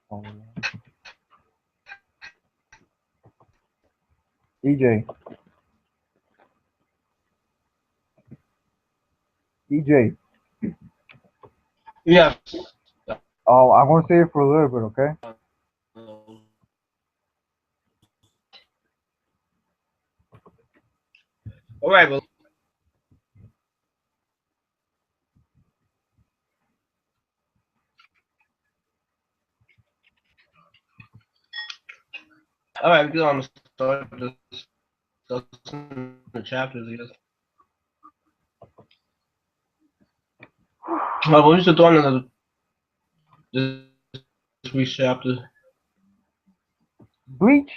Oh, DJ, DJ. Yes. Oh, I'm gonna say it for a little bit, okay? All right, well, all right, we're gonna start discussing the chapters, I guess. What was the thought on this week's chapter? Bleach.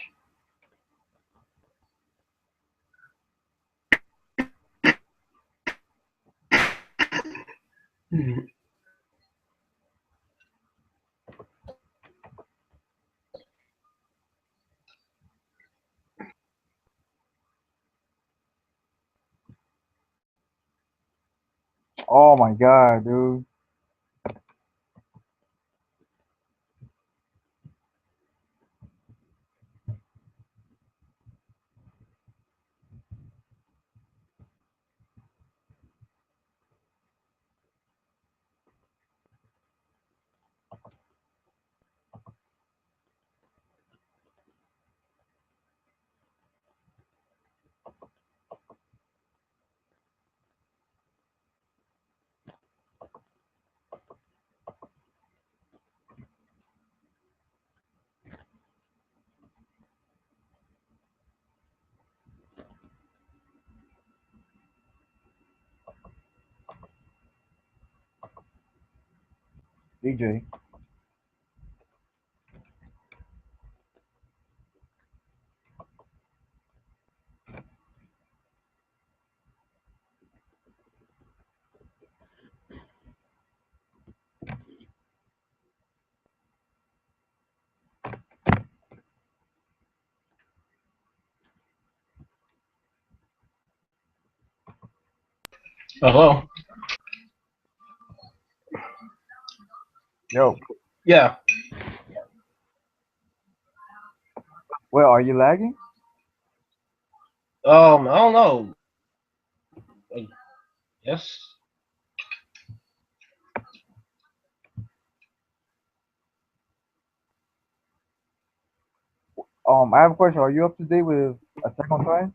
Oh my god, dude. DJ. Hello. Yo. Yeah. Well, are you lagging? I don't know. I guess. I have a question. Are you up to date with Attack on Titan?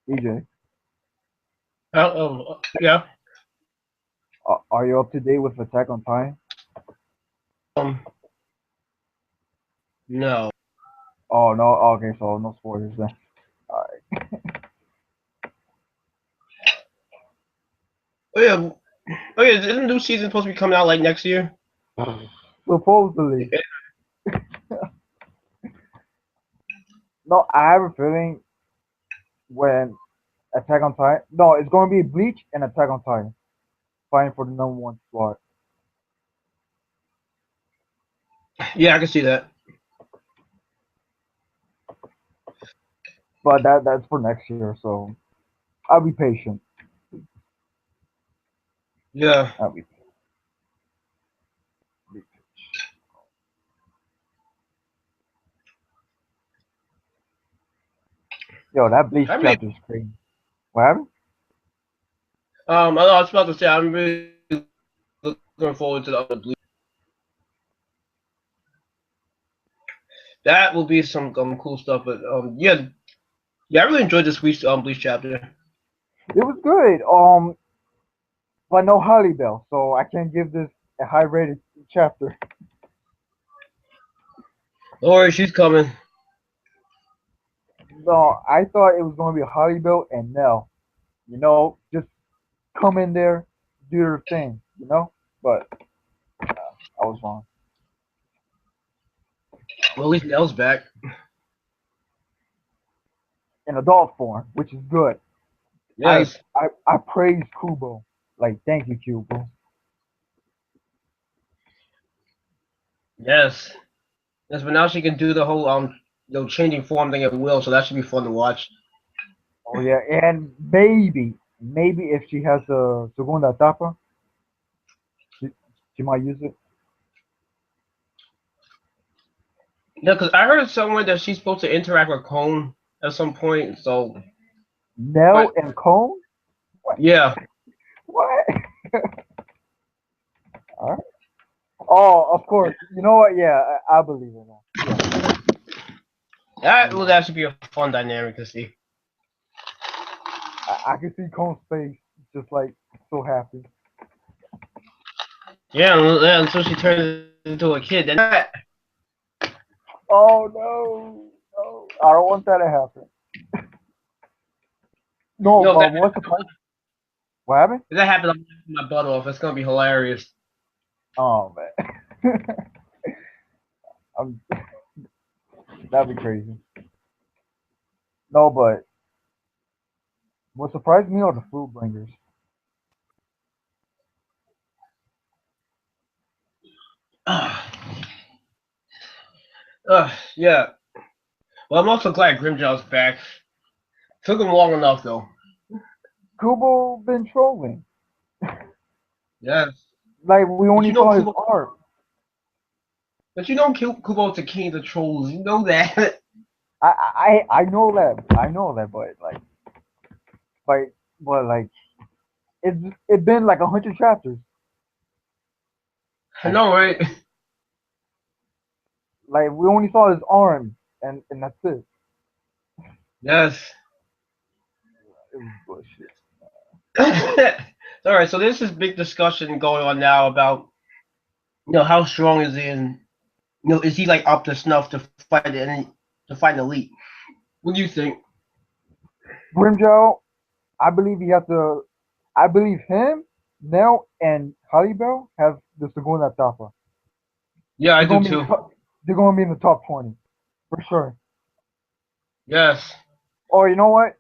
DJ. Yeah. Are you up to date with Attack on Titan? Um, no. Oh no. Okay, so no spoilers then. Alright. Oh yeah. Oh yeah. Isn't the new season supposed to be coming out like next year? Supposedly. No, I have a feeling when Attack on Titan. No, it's gonna be Bleach and Attack on Titan fighting for the number one spot. Yeah, I can see that. But that's for next year, so I'll be patient. Yeah. I'll be Yo, that Bleach I mean, chapter is crazy. What happened? I was about to say I'm really looking forward to the other Bleach. That will be some cool stuff. But yeah, yeah, I really enjoyed this week's Bleach chapter. It was good. But no Holly Bell, so I can't give this a high rated chapter. Don't worry, she's coming. No, I thought it was gonna be Holly Bell and Nell. Just come in there, do their thing. But I was wrong. Well, at least Nell's back. in adult form, which is good. I Yes, I praise Kubo. Like, thank you, Kubo. yes, yes. But now she can do the whole changing form thing at will, so that should be fun to watch. Oh yeah, and maybe if she has a segunda etapa, she, she might use it. Yeah, because I heard somewhere that she's supposed to interact with Cone at some point. So, Nell but and Cone? What? yeah, What? Alright. Oh, of course. You know what? Yeah, I believe in that. Yeah, I that believe would in actually be a fun dynamic to see. that. I can see Cone's face just like so happy. Yeah, until she turns into a kid, then that. Oh no, no! I don't want that to happen. No, Yo, if that what's the point? What happened? if that happens, I'm laughing my butt off. It's gonna be hilarious. Oh man, I'm, that'd be crazy. No, but what surprised me are the food bringers. Yeah. Well, I'm also glad Grimjaw's back. Took him long enough though. Kubo been trolling. Yes. Like we But only you know saw his Kubo. art. But you know Kubo's the king of the trolls. You know that. I know that. I know that, but but like it's it been like 100 chapters. I Like know, right? like we only saw his arms and that's it. Yes. It was bullshit. All right. So there's this big discussion going on now about how strong is he, and is he like up to snuff to fight an elite? What do you think? Brimjo, I believe he has to. I believe him, Nell, and Halibel have the Segunda Etapa. Yeah, I They're do gonna be in the too. top. They're gonna be in the top 20 for sure. Yes. Or you know what?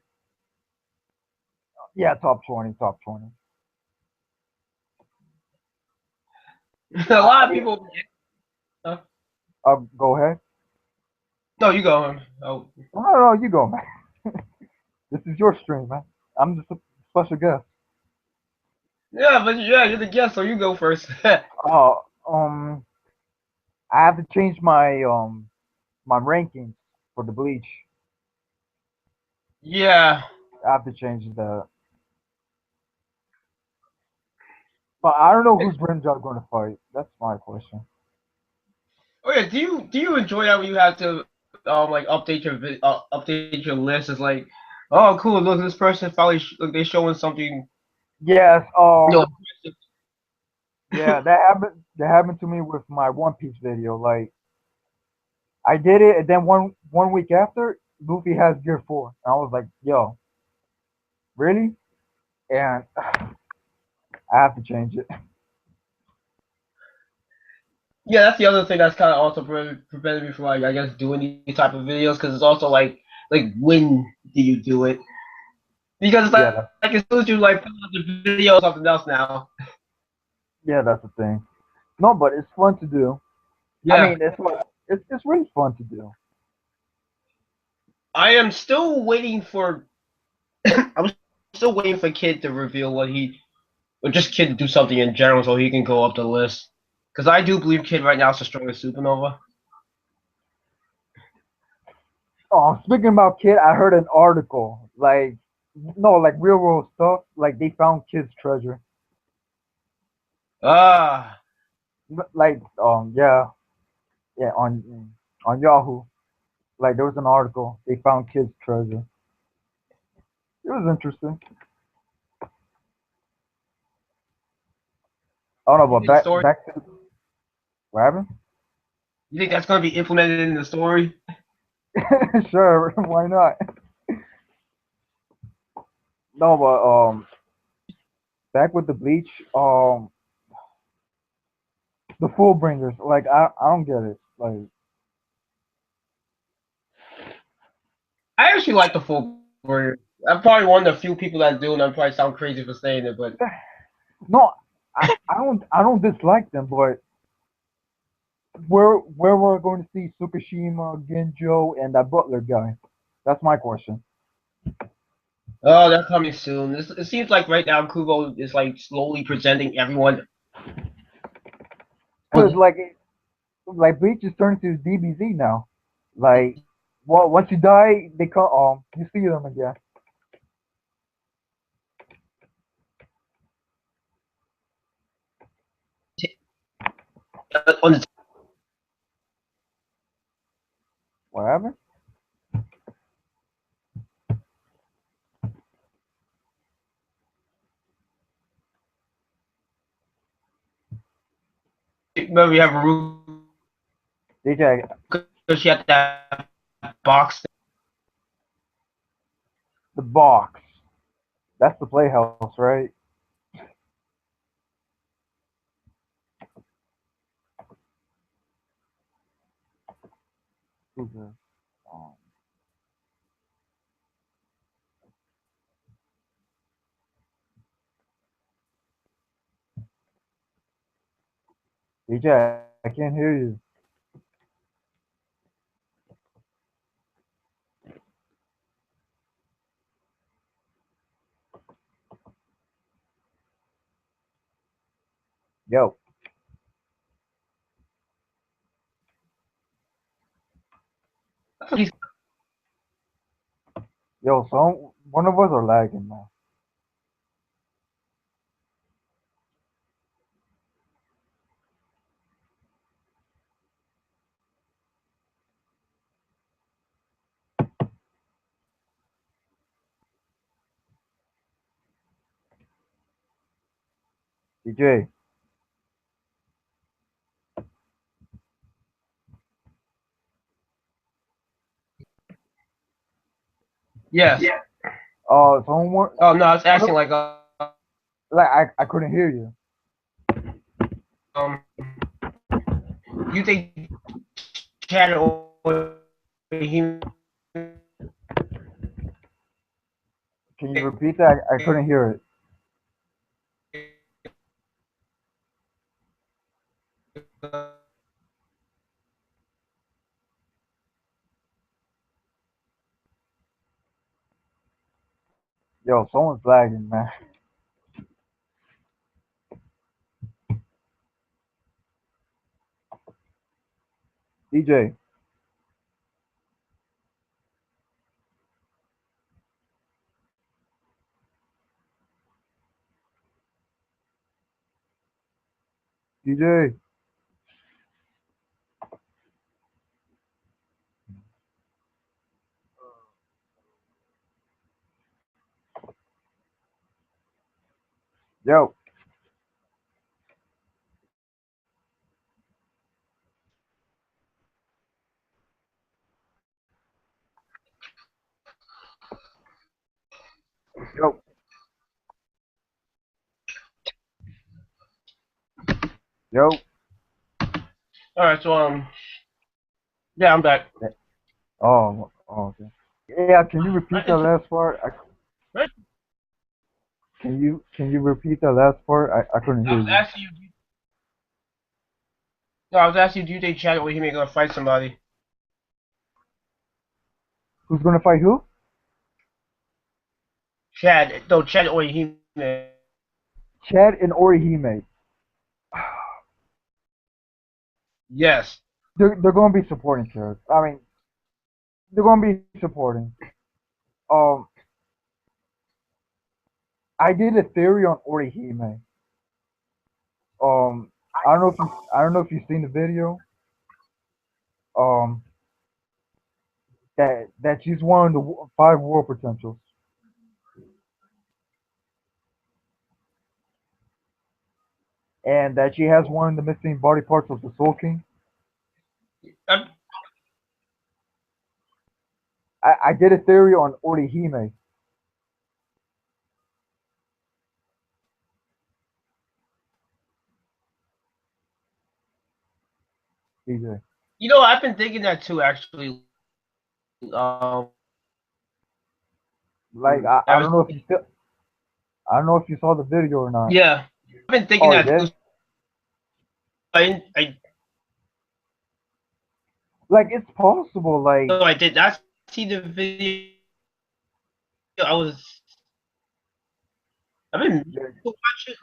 Yeah, top 20, top 20. A I, lot I of mean, people. Uh, go ahead. no, you go. Oh, No, no, no, you go, man. This is your stream, man. I'm just a special guest. yeah, but yeah, you're the guest, so you go first. Uh, um, I have to change my rankings for the Bleach. Yeah. I have to change the. But I don't know who's Brimjob going to fight. That's my question. Oh yeah. Do you enjoy that when you have to like update your list? It's like, oh cool, look, this person finally look, they showing something. Yes. You know, Yeah. That happened. That happened to me with my One Piece video. Like I did it, and then one week after, Luffy has Gear 4, and I was like, "Yo, really?" And I have to change it. yeah, that's the other thing that's kind of also prevented me from like I guess doing these type of videos because it's also like when do you do it? Because it's Yeah. like as soon as you like put out the video, something else now. Yeah. That's the thing. No, but it's fun to do. I Yeah, mean, it's fun. It's really fun to do. I am still waiting for. I'm still waiting for Kid to reveal what he or just Kid to do something in general so he can go up the list. Because I do believe Kid right now is the strongest supernova. Oh, speaking about Kid, I heard an article. Like, no, like real world stuff. Like they found Kid's treasure. Ah, Like, yeah, yeah, on Yahoo. Like there was an article. They found Kid's treasure. It was interesting. I don't know, you but think story? back to what happened? You think that's going to be implemented in the story? Sure, why not? No, but back with the Bleach, the Full Bringers. Like I don't get it. Like I actually like the full I'm probably one of the few people that do, and I probably sound crazy for saying it, but No, I don't dislike them, but where we're going to see Tsukishima, Genjo, and that Butler guy? That's my question. oh, they're coming soon. It seems like right now Kubo is like slowly presenting everyone. Cause like Bleach is turning to DBZ now. Like, well, once you die, they come. You see them again. On the Whatever. remember we have a room DJ, because she had that box. the box. That's the playhouse, right? Who's this? Um, DJ, I can't hear you. Yo, yo, one of us are lagging now. DJ, Yes. someone, Oh no, I was one asking of, like like I couldn't hear you. um, you think Chad or he? Can you repeat that? I couldn't hear it. Yo, someone's lagging, man. DJ, DJ, yo, yo, yo. All right, so yeah, I'm back. Okay. Yeah, can you repeat that Right. last part? Can you repeat that last part? I couldn't I hear was you. asking you. No, I was asking you, do you think Chad or he gonna fight somebody? Who's gonna fight who? Chad, no, Chad or he. Chad and Orihime. Yes. They're gonna be supporting characters. I mean, they're gonna be supporting. Um, I did a theory on Orihime. Um, I don't know if you've seen the video. Um, that she's one of the five world potentials, and that she has one of the missing body parts of the Soul King. Um, I did a theory on Orihime. DJ. I've been thinking that too, actually. Um, Like I I don't know if you still I don't know if you saw the video or not. yeah, I've been thinking Oh, you that did? too. I Like it's possible. Like no, I did not see the video. I was I've been meaning you're, to watch it.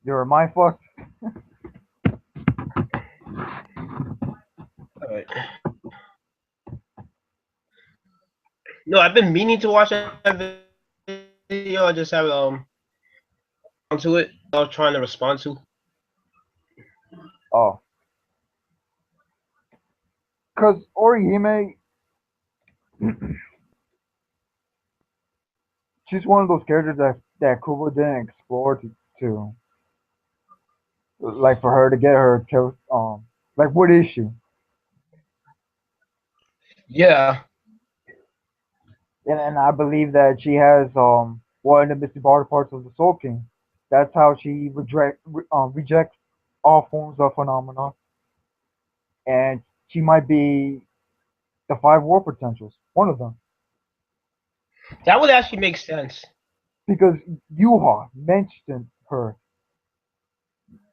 you're a mind fuck. Alright. No, I've been meaning to watch that video. I just haven't onto it. I was trying to respond to. Oh, because Orihime, she's one of those characters that Kubo didn't explore to like for her to get her like what is she? Yeah, And I believe that she has one of the missing body parts of the Soul King. That's how she rejects all forms of phenomena, and she might be the five war potentials, one of them, that would actually make sense. because Yuha mentioned her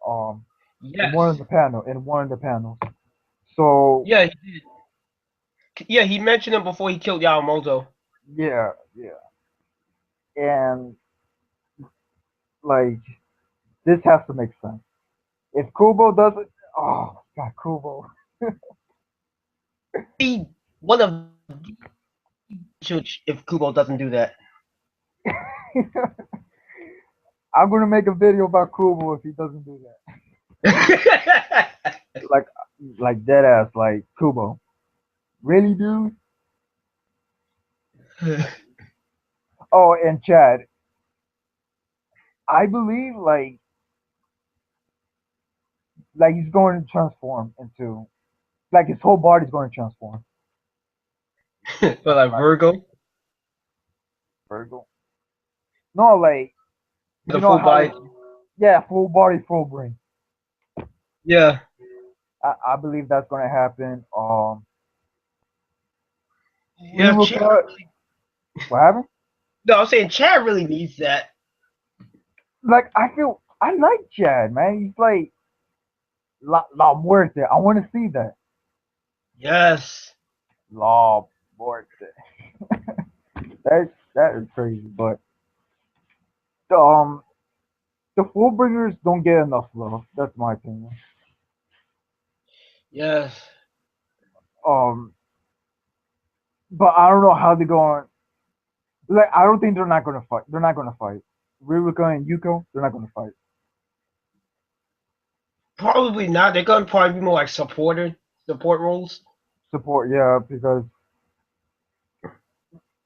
um in one of Yes. the panels. So Yeah, yeah. He mentioned him before he killed Yamamoto. yeah, yeah, and like this has to make sense. If Kubo doesn't, oh God, Kubo. Be one of if Kubo doesn't do that. I'm gonna make a video about Kubo if he doesn't do that. Like, like dead ass, like Kubo. Really, dude? Oh, and Chad, I believe like he's going to transform into like his whole body's going to transform. But like Like Virgo, Virgo. No, like the you know full how body. yeah, full body, full brain. Yeah, I believe that's going to happen. We yeah. will Chad cut. really. What happened? No, I'm saying Chad really needs that. Like I like Chad, man. He's like la muerte. I want to see that Yes. la muerte. That is crazy, but the the Fullbringers don't get enough love. That's my opinion. Yes. Um, but I don't know how they're going. Like I don't think they're not gonna fight. They're not gonna fight. Riruka and Yuko, they're not gonna fight. Probably not. They're gonna probably be more like support roles. Support, yeah, because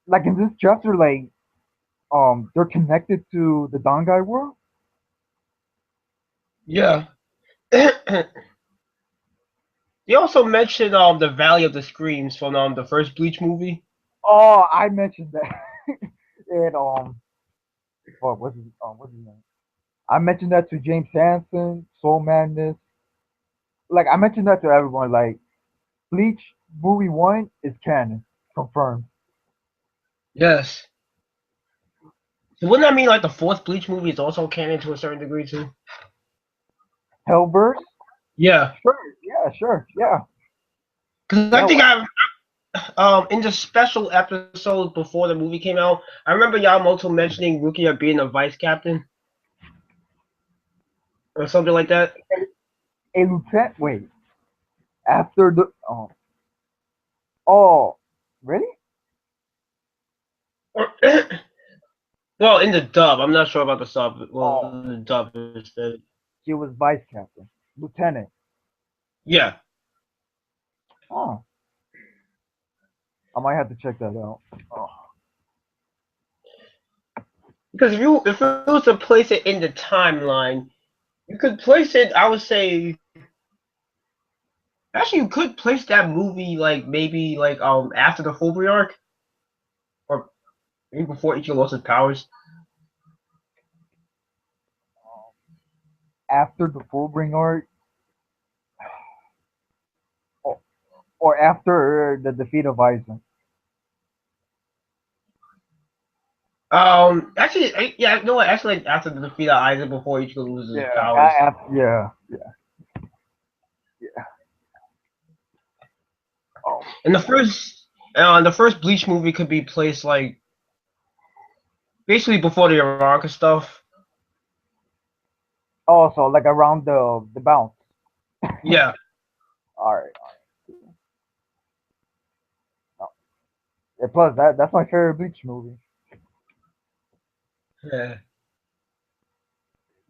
like in this chapter, like they're connected to the Dangai world. Yeah. They also mentioned the Valley of the Screams from the first Bleach movie. Oh, I mentioned that. And what's his name? I mentioned that to James Hansen, Soul Madness. Like I mentioned that to everyone. Like Bleach movie one is canon, confirmed. Yes. So wouldn't that mean like the fourth Bleach movie is also canon to a certain degree too? Hellverse, Yeah. sure, yeah, sure, yeah, Because I yeah. think I in the special episodes before the movie came out, I remember Yamamoto mentioning Rukia being a vice captain or something like that. A lieutenant. Wait, after the oh, really? Or, well, in the dub, I'm not sure about the sub. Well, Oh, the dub instead. she was vice captain, lieutenant. Yeah, Oh, I might have to check that out. Oh, because if it was to place it in the timeline, you could place it. I would say actually you could place that movie like maybe like after the Fulbury arc or maybe before Ichigo lost his powers. after the Fullbring arc, or, or after the defeat of Aizen. Actually, yeah, you know what? Actually, like, after the defeat of Isaac, before Ichigo loses Yeah, his powers. yeah, yeah. Oh, And the first Bleach movie could be placed like basically before the Iranka stuff. also like around the bounce. Yeah, All right. Oh, yeah, plus that's my favorite Bleach movie. yeah,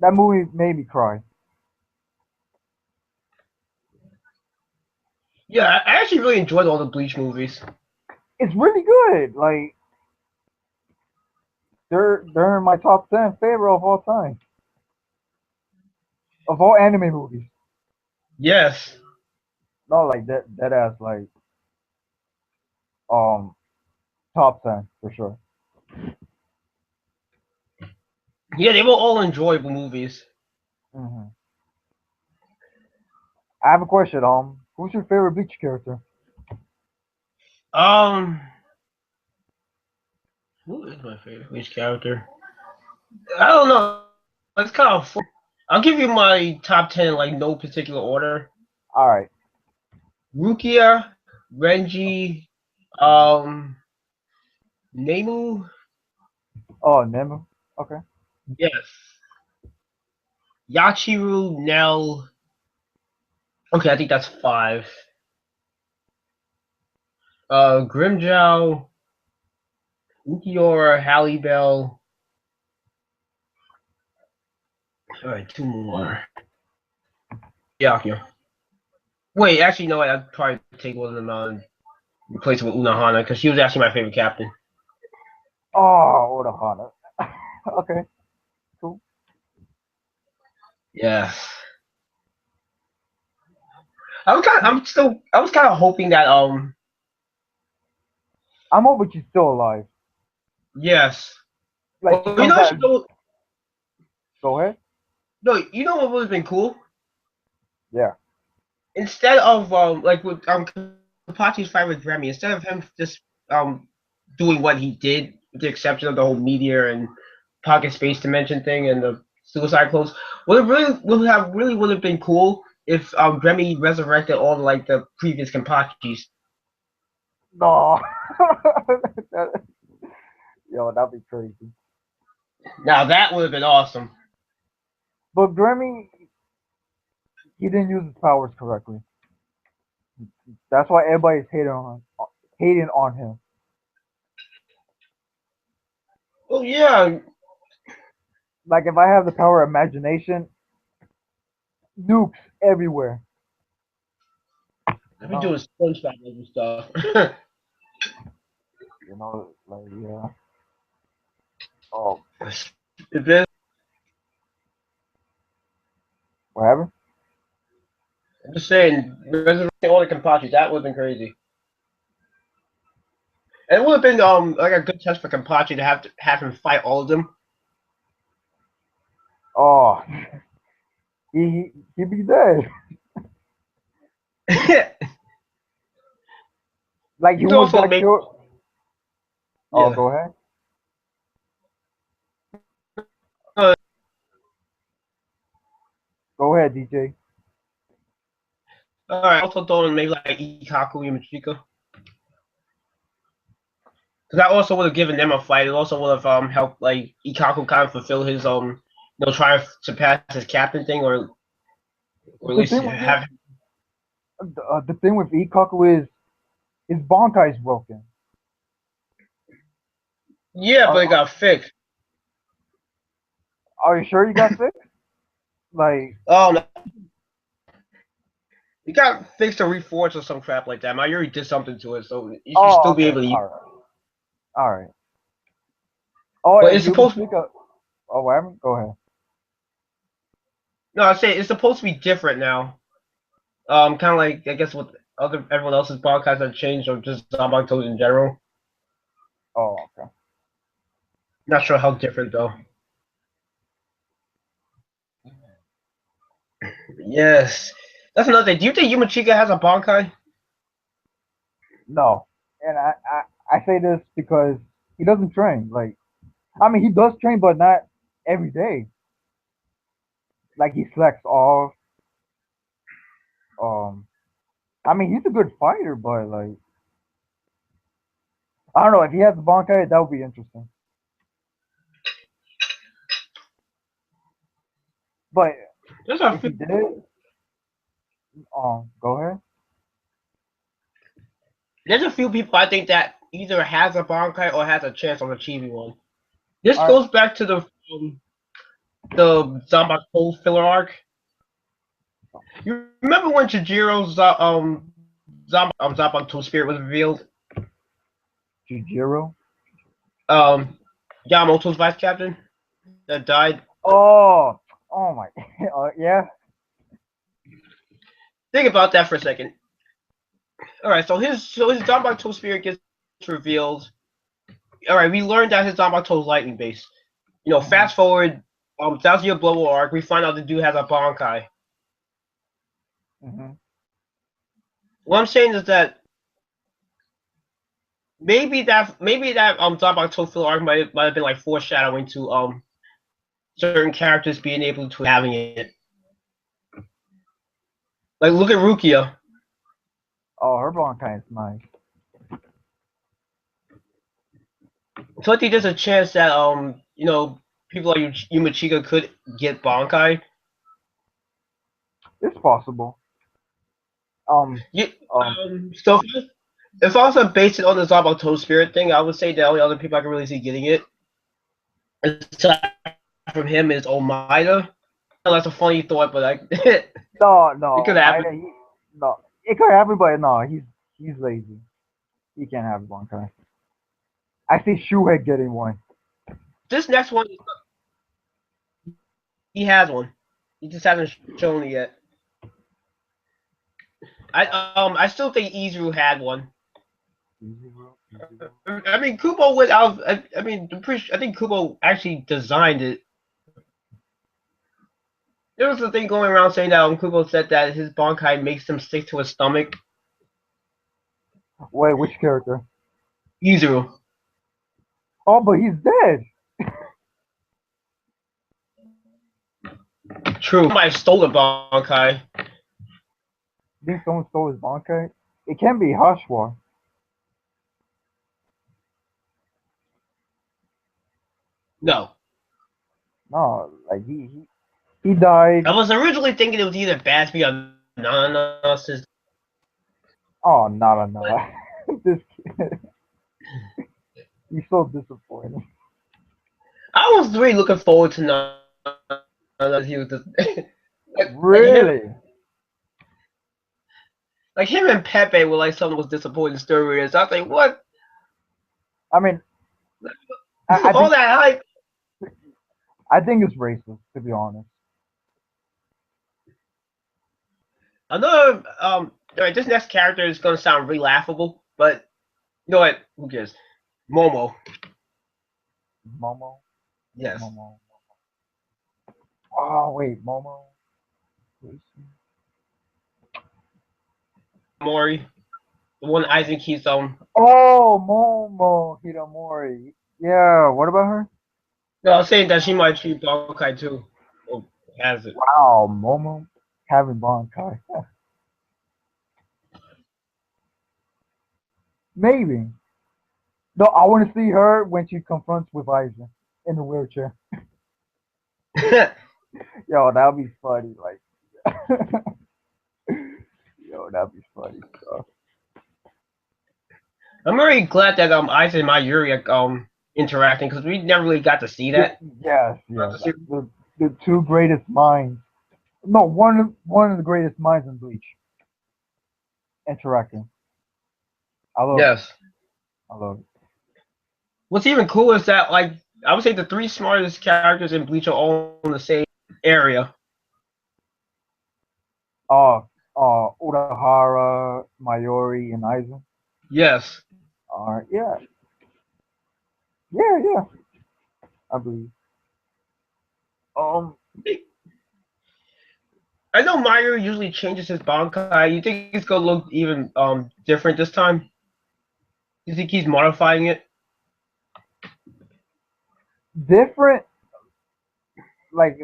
That movie made me cry. yeah. I actually really enjoyed all the Bleach movies. It's really good. Like they're in my top 10 favorite of all time of all anime movies. Yes, No, like that as like um top 10 for sure. yeah, they were all enjoyable movies. Hmm. I have a question. Who's your favorite Bleach character? Um, who is my favorite Bleach character? I don't know. It's kind of fun. I'll give you my top 10 in like no particular order. All right. Rukia, Renji, um, Nemu. Oh, Nemu. Okay. Yes. Yachiru, Nell. Okay, I think that's five. Grimjow, Ukiora, Halle Bell. All right, two more. Yakuya. Wait, actually, no. I'd probably take one of them on replace it with Unohana because she was actually my favorite captain. Oh, Urahara. Okay, cool. Yes. I was kind of hoping that I'm hoping she's still alive. yes. Like she Oh, you comes know, out. Go ahead. no, you know what would have been cool? Yeah. Instead of like with Kapachi's fight with Remy, instead of him just doing what he did, with the exception of the whole meteor and pocket space dimension thing and the suicide clothes, would have been cool if Remy resurrected all like the previous Kampachis. No. Yo, that'd be crazy. Now that would have been awesome. But Grammy, he didn't use his powers correctly. That's why everybody's hating on him. Oh yeah, Like if I have the power of imagination, nukes everywhere. I've been No, doing SpongeBob and stuff. like yeah. Oh, This, what happened? I'm just saying, resurrecting all the Kampachis, that would have been crazy. And it would have been like a good test for Kampachi to have him fight all of them. Oh, he'd be dead. Like he You could would also got make killed. Oh, yeah. go ahead. Uh, Go ahead, DJ. all right, also throw in maybe like Ikaku Yamachika. Because that also would have given them a fight. It also would have helped like Ikaku kind of fulfill his try to surpass his captain thing, or at The least thing with have the thing with Ikaku is his Bankai is broken. yeah, but it Are, got fixed. are you sure you got fixed? Like, Oh no, it got fixed or reforged or some crap like that. Mayuri did something to it, so you should oh, still be okay, able to use. all right. Oh, But and it's supposed Yumachika. Oh, what happened? Go ahead. no, I say it's supposed to be different now. Kind of like I guess what other everyone else's podcasts have changed, or just Zanbakutos in general. Oh, okay. Not sure how different though. Yes, that's another thing. Do you think Yumachika has a Bankai? No, and I say this because he doesn't train. Like, I mean, he does train, but not every day. Like he slacks off. Um, I mean, he's a good fighter, but like I don't know if he has a Bankai, that would be interesting. But There's a if few, he did, go ahead. there's a few people I think that either has a Bankai or has a chance of achieving one. This All right. goes back to the Zanbaku filler arc. You remember when Chijiro's Zanbaku spirit was revealed? Jujiro. Um, Yamamoto's vice captain that died. Oh, oh my. Yeah. Think about that for a second. All right, so his Zanbaku spirit gets revealed. All right, we learned that his Zanbaku is lightning based. Hmm. Fast forward, 1,000 Year Blow arc, we find out the dude has a Bankai. Hmm. What I'm saying is that maybe that Zanbaku filler arc might have been like foreshadowing to certain characters being able to having it. Like look at Rukia. Oh, her Bankai is nice. So I think there's a chance that people like Yumachika could get Bankai. It's possible. Um, You, um, so if I was to base it on the Zabato spirit thing, I would say the only other people I can really see getting it, aside from him, is Omaida. That's a funny thought, but it no, could no, happen. Maida, no, it could happen, but no, he's lazy. He can't have a Bankai. I see Shuhei getting one. This next one, he has one. He just hasn't shown it yet. I still think Izuru had one. Izuru, Izuru. I mean, Kubo went out. I mean, I think Kubo actually designed it. There was a thing going around saying that Kubo said that his Bankai makes him stick to his stomach. Wait, which character? Izuru. Oh, but he's dead. True. Somebody stole the Bankai. You think someone stole his Bankai? It can be Hashwa. No. No, like he died. I was originally thinking it was either Basby or Nana's. Oh, not But enough. This kid, he's so disappointing. I was really looking forward to Nana. He was just, like him, Really? like him and Pepe were like something was disappointing stories. I was like, what? I mean, I All think that hype. it's racist to be honest. Another all right, this next character is gonna sound really laughable, but you know what? Who cares? Momo. Momo, Yes. Momo. Oh wait, Momo. Mori. The one Isaac keeps Oh, Momo Hiramori. Yeah, what about her? no, I was saying that she might treat Bankai too. Or has it. Wow, Momo having Bankai. Maybe. No, I want to see her when she confronts with Aizen in the wheelchair. Yo, that'd be funny. Like, yo, that'd be funny stuff. I'm very glad that Isaac and Mayuri are interacting because we never really got to see Y- that. yes, yes. The two greatest minds. No, one of the greatest minds in Bleach interacting. I love it. Yes. I love it. What's even cool is that like I would say the three smartest characters in Bleach are all in the same area. Urahara, Mayuri, and Aizen. Yes. Yeah, yeah. I believe. Um, I know Mayuri usually changes his Bankai. You think it's gonna look even different this time? You think he's modifying it? different, like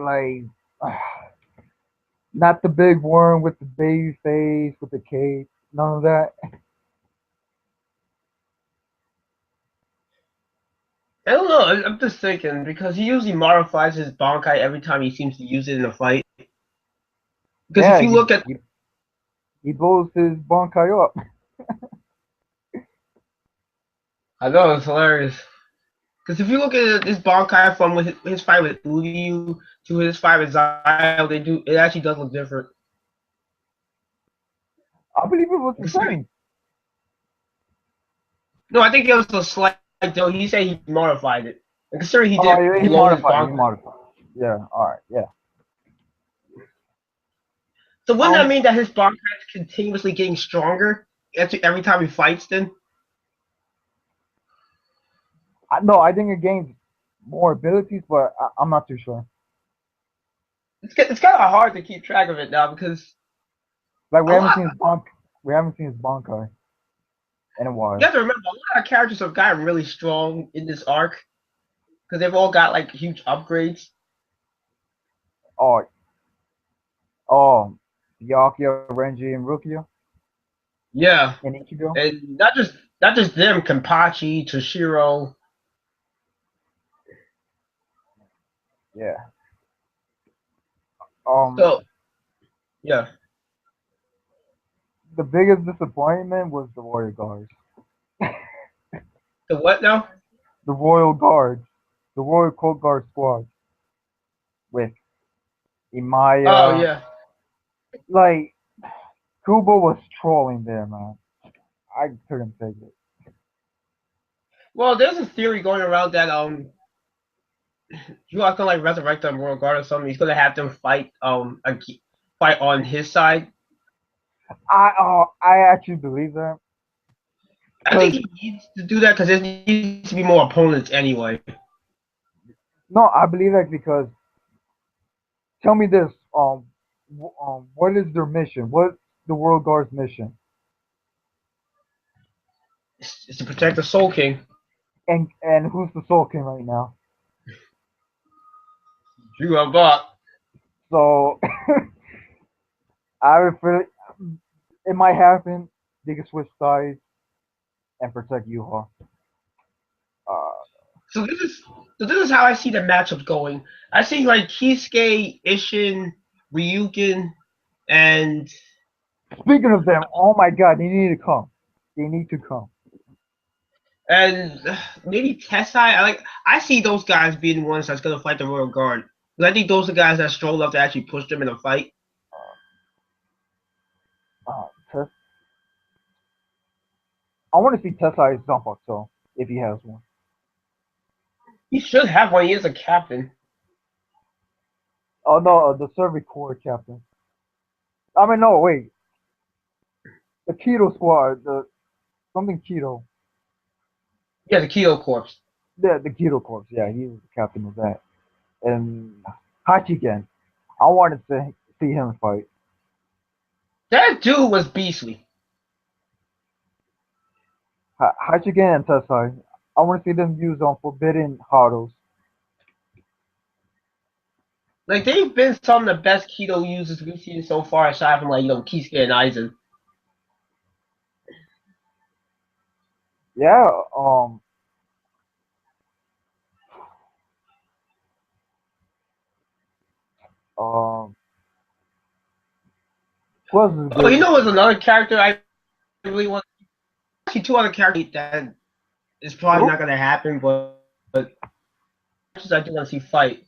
not the big worm with the baby face with the cape. None of that. I don't know. I'm just thinking because he usually modifies his Bankai every time he seems to use it in a fight. Because if Yeah, you look at, he blows his Bankai up. I know it's hilarious. Because if you look at this Bankai from his fight with Uryu to his fight with Zio, it actually does look different. I believe it was the Considering, same. no, I think it was a slight though. He said he modified it. And considering he Oh, did he blow his modified. He Bankai. modified. Yeah. All right. Yeah. So wouldn't that Um. mean that his Bankai is continuously getting stronger every time he fights? Then No, I think it gains more abilities, but I'm not too sure. it's kind of hard to keep track of it now because Like a lot. we haven't seen his Bankai in a You while. have to remember a lot of characters have gotten really strong in this arc because they've all got like huge upgrades. Oh, oh, Yakuya, Renji, and Rukia Yeah, and Ichigo. and not just them, Kenpachi, Toshiro. Yeah. Um, So yeah, the biggest disappointment was the Royal Guards. the what now? The Royal Guards, the Royal Coast Guard squad with Oh Imaya. yeah. Like Kubo was trolling there, man. I couldn't take it. Well, there's a theory going around that you are gonna like resurrect them Royal Guard or something. He's gonna have them fight fight on his side. I actually believe that I think because he needs to do that because there needs to be more opponents anyway. no, I believe that because tell me this what is their mission? What's the World Guard's mission? It's to protect the Soul King. And who's the Soul King right now? You have bought. So I would feel it might happen. They can switch sides and protect Yuha. Uh, So this is how I see the matchups going. I see like Kisuke, Ishin, Ryukin, and Speaking of them, oh my God, they need to come. They need to come. and maybe Tessai. I see those guys being the ones that's gonna fight the Royal Guard. Because I think those are the guys that stroll up to actually push them in a fight. Tess, I want to see Tessai's Zanpakuto if he has one. He should have one. He is a captain. Oh no, the Service Corps captain. I mean, no, wait, the Keto squad, the something Keto. Yeah, the Keto Corps. The Keto Corps. Yeah, he was the captain of that. And Hachiken, I wanted to see him fight. That dude was beastly. Hachiken and Tessai. I want to see them use on Forbidden Hados. Like they've been some of the best Keto users we've seen so far, aside from like Kisuke and Aizen. Yeah, um, who else is Oh, you good? know, there's another character I really want. Actually, two other characters that is probably Who? not gonna happen, but I do want to see fight.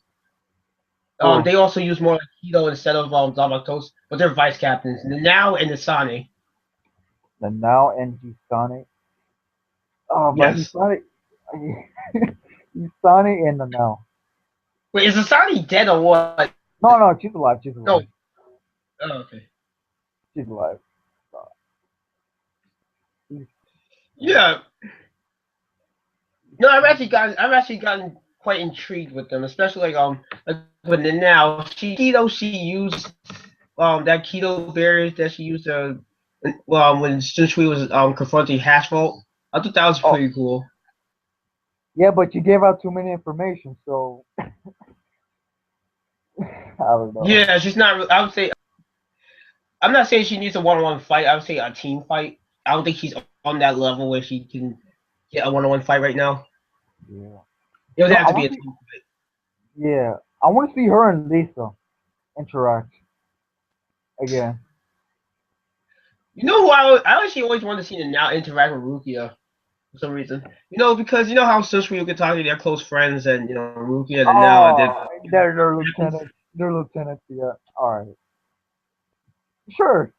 Who? They also use more like Keto instead of Zabatos, but they're vice captains. Now and Nisane. The now and Hisane. Oh, but Yes. Hisane, Hisane and the now. Wait, is Nisane dead or what? No, no, she's alive. She's No. alive. Oh, okay. She's alive. Uh, she's, Yeah. No, I've actually gotten quite intrigued with them, especially like with the now. She used that keto barrier that she used when Shunshui was confronting Hashbolt. I thought that was oh, pretty cool. Yeah, but you gave out too many information, so I don't know. Yeah, she's not. I would say I'm not saying she needs a one-on-one fight. I would say a team fight. I don't think she's on that level where she can get a one-on-one fight right now. Yeah. It would No, have I to be want a to see. team. Yeah, I want to see her and Lisa interact again. You know who I actually always wanted to see them now interact with Rukia for some reason. Because you know how Sasuke and Ukitake they're close friends, and Rukia, and now they're Oh, they're lieutenants. They're lieutenants. Yeah. All right. Sure.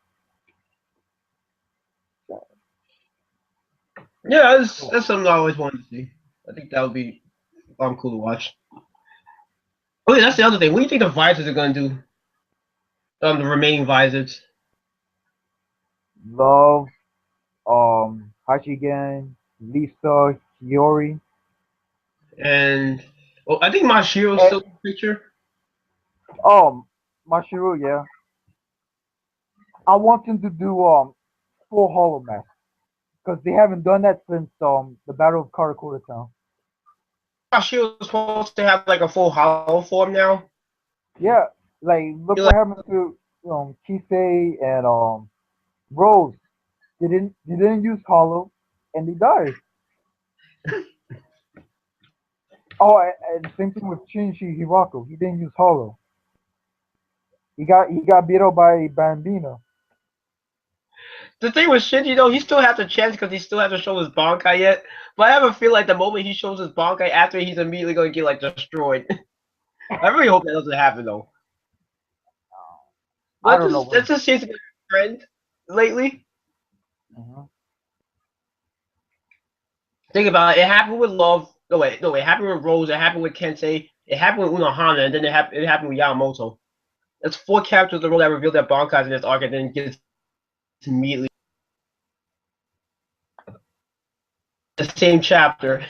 yeah, Cool. that's something I always wanted to see. I think that would be cool to watch. Oh yeah, that's the other thing. What do you think the visors are gonna do? The remaining visors. Love. Hachigen, Lisa, Hiyori. And well, I think Mashiro's And, still in the picture. Mashiru. Yeah. I want them to do full hollow mask because they haven't done that since the Battle of Karakura Town. Mashiro's supposed to have like a full hollow form now. Yeah, like look You're what like, happened to Kisei and Rose. They didn't use hollow, and they died. Oh, and same thing with Shinichi Hirako. He didn't use hollow. He got beat up by Bambino. the thing with Shinji though, he still has a chance because he still hasn't shown his Bankai yet. But I have a feel like the moment he shows his Bankai after, he's immediately gonna get like destroyed. I really hope that doesn't happen though. I But don't know that when. just seems to be a trend lately. Mhm. Think about it. It happened with Love. No wait, no, it happened with Rose. It happened with Kensei. It happened with Unohana, and then it happened with Yamamoto. That's four characters in a row that revealed their Bankais in this arc, and then gets immediately the same chapter.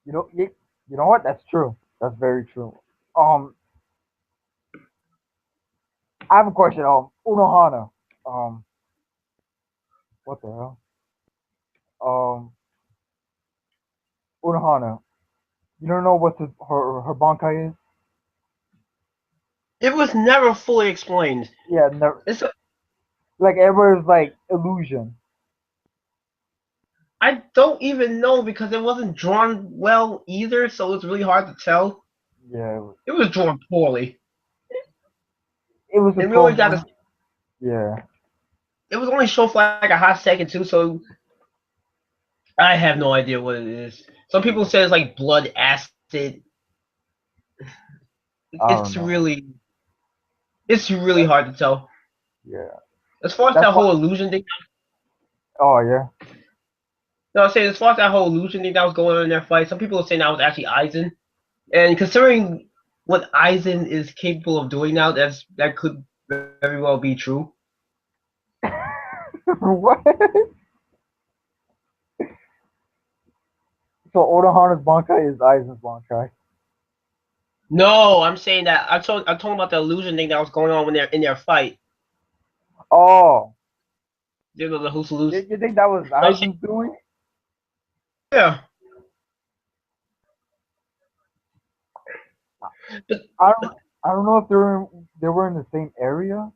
You know what? That's true. That's very true. Um, I have a question. Unohana. Um, what the hell? Um, Unohana. You don't know what her Bankai is? It was never fully explained. Yeah, never. It's Like everybody's like illusion. I don't even know because it wasn't drawn well either, so it's really hard to tell. Yeah, It was drawn poorly, it was and we only supposed. got to. Yeah, It was only shown for like a hot second too, so I have no idea what it is. Some people say it's like blood acid. I don't It's know. really, it's really hard to tell. Yeah, As far as that's that why. whole illusion thing, Oh yeah. no, I'm saying as far as that whole illusion thing that was going on in their fight, some people are saying that was actually Aizen. And considering what Aizen is capable of doing now, that could very well be true. What? So Onohana's Bankai is Aizen's Bankai. No, I'm saying that I'm talking about the illusion thing that was going on when they're in their fight. Oh, You know the hallucination. you think that was Aizen's doing? Yeah, but I don't. I don't know if they were in the same area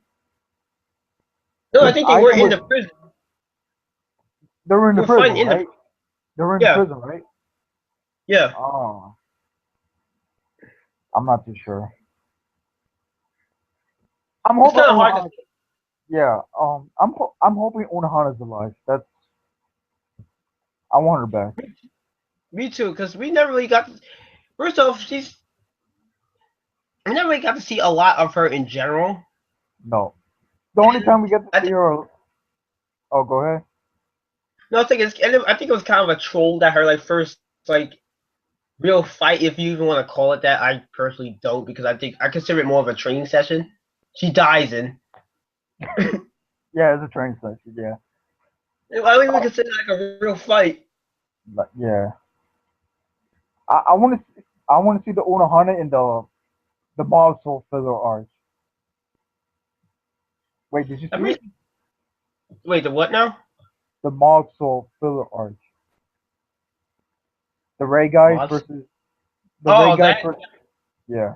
no, I because think they were Aizen in was. the prison. They were in They the were prison, fighting in the right? They were in the yeah, prison, right? yeah. Oh, I'm not too sure. I'm It's hoping kind of hard to. Unohana. Yeah. I'm hoping Unohana's alive. That's. I want her back. Me too, because we never really got. First off, we never really got to see a lot of her in general. No. The only And time we get to I see think her. Oh, go ahead. no, I think it was kind of a troll that her like first like real fight, if you even want to call it that. I personally don't because I think I consider it more of a training session. She dies in. Yeah, it's a train station. Yeah. I don't even Oh, consider it like a real fight. but yeah. I want to. I want to see the Unohana in the Mob Soul filler arc. Wait, did you I'm see it? pretty. Wait, the what now? The Mob Soul filler arc. The Ray guys Mods. versus the Ray Oh, guys that. versus yeah.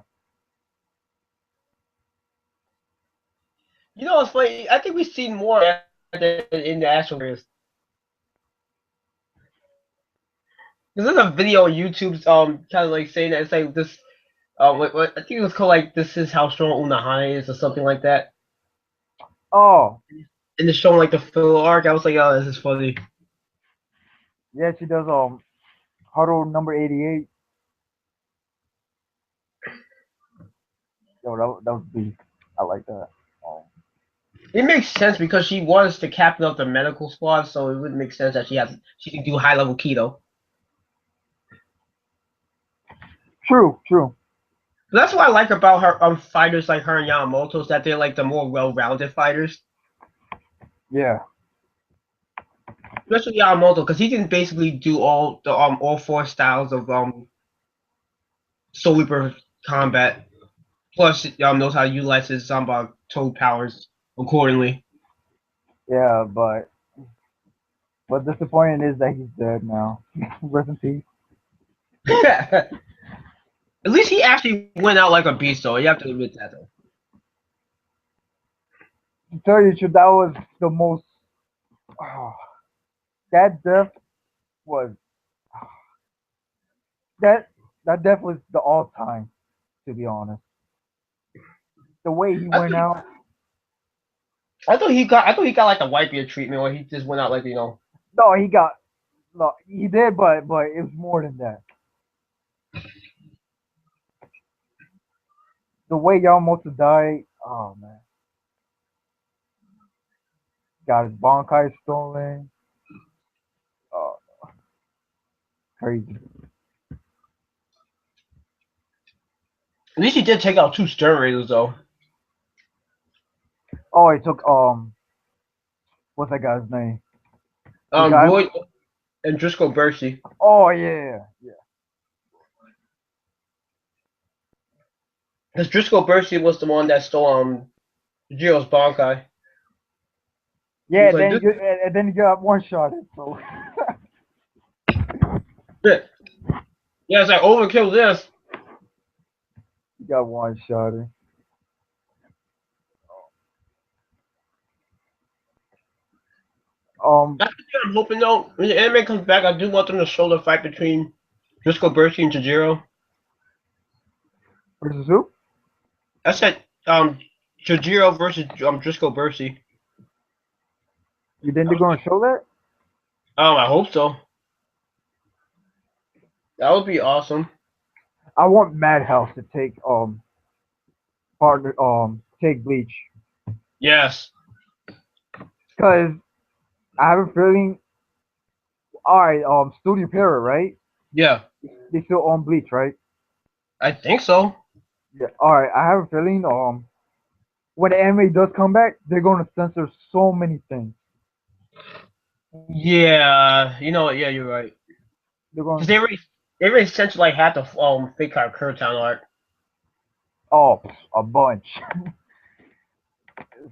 You know, it's funny. I think we've seen more in the actual series. There's a video on YouTube, kind of like saying that it's like this. What I think it was called like "This is how strong Unahane is" or something like that. Oh And it's showing like the filler arc. I was like, oh, this is funny. yeah, she does huddle number 88. Yo, that was beast. I like that. Um, It makes sense because she was the captain of the medical squad, so it would make sense that she can do high level keto. true. But that's what I like about her fighters like her and Yamamoto is that they're like the more well rounded fighters. Yeah, Especially Yamamoto, because he can basically do all four styles of Soul Reaper combat. Plus, knows how to utilize his toe powers accordingly. yeah, but disappointing is that he's dead now. Rest in peace. At least he actually went out like a beast, though. You have to admit that, though. To tell you the truth, that was the most. Oh, that death was that that death was the all time. To be honest, the way he I went thought, out. I thought he got like the white beard treatment, where he just went out like No, he got. No, he did, but it was more than that. The way Yamamoto died. Oh man, got his Bankai stolen. Oh, crazy. At least he did take out two steroids, though. Oh, he took what's that guy's name? The guy. Roy and Driscoll Bercy. Oh yeah. Because Driscoll Bercy was the one that stole Jiro's Bankai. He Yeah, was like, this and then you got one shot. So is it. Yeah, it's like overkill this. you got one shot. Um, I'm hoping though, when the anime comes back, I do want them to show the fight between Driscoll Bercy and Jiro. versus who? I said Jiro versus Driscoll Bercy. You think I they're was gonna show that? I hope so. That would be awesome. I want Madhouse to take partner take Bleach Yes. because I have a feeling. All right, Studio Para, right? Yeah. They still own Bleach, right? I think so. Yeah. All right, I have a feeling when the anime does come back, they're gonna censor so many things. Yeah. You know what? Yeah, you're right. They're Because going, they already censored like half the fake car Kurtown art. oh, a bunch.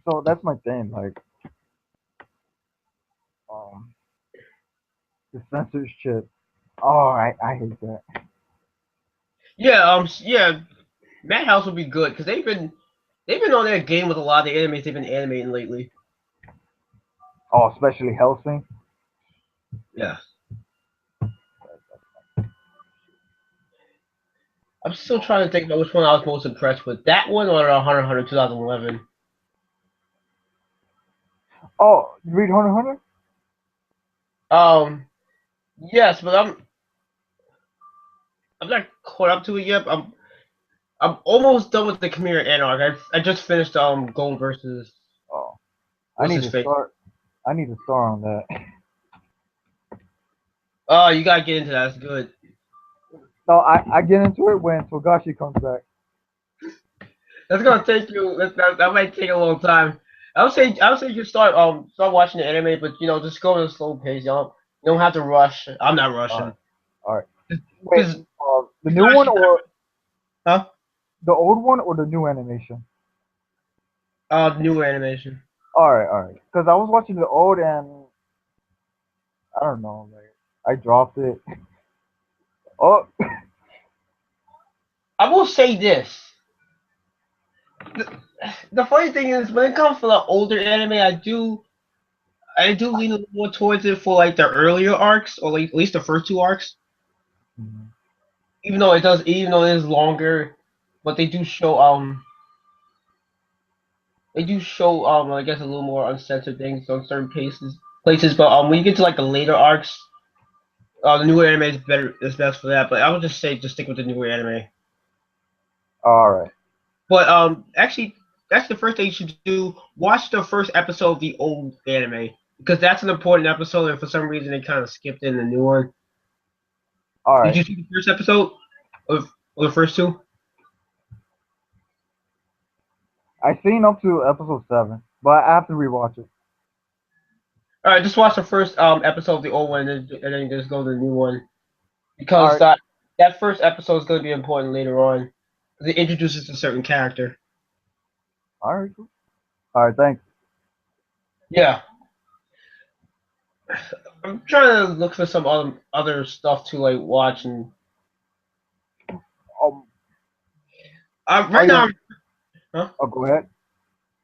So that's my thing. Like, um, the censorship. Oh, I hate that. Yeah. Yeah. Madhouse would be good because they've been on their game with a lot of the animes they've been animating lately. Oh, especially Helsing. Yeah. I'm still trying to think about which one I was most impressed with. That one or Hunter x Hunter 2011. Oh, you read Hunter x Hunter? Um, yes, but I'm not caught up to it yet. I'm almost done with the Chimera Anarch. I just finished Gold versus Oh, I what's need his to face. start. I need to start on that. Oh, you gotta get into that. It's good. No, I get into it when Togashi comes back. That's gonna take you. That might take a long time. I would say you start watching the anime, but just go at a slow pace. You don't have to rush. I'm not All right, rushing all right. Wait, because the new one or huh? the old one or the new animation? New animation. All right. Because I was watching the old and I don't know, like I dropped it. Oh, I will say this. The, the funny thing is, when it comes to the older anime, I do lean a little more towards it for like the earlier arcs, or like at least the first two arcs. mhm. Even though it is longer, but they do show I guess a little more uncensored things on certain places. But when you get to like the later arcs, the newer anime is best for that. But I would just say just stick with the newer anime. All right. But actually, that's the first thing you should do. Watch the first episode of the old anime because that's an important episode, and for some reason they kind of skipped in the new one. All Did right. you see the first episode of the first two? I seen up to episode 7, but I have to rewatch it. All right, just watch the first episode of the old one, and then just go to the new one All because right. that first episode is going to be important later on. It introduces a certain character. All right. Cool. All right. Thanks. Yeah, I'm trying to look for some other stuff to like watch and Um. Are right now. you? Huh? Oh, go ahead.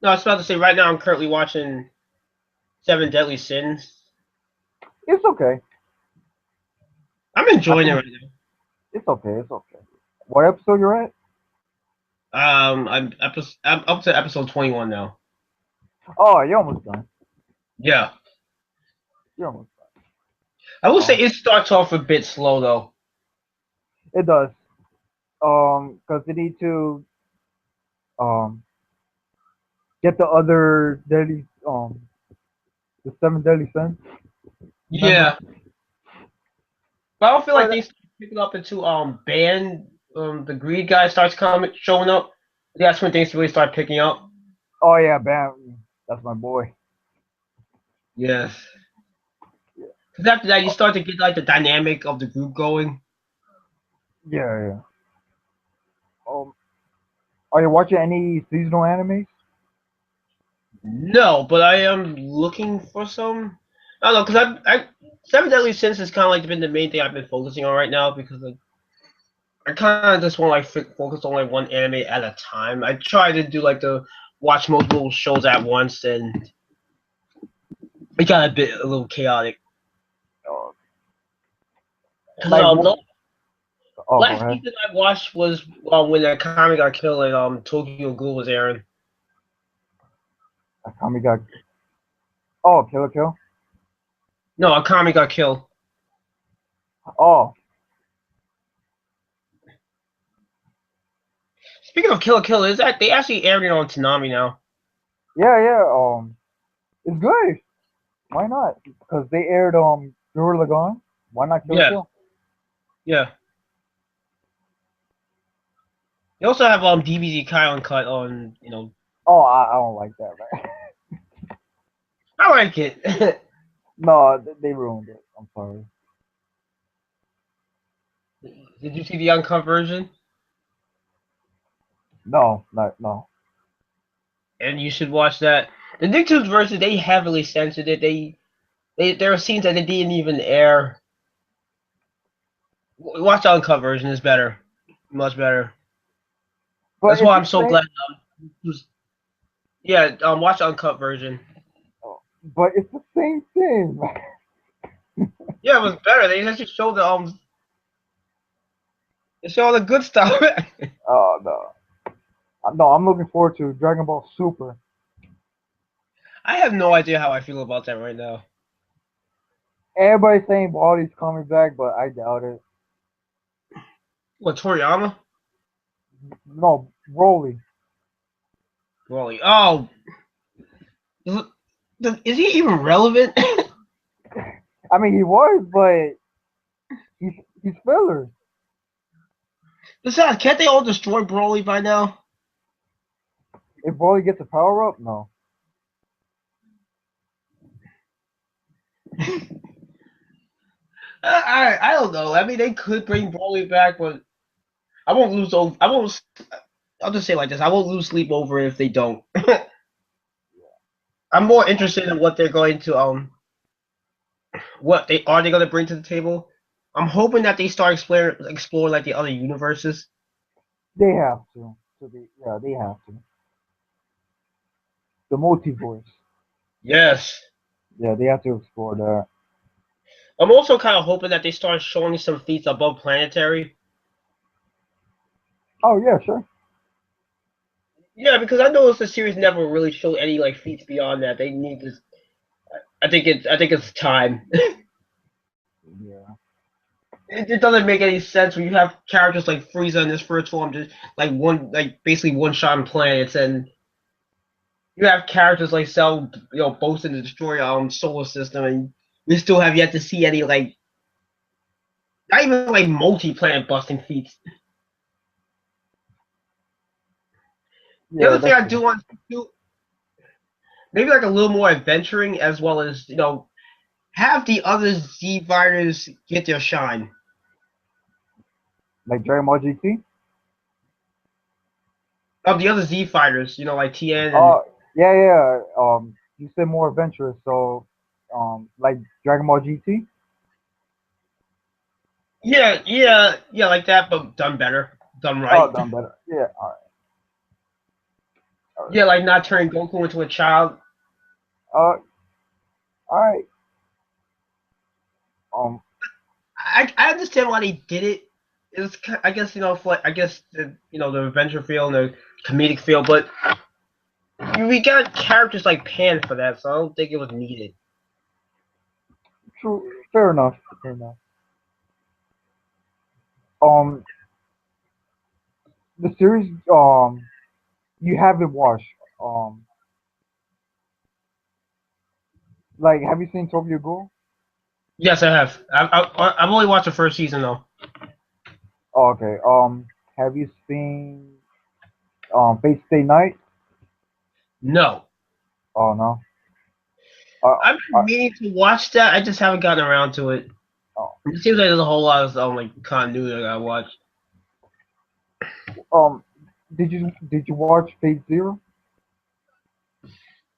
No, I was about to say right now I'm currently watching Seven Deadly Sins. It's okay. I'm I enjoying it mean, right now. it's okay. It's okay. What episode you're at? I'm up to episode 21 now. Oh, you're almost done. Yeah, You're almost I will say done. it starts off a bit slow though. It does. Because they need to um get the other deadly the 7 deadly sins. Remember? Yeah, but I don't feel like But they start picking up into band. The greed guy starts coming showing up. That's when things really start picking up. oh yeah, Bam. That's my boy. Yes. Yeah. Because after that, you start to get like the dynamic of the group going. Yeah. Yeah. Um. Are you watching any seasonal animes? No, but I am looking for some. I don't know because I Seven Deadly Sins has kind of like been the main thing I've been focusing on right now because like I kind of just want to like focus on like one anime at a time. I try to do like the watch multiple shows at once, and it got a little chaotic. Uh, Because like, the oh, go last ahead. season I watched was when the Akame got killed and Tokyo Ghoul was airing. Akami got. Oh, Kill Kill. No, Akame got killed. Oh, Speaking of Kill la Kill, is that they actually aired it on Toonami now? yeah, yeah. It's good. Why not? Because they aired Gurren Lagann. Why not Kill Yeah, Kill? yeah. They also have DVD Kai Uncut on. Oh, I don't like that, man. I like it. No, they ruined it. I'm sorry. Did you see the uncut version? No, not no. And you should watch that. The Nicktoons version, they heavily censored it. There are scenes that they didn't even air. Watch the uncut version; is better, much better. But That's it's why the I'm so same. glad. Yeah, watch the uncut version. But it's the same thing. Yeah, it was better. They actually showed they showed all the good stuff. Oh no, no. I'm looking forward to Dragon Ball Super. I have no idea how I feel about that right now. Everybody's saying Baldi's coming back, but I doubt it. What Toriyama? No, Broly. Broly. Oh, is he even relevant? I mean, he was, but he's filler. Besides, can't they all destroy Broly by now? If Broly gets a power up, no. I don't know. I mean, they could bring Broly back, but I won't lose. I won't. I'll just say it like this: I won't lose sleep over it if they don't. I'm more interested in what they're going to what they going to bring to the table. I'm hoping that they start explore like the other universes. They have to. So they have to. The multiverse. Yes. Yeah, they have to explore that. I'm also kind of hoping that they start showing some feats above planetary. Oh yeah, sure. Yeah, because I noticed the series never really showed any like feats beyond that. They need to. I think it's time. Yeah. It doesn't make any sense when you have characters like Frieza in this first form, just like basically one shot on planets, and you have characters like Cell, boasting to destroy our own solar system, and we still have yet to see any like not even like multi-planet busting feats. The Yeah, other thing that's I true. do want to do, maybe like a little more adventuring, as well as have the other Z fighters get their shine. Like Dragon Ball GT. Of the other Z fighters, like Tien and Oh yeah, yeah. You said more adventurous, so like Dragon Ball GT. yeah, yeah, yeah, like that, but done better, done Oh, right. done better. Yeah. All right. All right. Yeah, like not turning Goku into a child. All right. Um. I understand why they did it. It's I guess for I guess the adventure feel and the comedic feel, but we got characters like Pan for that, so I don't think it was needed. True. Fair enough. Fair enough. Um. The series. You haven't watched. Um. Like, have you seen Tokyo Ghoul? Yes, I have. I've only watched the first season though. Oh, okay. Have you seen Fate Stay Night? No, Oh no. Uh, I've uh, been meaning to watch that. I just haven't gotten around to it. oh. It seems like there's a whole lot of like continuity I gotta watch. Um. Did you watch Fate Zero?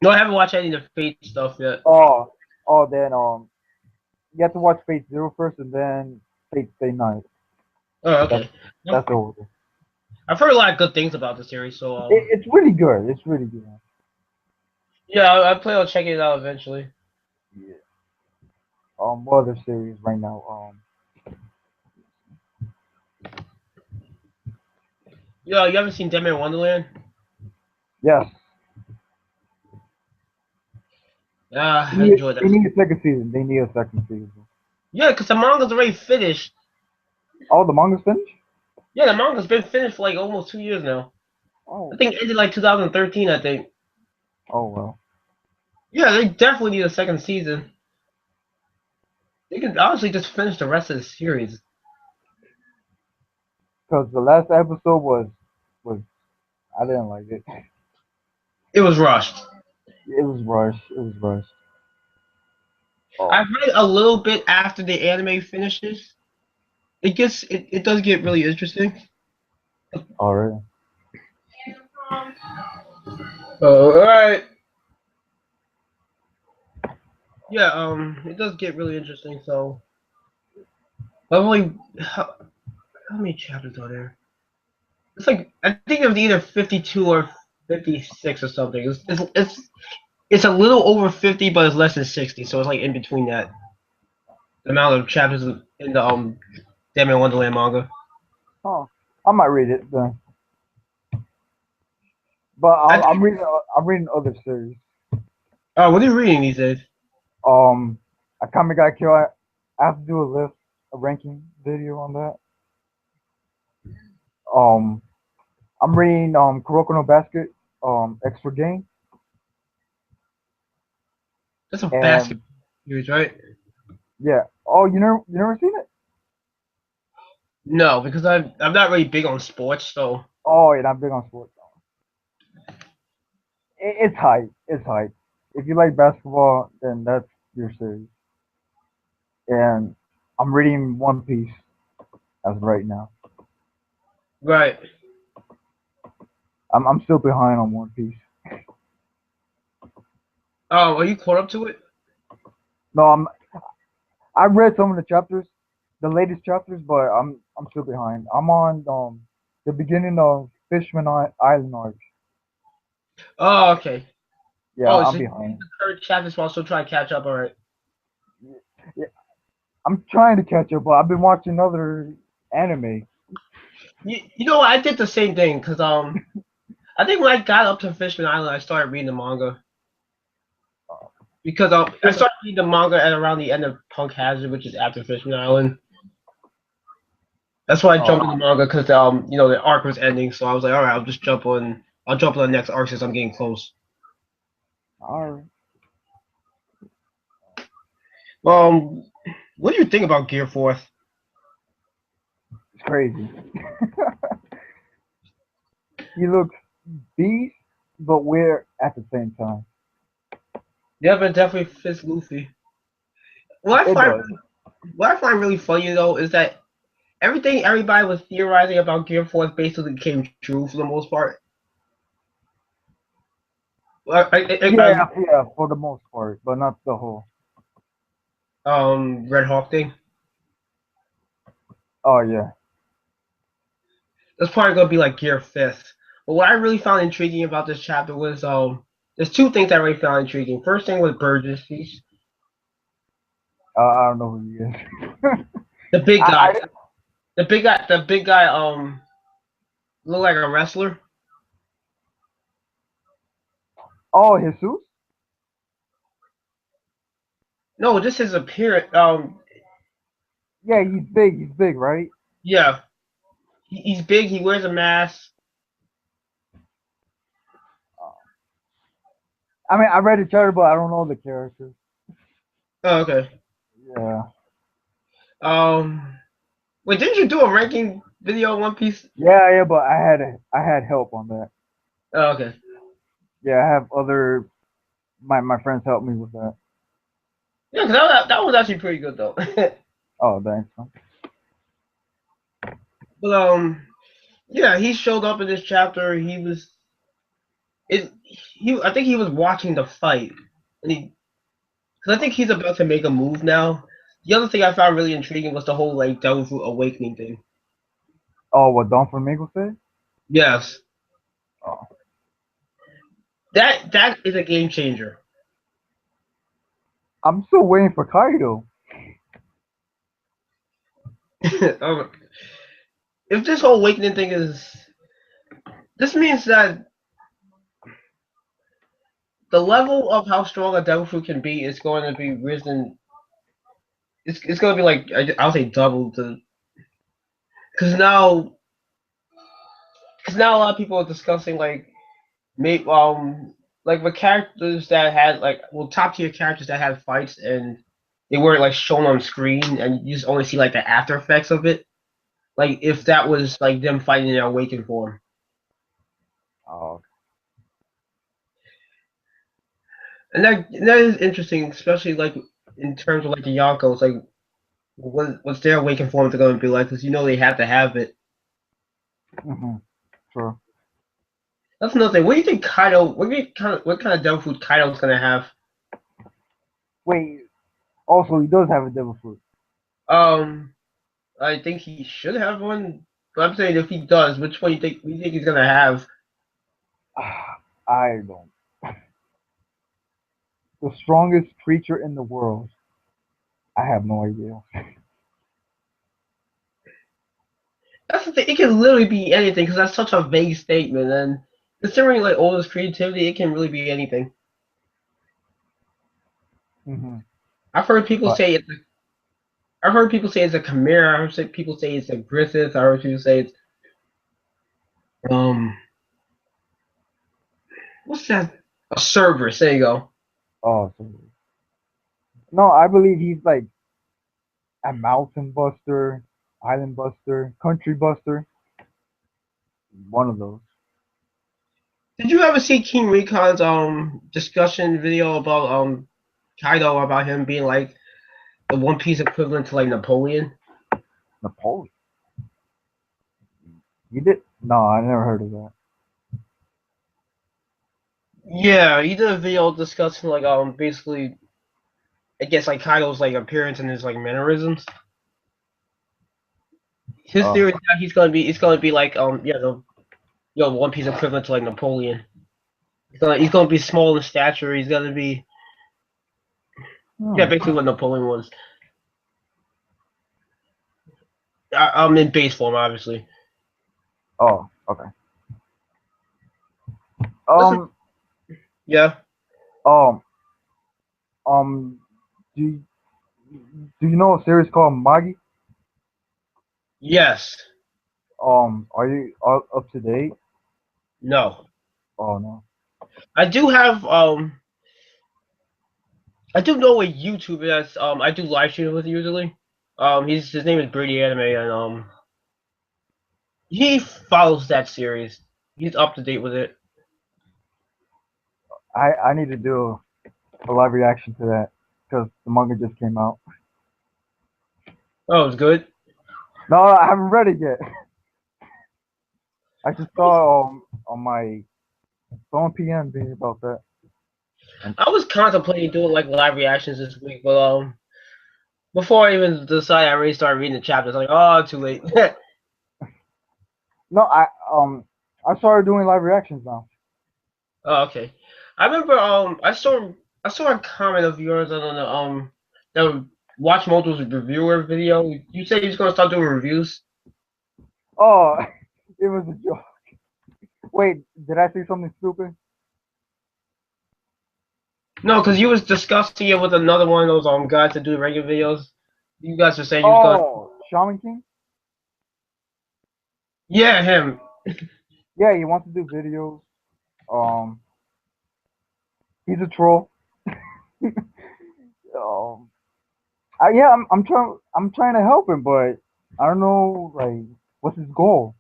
No, I haven't watched any of the Fate stuff yet. Oh. Oh, then you have to watch Fate Zero first, and then Fate Stay Night. Oh, That's okay. that's the order. I've heard a lot of good things about the series, so It's really good. It's really good. yeah, I plan on checking it out eventually. Yeah. What other series right now? Yeah, you haven't seen Dead Man Wonderland? Yes. Yeah, They I need, enjoyed they that. need a second season. They need a second season. Yeah, because the manga's already finished. Oh, the manga's finished? Yeah, the manga's been finished for like almost 2 years now. I Oh. think it ended like 2013, I think. Oh well. Yeah, they definitely need a second season. They can honestly just finish the rest of the series. Because the last episode was I didn't like it. It was rushed. It was rushed. It was rushed. Oh. I've read a little bit after the anime finishes. It does get really interesting. All right. Oh, alright. Yeah, it does get really interesting, so I've only how many chapters are there? It's like I think it was either 52 or 56 or something. It's a little over 50, but it's less than 60, so it's like in between that. The amount of chapters in the Damn Wonderland manga. Oh. I might read it then. But I I'm think. reading. I'm reading other series. Oh, what are you reading these days? Akame got killed. I have to do a list, a ranking video on that. Um, I'm reading Kuroko no Basket extra game, That's a and basketball series, right? yeah. Oh, you never seen it? No, because I'm not really big on sports, so Oh, yeah, I'm big on sports. It's hype. It's hype. If you like basketball, then that's your series. And I'm reading One Piece as of right now. right. I'm still behind on One Piece. Oh, are you caught up to it? No, I read some of the chapters. the latest chapters, but I'm still behind. I'm on the beginning of Island arc. Oh, okay. Yeah, Oh, I'm so you read behind. the current chapters while still trying to catch up. All right. Yeah, I'm trying to catch up, but I've been watching other anime. You know what? I did the same thing because I think when I got up to Fishman Island, I started reading the manga because I Yeah, started reading the manga at around the end of Punk Hazard, which is after Fishman Island. That's why I jumped in the oh, manga because the arc was ending, so I was like, all right, I'll just jump on. I'll jump on the next arc since I'm getting close. all right. Um, what do you think about Gear Force? It's crazy. He looks beast, but weird at the same time. Yeah, but it definitely fits Luffy. What I It find does. what I find really funny though is that everything everybody was theorizing about Gear Force basically came true for the most part. Yeah, yeah, for the most part, but not the whole. Red Hawk thing. Oh yeah. That's probably gonna be like Gear Fifth. But what I really found intriguing about this chapter was there's two things I really found intriguing. First thing was Burgess. I don't know who he is. The big guy. I The big guy looked like a wrestler. oh, Jesus. No, just his appearance. Yeah, he's big. He's big, right? Yeah, he's big. He wears a mask. I mean, I read the trailer, but I don't know the characters. Oh, okay. Yeah, Um, wait, didn't you do a ranking video on One Piece? yeah, but I had help on that. Oh, okay. Yeah, I have other my friends help me with that. Yeah, 'cause that was actually pretty good though. Oh, thanks. But yeah, he showed up in this chapter. I think he was watching the fight, and because I think he's about to make a move now. The other thing I found really intriguing was the whole like Devil Fruit awakening thing. Oh, what Don Flamingo said? Yes, Oh, that is a game changer. I'm still waiting for Kaido. um, if this whole awakening thing this means that the level of how strong a Devil Fruit can be is going to be risen. It's going to be like I'll say double to because now a lot of people are discussing make like the characters that had top tier characters that had fights and they weren't like shown on screen and you just only see like the after effects of it. Like if that was like them fighting in their awakened form. Oh, And that is interesting, especially like in terms of like the Yonkos, like what's their awakened form going to be like? Because they have to have it. true. That's another thing. What do you think Kaido? What kind of devil food Kaido's gonna have? Wait. Also, he does have a devil fruit. Um, I think he should have one. But I'm saying if he does, which one you think he's gonna have? I don't. The strongest creature in the world. I have no idea. That's the thing. It can literally be anything because that's such a vague statement. And considering like all this creativity, it can really be anything. hmm I've heard people But say it's. I've heard people say it's a chimera. I've heard people say it's a Griffith. I heard people say it's um. What's that? A Cerberus. There you go. oh, no, I believe he's like a mountain buster, island buster, country buster. One of those. Did you ever see King Recon's discussion video about Kaido about him being like the One Piece equivalent to like Napoleon? Napoleon. You did? No, I never heard of that. Yeah, he did a video discussing like basically I guess like Kaido's like appearance and his like mannerisms. His Oh, theory is that it's gonna be like One Piece equivalent to like Napoleon. He's gonna be small in stature. He's gonna be hmm. basically what Napoleon was. In base form, obviously. Oh, okay. Listen, Um, yeah, um, um, do you, do you know a series called Magi? yes, Are you up to date? no. Oh no. I do have I do know a YouTuber that's I do live stream with usually. His name is Brady Anime and he follows that series. He's up to date with it. I need to do a live reaction to that because the manga just came out. Oh, it's good. No, I haven't read it yet. I just saw on my phone PM being about that. And I was contemplating doing like live reactions this week, but before I even decided, I already started reading the chapters. I'm like, oh, too late. no, I started doing live reactions now. Oh, okay. I remember I saw a comment of yours on the Watch Moto's reviewer video. You said you was gonna start doing reviews. Oh, it was a joke. Wait, did I say something stupid? No, because you was discussing it with another one of those guys that do regular videos. You guys were saying you was gonna. Oh, Shaman King? Yeah, him. Yeah, he wants to do videos. Um, he's a troll. um, yeah, I'm trying to help him, but I don't know like what's his goal.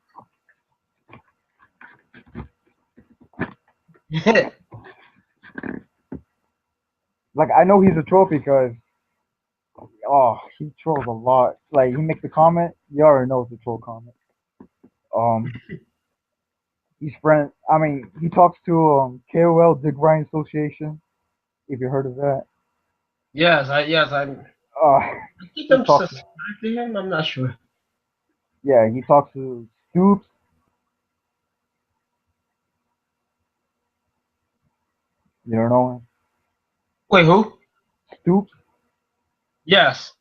Like I know he's a troll because he trolls a lot. Like he makes a comment, you already know it's a troll comment. Um, he's friend. I mean, he talks to KOL Dick Ryan Association. If you heard of that, yes, uh, I think he I'm talks. subscribed to him. I'm not sure. Yeah, he talks to Stoops. You don't know him? Wait, who? Stoops. Yes.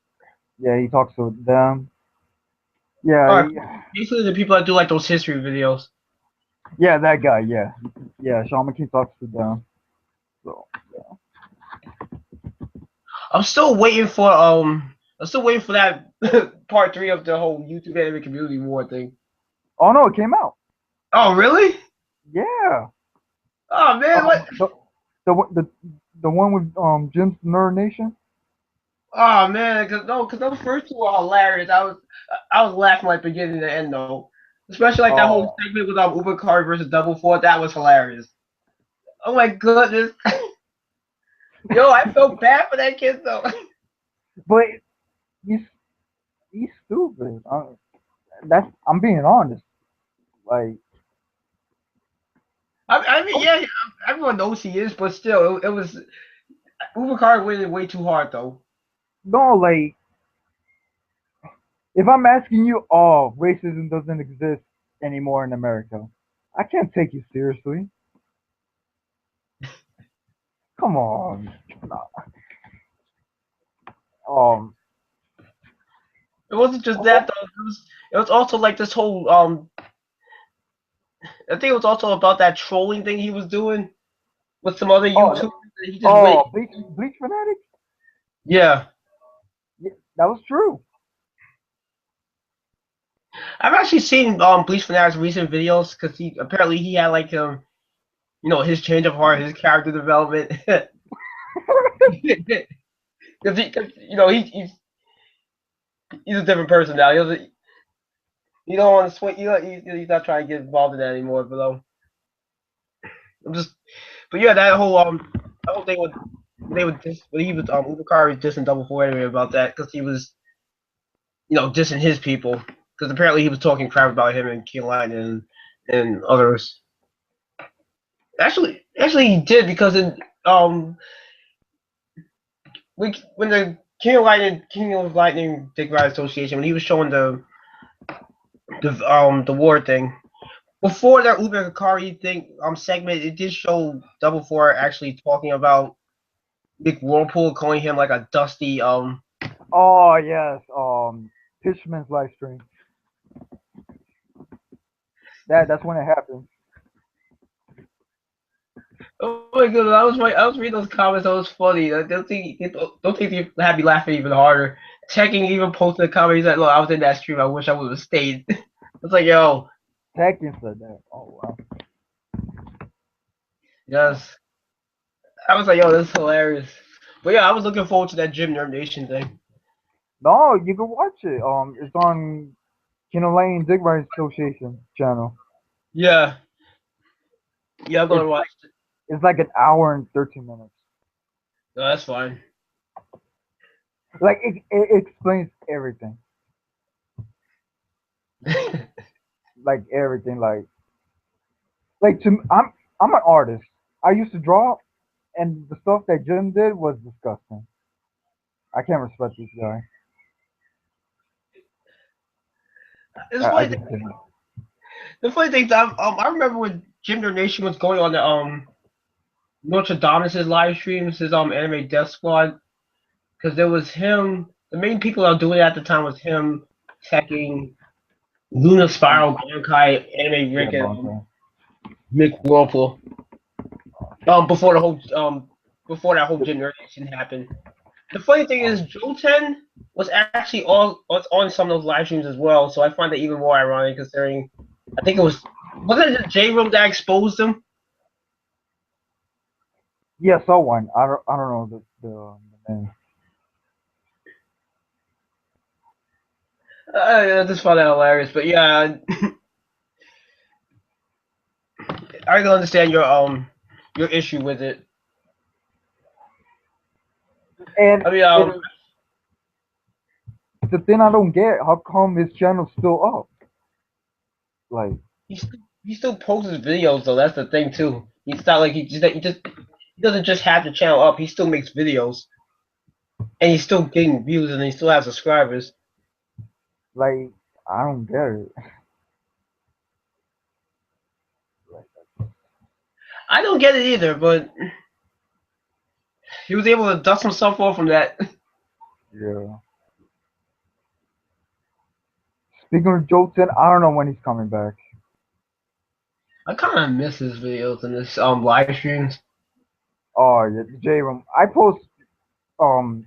Yeah, he talks to them. Yeah, All right. Basically, the people that do like those history videos. yeah, that guy. Yeah, yeah. Sean McKean talks to them. So, I'm still waiting for that part three of the whole YouTube anime community war thing. oh no, it came out. Oh, really? Yeah. Oh man, Um, what? the the the one with Jim's Nerd Nation. Oh man, cause those first two were hilarious. I was laughing like beginning to end though, especially like that whole Oh, segment with Uber Card versus Double Four. That was hilarious. Oh my goodness, yo, I felt bad for that kid though. but he's he's stupid. That's I'm being honest. Like, I mean, yeah, everyone knows he is, but still, it was Uber Card winning way too hard though. no, like if I'm asking you, oh, racism doesn't exist anymore in America, I can't take you seriously. Come on. Um, It wasn't just that though. It was also like this whole I think it was also about that trolling thing he was doing with some other oh, YouTubers. That he just wait. Bleach fanatic. Yeah, Yeah, that was true. I've actually seen Bleach Fanatic's recent videos because he had like his change of heart, his character development. Because he's a different person now. He don't want to swing. He's not trying to get involved in that anymore. But I'm just but yeah, that whole thing with they would dis when he was Ubakari was dissing Double Four anyway about that because he was dissing his people because apparently he was talking crap about him and King Lion and others. Actually, he did because when the King of Lightning Dick Ride Association when he was showing The war thing. Before that Uber Hikari thing segment, it did show Double Four actually talking about Big Whirlpool, calling him like a dusty Oh yes, Fishman's live stream. That's when it happened. Oh my god, I was reading those comments. That was funny. I don't think they had me laughing even harder. Checking even posted a comment. He's like, "Look, I was in that stream. I wish I would have stayed." It's like, yo, Tekken said that. Oh wow. yes. I was like, yo, this is hilarious. But yeah, I was looking forward to that Gym Nerd Nation thing. No, you can watch it. It's on Kino Lane Digby Association channel. Yeah, yeah, I'm It's gonna watch it. it's like an hour and 13 minutes. No, that's fine. Like it explains everything. Like everything. Like I'm an artist. I used to draw, and the stuff that Jim did was disgusting. I can't respect this guy. It's I funny. just can't. The funny thing is, I remember when Gym Nerd Nation was going on the Notre Dame's live streams, his anime Death Squad, because there was him. The main people that were doing it at the time was him, Tekking, Luna Um, Spiral, Bankai, Anime yeah, Rick, and Bronco. Mick Whirlpool. Before the whole before that whole generation happened. The funny thing is, Joten was actually was on some of those live streams as well. So I find that even more ironic, considering I think it wasn't it the J Room that exposed him. Yeah, so one. I don't know the name. I just found that hilarious. But yeah, I can understand your issue with it. And I mean, and the thing I don't get, how come his channel's still up? Like, he still posts his videos though. That's the thing too. It's not like he doesn't just have the channel up. He still makes videos and he's still getting views and he still has subscribers. like I don't get it. I don't get it either, but he was able to dust himself off from that. Yeah. Speaking of Jolton, I don't know when he's coming back. I kind of miss his videos and his live streams. Oh yeah, the J Room. I post um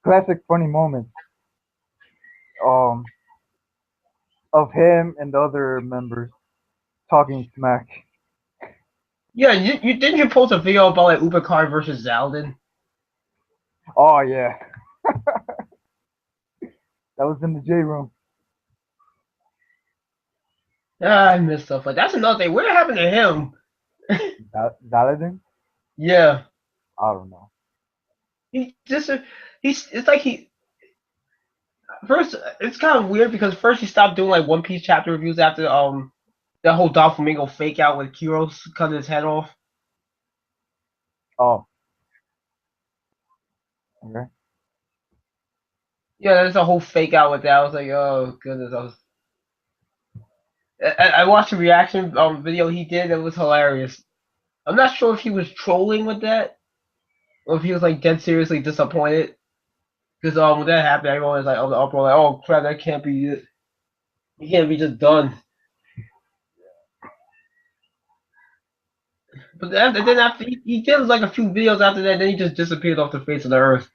classic funny moments um of him and the other members talking smack. Yeah, you didn't you post a video about like Ubikar versus Zaldin? Oh yeah, that was in the J Room. Ah, I miss stuff like that's another thing. What happened to him? Zaladin? Yeah, I don't know. he just he's it's like he first it's kind of weird because first he stopped doing like One Piece chapter reviews after that whole Doflamingo fake out with Kiros cutting his head off. Oh, okay. Yeah, there's a whole fake out with that. I was like, oh goodness, I watched a reaction video he did. It was hilarious. I'm not sure if he was trolling with that or if he was like dead seriously disappointed. Because when that happened, everyone was like on the uproar, like, "Oh crap, that can't be it. He can't be just done." But then after he did like a few videos after that, then he just disappeared off the face of the earth.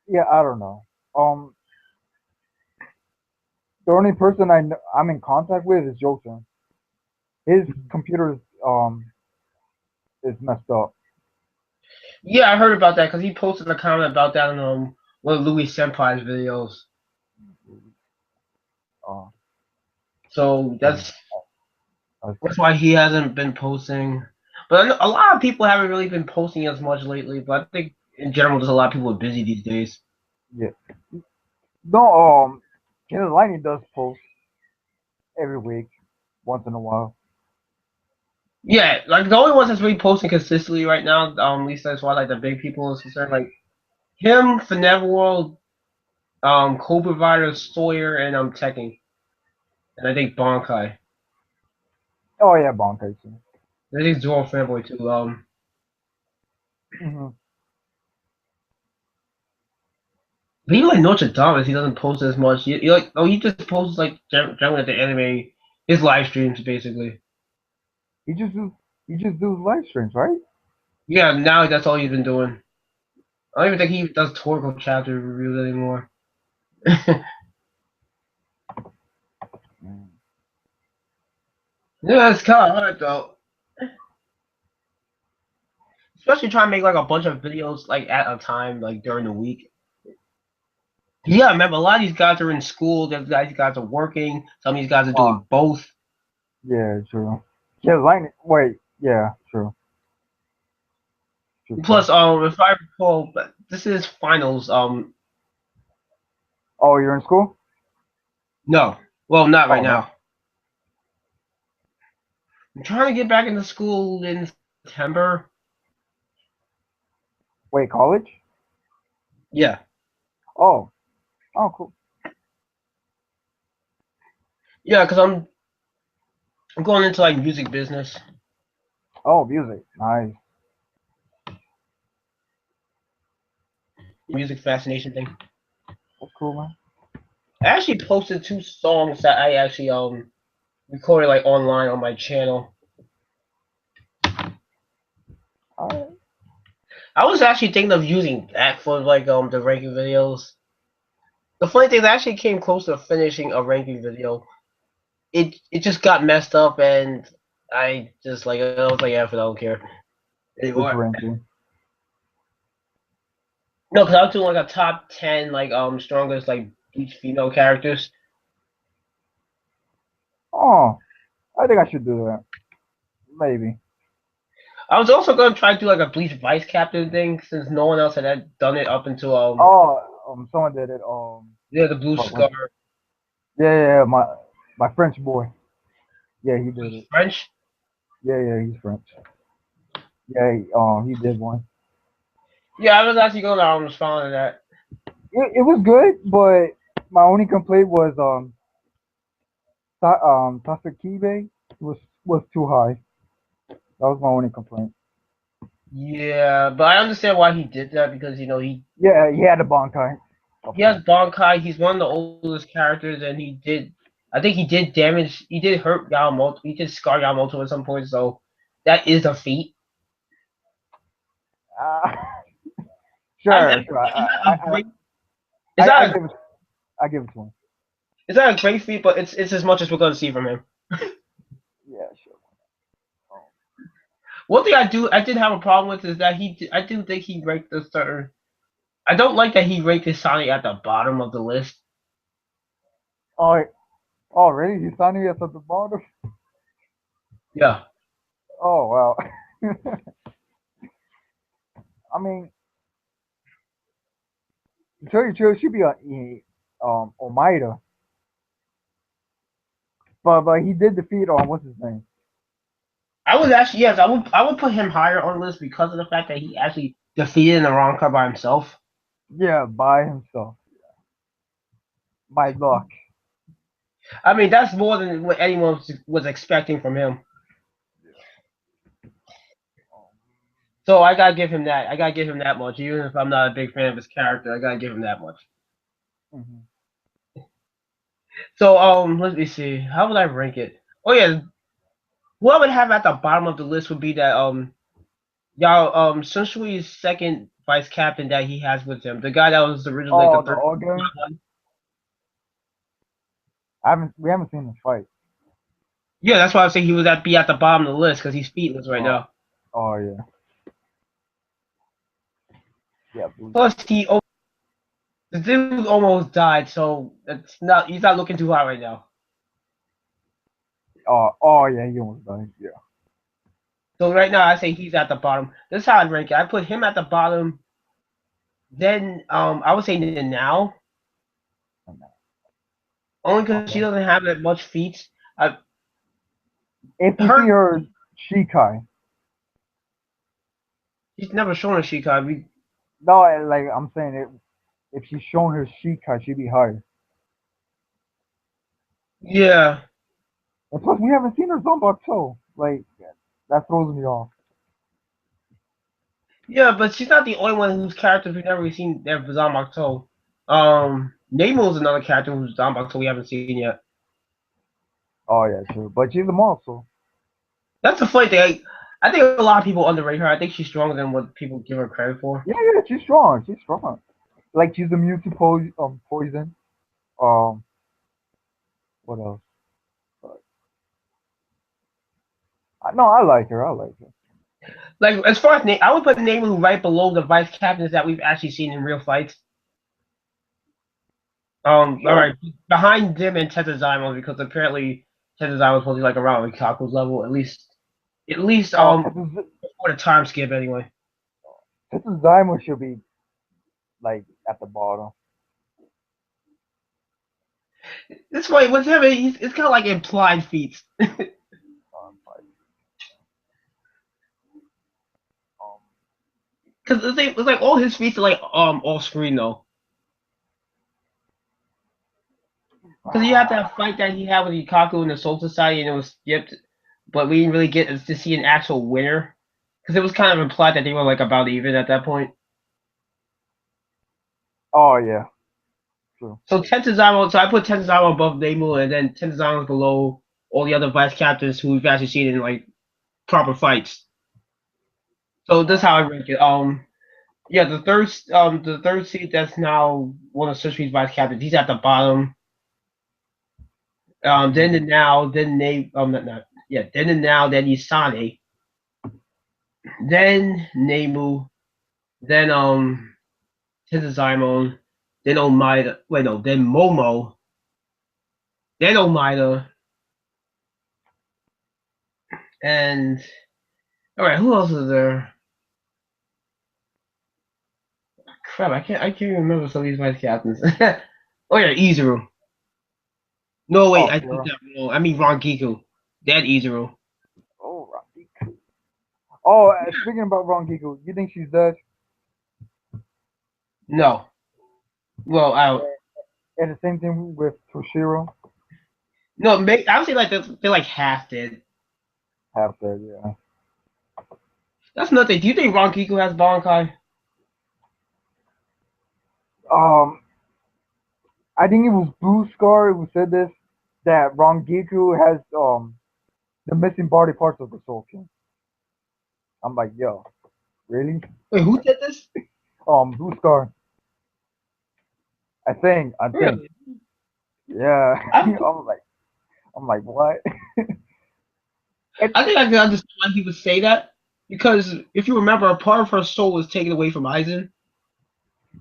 Yeah, I don't know. The only person I'm in contact with is Jolton. His computer is messed up. Yeah, I heard about that because he posted a comment about that in one of Louis Senpai's videos. Uh, So yeah, that's why he hasn't been posting. But a lot of people haven't really been posting as much lately. But I think in general, there's a lot of people busy these days. yeah. No, Kenneth Lightning does post every week, once in a while. Yeah, like the only ones that's really posting consistently right now, at least that's why like the big people is concerned, like him, World, Cobra Rider, Sawyer, and Tekking. and I think Bankai. Oh yeah, Bankai too. I think Zoro fanboy too. Hmm. But even like Notre Dame, he doesn't post as much. You like, oh, he just posts like generally at the anime, his live streams basically. He just do he just do live streams, right? Yeah, now that's all he's been doing. I don't even think he does Toriko chapter reviews anymore. Mm. Yeah, it's kind of hard though, especially trying to make like a bunch of videos like at a time, like during the week. Yeah, remember a lot of these guys are in school. These guys are working. Some of these guys are Oh doing both. yeah, true. Yeah, lightning. Wait, yeah, true, true. Plus, if I recall, but this is finals. Oh, you're in school? No, well, not right Oh no. now. I'm trying to get back into school in September. Wait, college? Yeah, Oh, oh, cool. yeah, because I'm going into like music business, Oh, music. Nice. music fascination thing. That's cool, man. I actually posted two songs that I actually recorded like online on my channel. All right. I was actually thinking of using that for like the ranking videos. The funny thing is, I actually came close to finishing a ranking video. It just got messed up, and I was like, yeah, I don't care Which anymore. ranking? No, because I was doing like a top 10 like strongest like Bleach female characters. Oh, I think I should do that. Maybe. I was also gonna try to do like a Bleach vice captain thing since no one else had done it up until Oh, someone did it. yeah, the blue What? scar. Yeah, my French boy. Yeah, he did it. French. Yeah, he's French. Yeah, he did one. Yeah, I was actually going to respond to that. It was good, but my only complaint was Tasakibe was too high. That was my only complaint. Yeah, but I understand why he did that because Yeah, he had a Bankai, of he has course. Bankai. He's one of the oldest characters, and he did. I think he did damage. He did hurt Yamamoto. He did scar Yamamoto at some point. So that is a feat. Uh, I sure, sure. it's not a great. It's I not a. give it. I give it to him. It's not a great feat, but it's as much as we're going to see from him. Yeah, sure. Oh, One thing I did have a problem with is that I do think he ranked the certain. I don't like that he ranked his Sonic at the bottom of the list. oh, oh, really? He's signing us at the bottom? Yeah. Oh, wow. I mean, to tell you the truth, it should be Omaida, but he did defeat what's his name? I was actually yes, I would put him higher on the list because of the fact that he actually defeated the wrong card by himself. Yeah, by himself, by luck. I mean that's more than what anyone was expecting from him. So I gotta give him that. I gotta give him that much, even if I'm not a big fan of his character. I gotta give him that much. Hmm. So let me see. How would I rank it? Oh yeah, who I would have at the bottom of the list would be that y'all Sunsui's second vice captain that he has with him. The guy that was originally like Oh, the the third old guy. one. We haven't seen him fight. Yeah, that's why I say he was at the bottom of the list because he's feetless right Oh, now. oh yeah, yeah. Bleach. Plus the dude almost died, so he's not looking too hot right now. Oh yeah, he almost died. Yeah. So right now I say he's at the bottom. This is how I'd rank it. I put him at the bottom. Then I would say now only because she Okay. doesn't have that much feats. I, If we see her her Shikai, she's never shown a Shikai. no, like I'm saying, if she's shown her Shikai, she'd be higher. Yeah. And plus, we haven't seen her Zanbakuto. Like, that throws me off. Yeah, but she's not the only one whose characters we've never really seen there for Zanbakuto. Nemo's another character who's Zanbakuto we haven't seen yet. Oh yeah, true. But she's a monster. That's the funny thing. I think a lot of people underrate her. I think she's stronger than what people give her credit for. Yeah, yeah, she's strong. She's strong. Like she's immune to poison. Um, what else? No, I like her. I like her. Like as far as name, I would put Nemu right below the vice captains that we've actually seen in real fights. All Sure. right, behind them and Tetazaimon because apparently Tetazaimon supposed to be like around Rikaku's level at least Oh, before the time skip anyway. Zymo should be like at the bottom. This way with him, it's kind of like implied feats. Like, um, Because it's like all his feats are like off screen though. Because you have that fight that he had with Ikaku in the Soul Society and it was skipped, but we didn't really get to see an actual winner. Because it was kind of implied that they were like about even at that point. oh yeah, true. So Tensizamo, so I put Tensizamo above Nemu and then Tensizamo below all the other vice captains who we've actually seen in like proper fights. So this is how I rank it. Yeah, the third seat that's now one of Sesami's vice captains. He's at the bottom. Then and now, then they not yeah, then and now, then Isane, then Nemu, then Tensizamon, then Omaida. Wait, no, then Momo, then Omaida, and all right, who else is there? Crap, I can't even remember some of these vice captains. Oh yeah, Izuru. No, wait, Oh I put yeah. that wrong. I mean Rangiku. That Izuru. Oh, Rangiku. Oh, speaking about Rangiku, you think she's dead? No. Well, I don't. And the same thing with Toshiro. No, I would say like they're like half dead. Half dead, yeah. That's nothing. Do you think Rangiku has Bankai? Um, I think it was Blue Scar who said this that Rangiku has the missing body parts of the Soul King. I'm like, yo, really? Wait, who did this? Blue Scar. I think. Really? Yeah. I I'm like, what? And I think I can understand why he would say that because if you remember, a part of her soul was taken away from Aizen.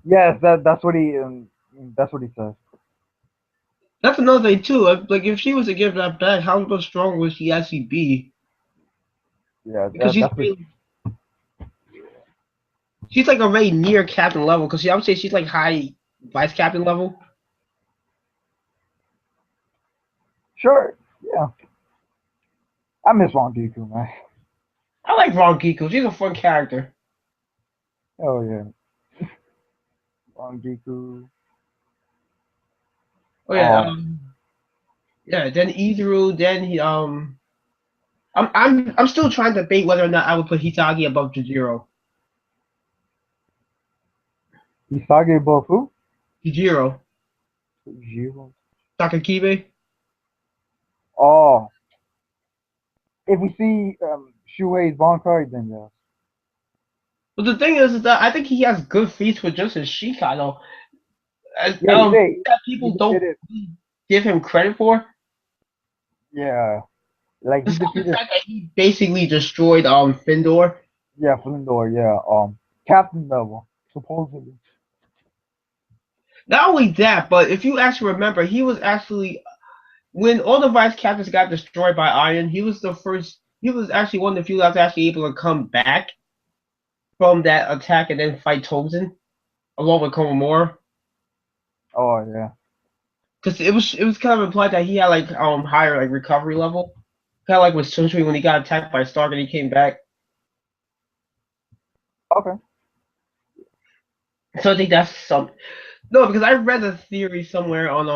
yes, that's what he says. That's another thing too. Like if she was to give that back, how much stronger would she actually be? Yeah, Because that's what. she's like already near captain level. Because I would say she's like high vice captain level. Sure. Yeah, I miss Rangiku, man. I like Rangiku. She's a fun character. Oh yeah, Rangiku. Oh yeah, Um, yeah. Then Izuru. Then he I'm still trying to debate whether or not I would put Hitagi above Jujiro. Isage Bofu. Jujiro. Jiro. Sakakibe. Oh, if we see Shuei's Bankai, then yes. But the thing is that I think he has good feats with just his Shikai though. Yeah, he did. That He people did don't it. give him credit for. Yeah, like he Besides the defeated. fact that he basically destroyed Findor. Yeah, Flindor. Yeah, captain level supposedly. Not only that, but if you actually remember, he was actually when all the vice captains got destroyed by Iron, he was the first. He was actually one of the few that was actually able to come back from that attack and then fight Tozen along with Komamura. Oh yeah. Because it was kind of implied that he had like higher like recovery level, kind of like with Sunshine when he got attacked by Stark and he came back. Okay. So I think that's some. No, because I read a theory somewhere on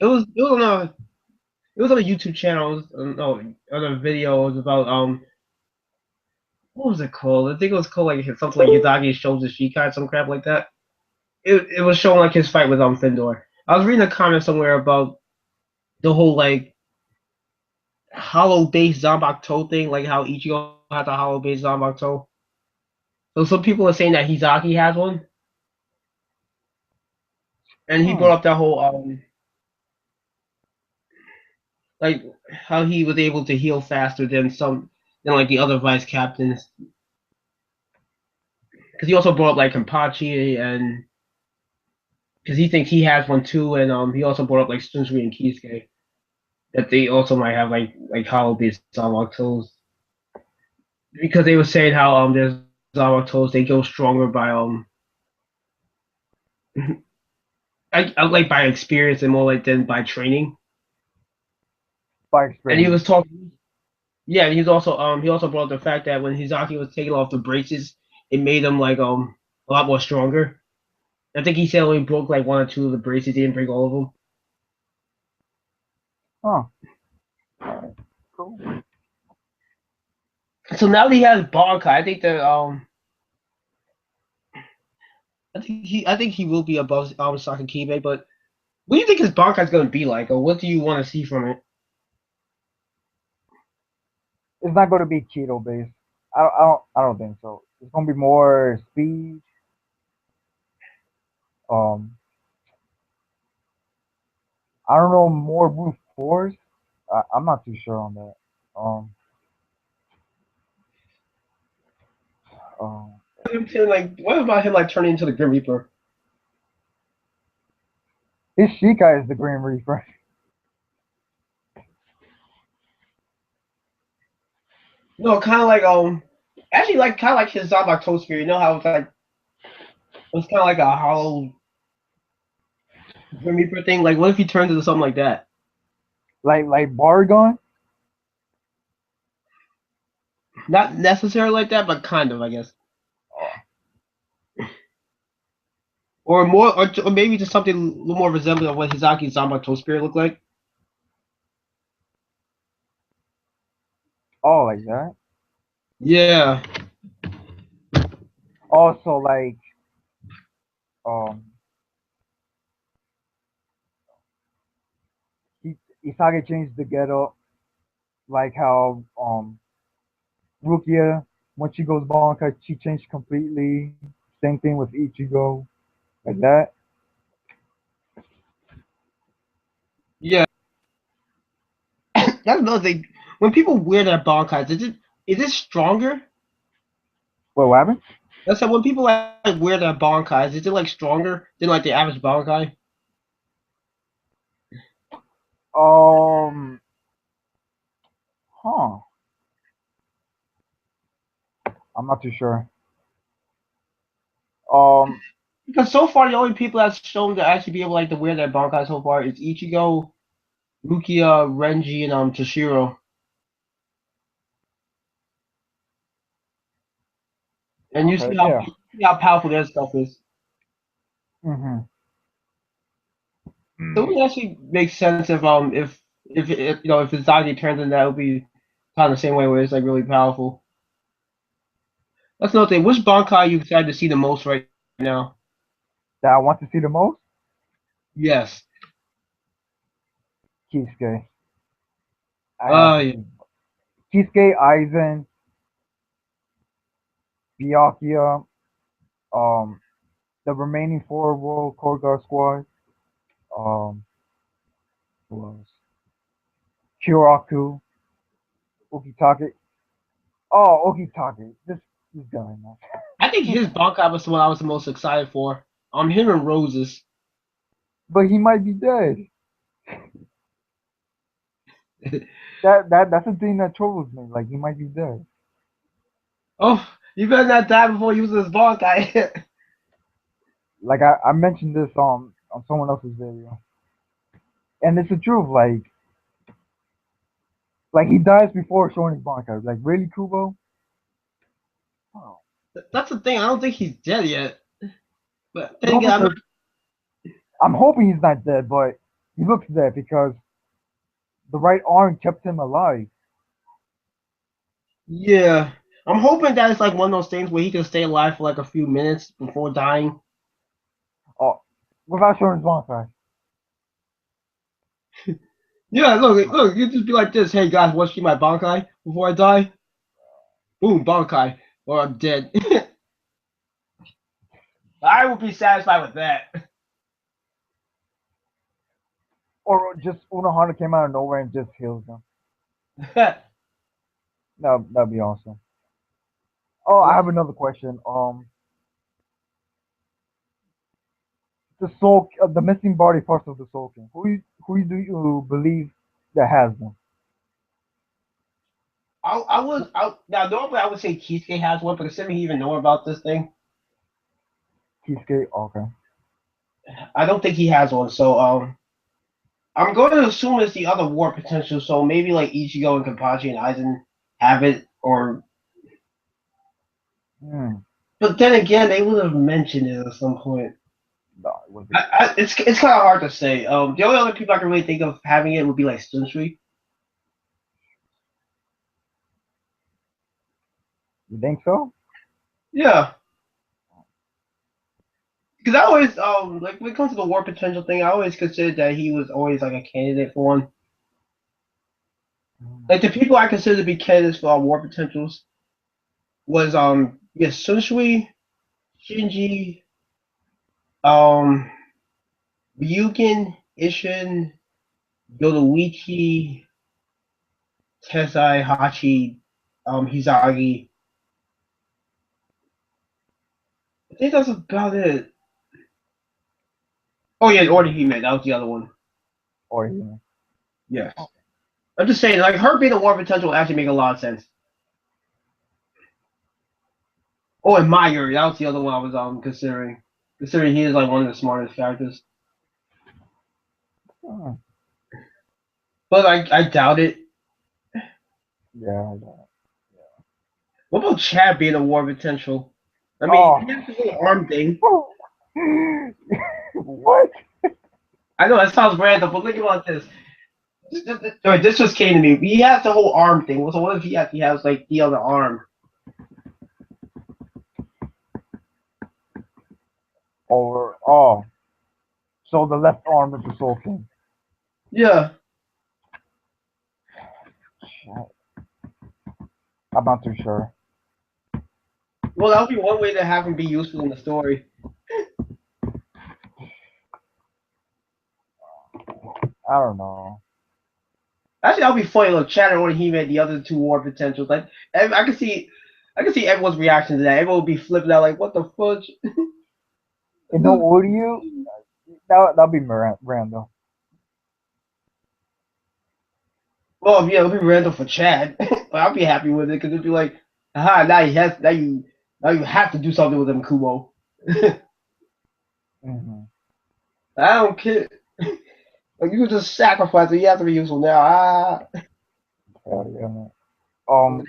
it was on a YouTube channel. It was, no, on a video. It was about what was it called? I think it was called like something like Yudagi shows the Shikai, some crap like that. It was showing like his fight with Findor. I was reading a comment somewhere about the whole like hollow base Zanbakuto thing, like how Ichigo has a hollow base Zanbakuto. So some people are saying that Hizaki has one, and he Hmm. brought up that whole like how he was able to heal faster than like the other vice captains. Because he also brought up like Kenpachi and because he thinks he has one too, and he also brought up like Shunsui and Kisuke that they also might have like hollow base Zanbakutos because they were saying how there's Zanbakutos they go stronger by I like by experience and more like than by training. By And he experience. was talking, yeah, and he also brought up the fact that when Hizaki was taking off the braces, it made him like a lot more stronger. I think he said only broke like one or two of the braces. He didn't break all of them. Huh. Alright. Cool. So now that he has Bankai, I think he will be above Sakakibe. But what do you think his Bankai is going to be like, or what do you want to see from it? It's not going to be keto based. I don't think so. It's going to be more speed. Um, I don't know, more brute force. I'm not too sure on that. Um, um, I'm feeling like, what about him like turning into the Grim Reaper? his Shika is the Green Reaper. No, kind of like actually like kind of like his Zabato spirit. You know how it's kind of like a hollow Grim Reaper thing. Like, what if he turns into something like that? Like Bargon. Not necessarily like that, but kind of, I guess. Oh, Or more, or maybe just something a little more resembling of what Hizaki's Zanbato spirit looked like. oh, like that. Yeah, Also, like um, he, Isage changed the ghetto, like how Rukia when she goes Bonka, she changed completely. Same thing with Ichigo, like that. yeah. That's another thing. When people wear their Bankais, is it stronger? What happened? That's like when people like wear their Bankais, is it like stronger than like the average Bankai? Um, huh? I'm not too sure. Um, Because so far the only people that's shown to actually be able like to wear their Bankai so far is Ichigo, Rukia, Renji, and Toshiro. And you okay, see yeah. how powerful their stuff is. Mhm. So it would actually make sense if if Izagi turns in that it would be kind of the same way where it's like really powerful. That's another thing. Which Bankai you excited to see the most right now? That I want to see the most, Yes. Kisuke. I have to Yeah. see Kisuke, Aizen, Byakuya, um, the remaining four World Coast Guard squad. Um, who else? Kyoraku, Ukitake. Oh, Ukitake. This guy, man. I think his Bankai was the one I was the most excited for. Him and Roses. But he might be dead. That's the thing that troubles me. Like he might be dead. Oh, you better not die before using this Bankai. Like I mentioned this on someone else's video, and it's the truth. Like he dies before showing his Bankai. Like really, Kubo? Oh. That's the thing. I don't think he's dead yet. But then No, again, because I'm hoping he's not dead, but He looks dead because the right arm kept him alive. Yeah. I'm hoping that it's like one of those things where he can stay alive for like a few minutes before dying. Oh, without showing his bonfire. Yeah, look, you just be like this. Hey guys, want to see my Bankai before I die? Boom, Bankai, or I'm dead. I would be satisfied with that. Or just Unohana came out of nowhere and just heals him. That'd be awesome. Oh, I have another question. The missing body parts of the Soul King. Do you believe that has them? Now normally I would say Kisuke has one, but considering he even know about this thing, Kisuke. Okay. I don't think he has one. So I'm going to assume it's the other war potential. So maybe like Ichigo and Kenpachi and Aizen have it, or Hmm. but then again they would have mentioned it at some point. No, it wasn't. It's kind of hard to say. The only other people I can really think of having it would be like Sunsui. You think so? Yeah, because I always like when it comes to the war potential thing, I always considered that he was always like a candidate for one. Hmm. Like the people I consider to be candidates for war potentials was yes Sunsui, Shinji, um Ryukin, Ishin, Yoruichi, Tessai, Hachi, Hizagi. I think that's about it. Oh yeah, Orihime, that was the other one. Or he? Yes. Oh, I'm just saying, like her being a war potential actually make a lot of sense. Oh, and Meyer, that was the other one I was considering. Considering he is like one of the smartest characters. hmm. But I doubt it. Yeah. Yeah. What about Chad being a war potential? I mean, Oh. he has the whole arm thing. What? I know that sounds random, but think about this. This just came to me. He has the whole arm thing. So what if he actually has like the other arm? Or oh, so the left arm is the Soul King. Yeah. Shit, I'm not too sure. Well, that would be one way to have him be useful in the story. I don't know. Actually, that would be funny. Look, Chatter when he made the other two war potentials. Like, I can see everyone's reaction to that. Everyone would be flipping out like, "What the fudge?" In no audio, that'd be random. Well, yeah, it'll be random for Chad, but I'll be happy with it because it'd be like, "Aha! Now you have to do something with him, Kubo." Hmm. I don't care. Like you just sacrifice it. You have to be useful now. Ah. Yeah, yeah.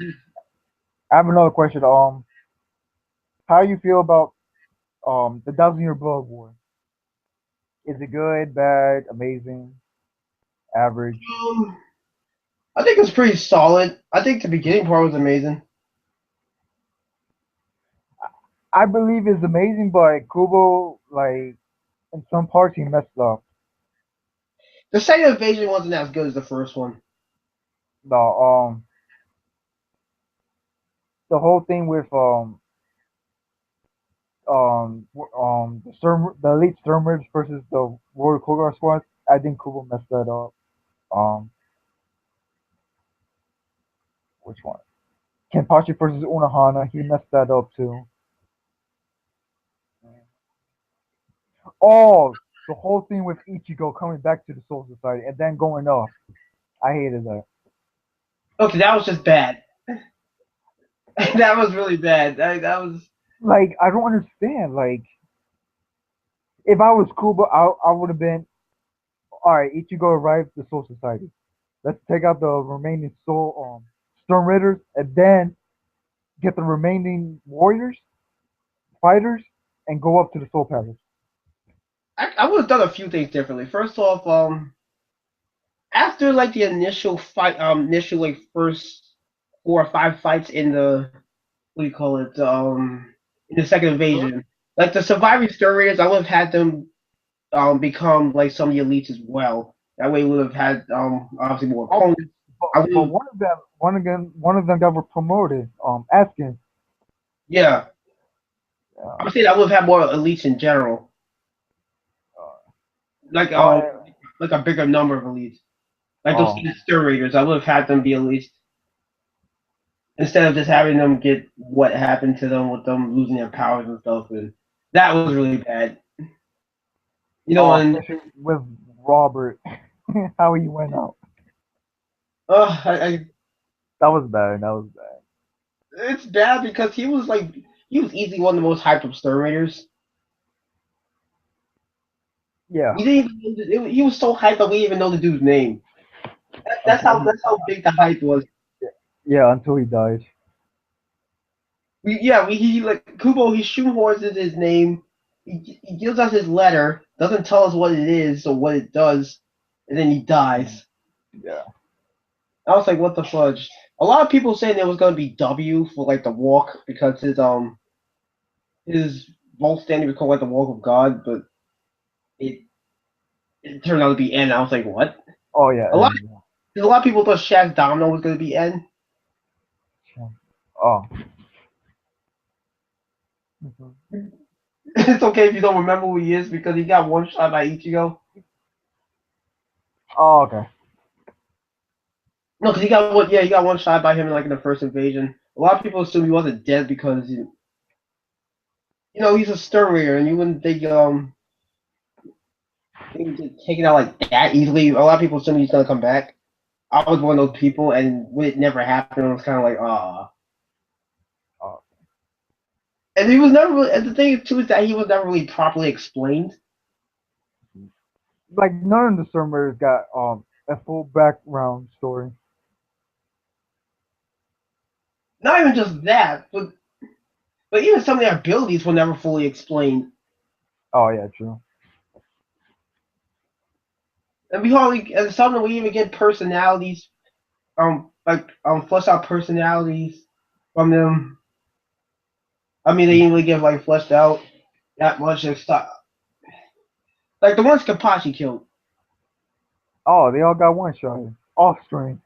I have another question. How you feel about the Thousand Year Blood War? Is it good, bad, amazing, average? Um, I think it's pretty solid. I think the beginning part was amazing. I believe it's amazing, but Kubo, like in some parts, he messed up. The second invasion wasn't as good as the first one. The the whole thing with the elite Stormers versus the Royal Cougar squad. I think Kubo messed that up. Um, which one? Kenpachi versus Unohana. He messed that up too. Oh, the whole thing with Ichigo coming back to the Soul Society and then going off. I hated that. Okay, that was just bad. That was really bad. That was. Like I don't understand. Like if I was Kubo, I would have been all right. Ichigo arrived the Soul Society. Let's take out the remaining Soul Storm Raiders and then get the remaining warriors, fighters, and go up to the Soul Palace. I would have done a few things differently. First off, after like the initial fight, initial like first 4 or 5 fights in the what do you call it, in the second invasion, like the surviving Star Raiders, I would have had them become like some of the elites as well. That way, we would have had obviously more Oh, opponents. but, I would but have, one of them got promoted. Asking. yeah, Yeah. I'm saying I would have had more elites in general, Uh, like oh, like a bigger number of elites, like those oh, Star Raiders. I would have had them be elites instead of just having them get what happened to them with them losing their powers and stuff. And that was really bad. You know, and especially with Robert, how he went out. I That was bad. That was bad. it's bad because he was easily one of the most hyped up Star Raiders. Yeah. We didn't even know he was so hyped that we didn't even know the dude's name. Until he, That's how big the hype was. yeah, until he died. He like Kubo. He shoehorns in his name. He gives us his letter. Doesn't tell us what it is or what it does, and then he dies. Yeah. I was like, what the fudge? A lot of people saying there was gonna be W for like the walk because his vault standing was called like the walk of God, but it it turned out to be N. I was like, what? Oh yeah, A lot and a lot of people thought Shaq Domino was gonna be N. yeah. Oh. Mhm. It's okay if you don't remember who he is because he got one shot by Ichigo. Oh, okay. No, because he got one. Yeah, he got one shot by him in like in the first invasion. A lot of people assume he wasn't dead because he's a Sturrier and you wouldn't think he would get taken out like that easily. A lot of people assume he's gonna come back. I was one of those people, and when it never happened, I was kind of like, ah. Oh. And he was never really. And the thing too is that he was never really properly explained. Like none of the servers got a full background story. Not even just that, but even some of their abilities were never fully explained. Oh yeah, true. And and some of them we even get personalities, flesh out personalities from them. I mean, they didn't really get like fleshed out that much and stuff. Like the ones Kapachi killed. Oh, they all got one shot. Off screen.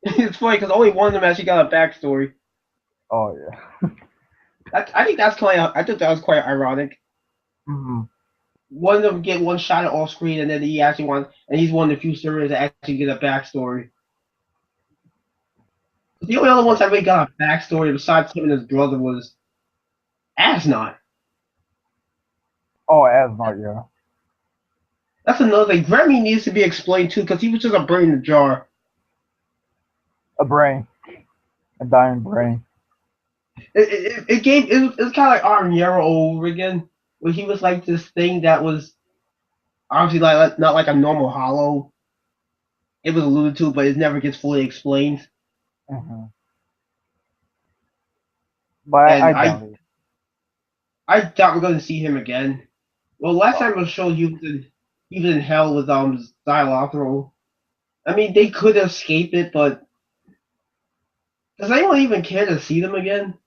It's funny because only one of them actually got a backstory. Oh yeah. I think that's quite. I think that was quite ironic. Hmm. One of them get one shot at off screen, and then and he's one of the few servers that actually get a backstory. The only other ones that really got a backstory besides him and his brother was Asnot. Oh, Asmar, yeah. That's another thing. Grammy needs to be explained too, because he was just a brain in the jar. A brain, a dying brain. It was kind of like Arn Yarrow over again, where he was like this thing that was obviously like not like a normal hollow. It was alluded to, but it never gets fully explained. Hmm. But And I doubt it. I doubt we're going to see him again. Well, last time Oh, it was shown he was in hell with Xylothro. I mean, they could escape it, but does anyone even care to see them again?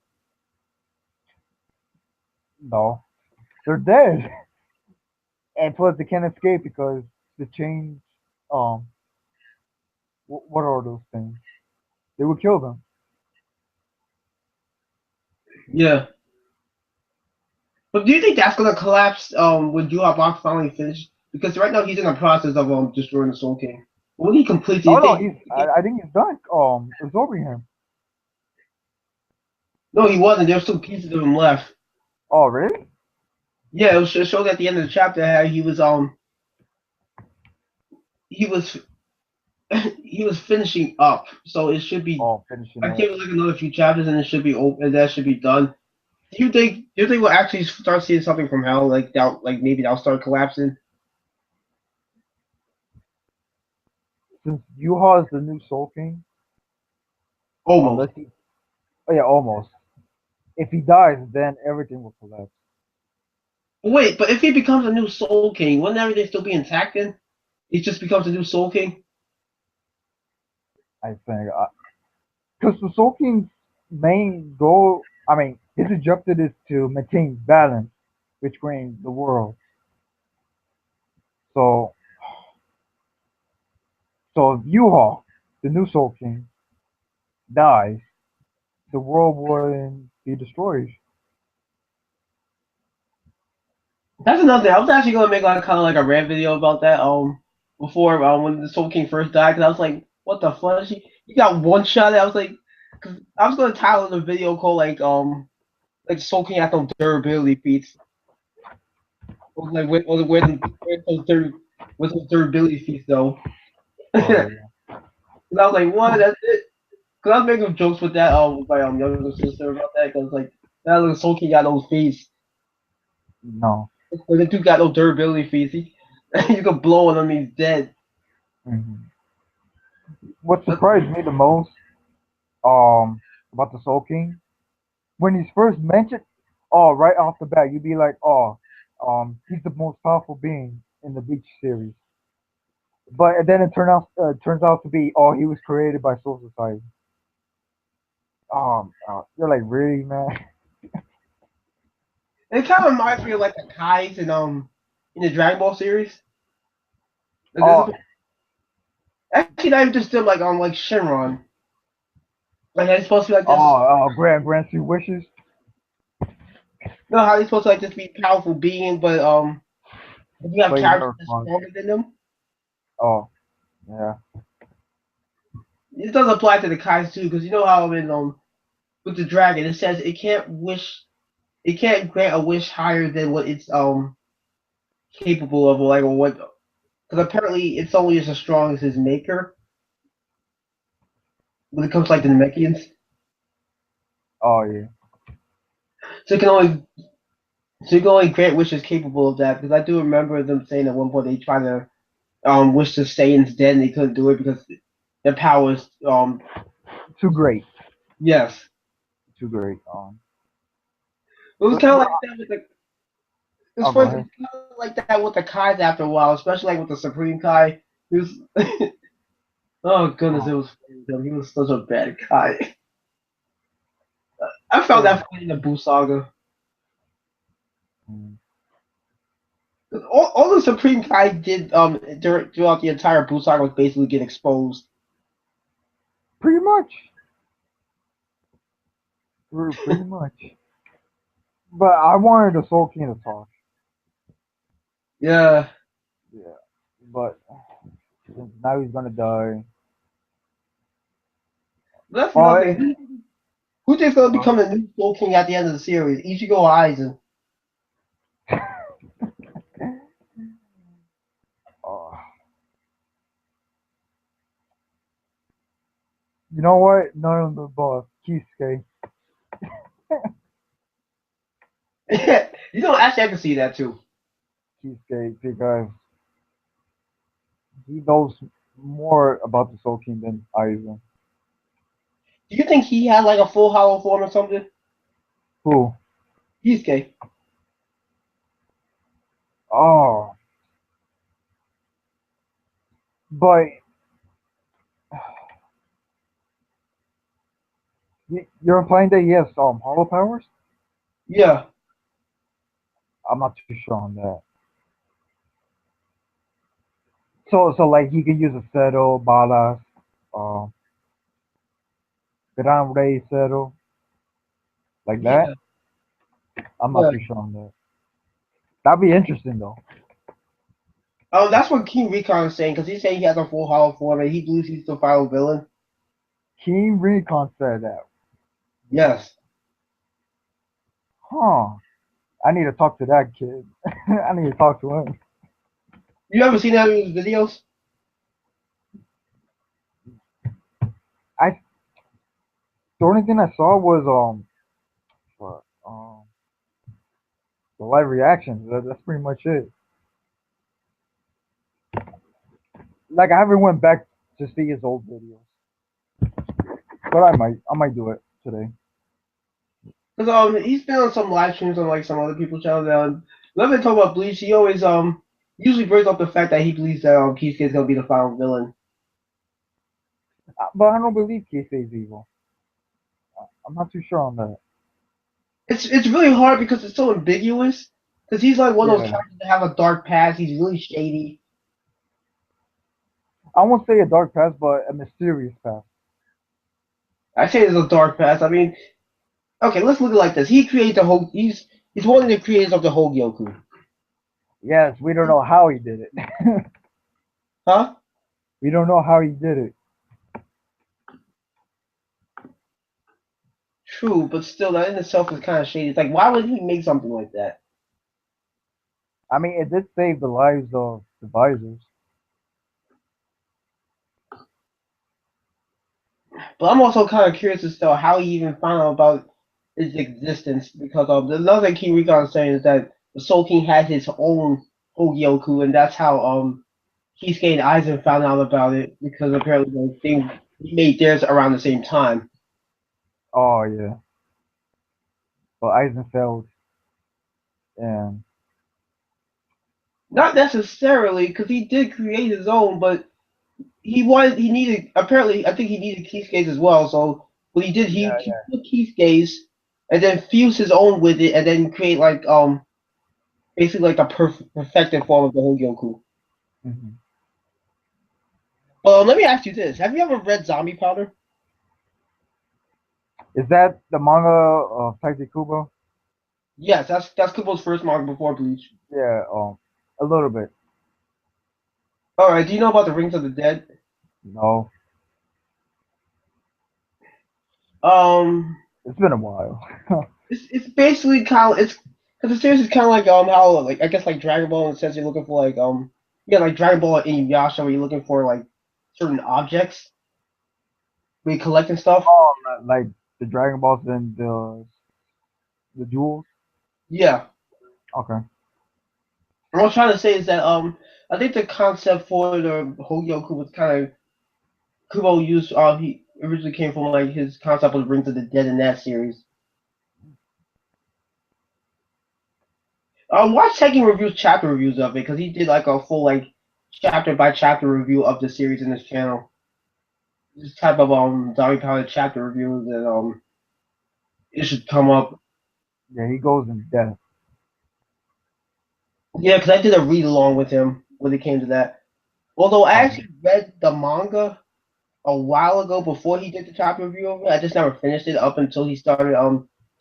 no, they're dead, and plus they can't escape because the chains. Um, what are those things? They would kill them. Yeah. But do you think that's gonna collapse when Dual Box finally finishes? Because right now he's in the process of destroying the Soul King. When he completes Oh it, no, I think he's done. Absorbing him. no, he wasn't. There's still pieces of him left. Oh really? Yeah, it showed at the end of the chapter how he was he was finishing up. So it should be. Oh, finishing I up. think like another few chapters and it should be open. And that should be done. Do you think we'll actually start seeing something from hell? Like maybe that'll start collapsing. Since Yuha is the new Soul King, Almost. unless he, oh yeah, almost. If he dies, then everything will collapse. Wait, but if he becomes a new Soul King, wouldn't everything still be intact then? He just becomes a new Soul King. I think because the Soul King's main goal, I mean, his objective is to maintain balance between the world. So, so if U-Haul, the new Soul King, dies, the world wouldn't be destroyed. That's another thing. I was actually gonna make like kind of like a rant video about that. Before when the Soul King first died, because I was like, what the fuck? You got one shot. I was like, cause I was gonna title the video called like Soul King had no durability feats. Or, like where those durability feats though. Oh And yeah. I was like, what? That's it. Cause I was making jokes with that with my younger sister about that. Cause like that little Soul King got those feats. No. But the dude got no durability feats. You could blow on him, he's dead. Hmm. What surprised me the most, about the Soul King, when he's first mentioned, oh, right off the bat, you'd be like, oh, he's the most powerful being in the Bleach series. But then turns out to be, oh, he was created by Soul Society. You're like, really, man? It kind of reminds me of like the Kais in the Dragon Ball series. Like, Oh, actually not even just them like on like Shenron. Like it's supposed to be like this. grant three wishes. You know how they're supposed to like just be powerful being, but if you have But you characters never that's fun. stronger than them, Oh, yeah. this does apply to the Kais too, because you know how in with the dragon it says it can't grant a wish higher than what it's capable of, like or what because apparently it's only as strong as his maker when it comes to like the Namekians. Oh, yeah. So it can only so you can only grant wishes capable of that because I do remember them saying at one point they tried to wish to Saiyans dead and they couldn't do it because their powers Too great. yes. Too great. It was But, kind of but like that with the it's oh, go funny 'cause ahead. it's kind of like that with the Kais after a while, especially like with the Supreme Kai. He was oh goodness, it Oh, was funny. He was such a bad Kai. I found yeah. that funny in the Buu saga. Mm. All the Supreme Kai did throughout the entire Buu saga was basically get exposed. Pretty much. Pretty much. But I wanted the Soul King to talk. Yeah, Yeah. But since now he's gonna die. but that's Oh, it, nothing. Who thinks gonna uh, become the new Soul King at the end of the series? Ichigo or Aizen? uh, you know what? None of the above. Kisuke. You know, actually, I can see that too. Kisuke, because he knows more about the Soul King than I even. Do you think he had like a full hollow form or something? Who? Kisuke. Oh, but you're implying that he has hollow powers? Yeah. I'm not too sure on that. So like he can use a Settle, Balas, um, Gran Rey Settle, like that. Yeah. I'm not Yeah. too sure on that. That'd be interesting though. That's what King Recon is saying because he's saying he has a full hollow form and he believes he's the final villain. King Recon said that. Yes. Huh. I need to talk to that kid. I need to talk to him. You ever seen any of his videos? I The only thing I saw was what, the live reactions. That's pretty much it. Like I haven't went back to see his old videos, but I might do it today. Because he's been on some live streams on like some other people's channels now. whenever they talk about Bleach, he always usually brings up the fact that he believes that Kisuke's gonna be the final villain. But I don't believe Kisei is evil. I'm not too sure on that. It's really hard because it's so ambiguous. Because he's like one of those Yeah, characters that have a dark past. He's really shady. I won't say a dark past, but a mysterious past. I say there's a dark past. I mean, okay, let's look at it like this. He created the whole. He's one of the creators of the whole Gyoku. Yes, we don't know how he did it. Huh? We don't know how he did it. True, but still, that in itself is kind of shady. It's like, why would he make something like that? I mean, it did save the lives of advisors. But I'm also kind of curious as to how he even found out about his existence because another thing King Recon is saying is that the Soul King had his own Hogyoku, and that's how Kisuke and Aizen found out about it because apparently they made theirs around the same time. Oh yeah, but Eisenfeld and Not necessarily because he did create his own, but he needed apparently I think he needed Kisuke's as well. So what he did yeah, he took Kisuke's and then fused his own with it and then create like basically like a perfected form of the Hogyoku. yeah. Let me ask you this: have you ever read Zombie Powder? Is that the manga of Taiki Kubo? Yes, that's Kubo's first manga before Bleach. Yeah, a little bit. All right, do you know about the Rings of the Dead? No, Um, it's been a while. it's basically kind of it's because the series is kind of like how like I guess like Dragon Ball in the sense you're looking for like yeah like Dragon Ball and Inuyasha where you're looking for like certain objects where you collecting stuff. Oh, like the Dragon Balls and the jewels. Yeah, Okay. what I was trying to say is that I think the concept for the Hogyoku was kind of Kubo used he originally came from like his concept of Rings of the Dead in that series. Watch taking reviews, chapter reviews of it because he did like a full like chapter by chapter review of the series in his channel. This type of zombie powered chapter reviews and it should come up. Yeah, he goes in depth. Yeah, because I did a read along with him when it came to that. Although I Oh. actually read the manga a while ago before he did the chapter review of it, I just never finished it up until he started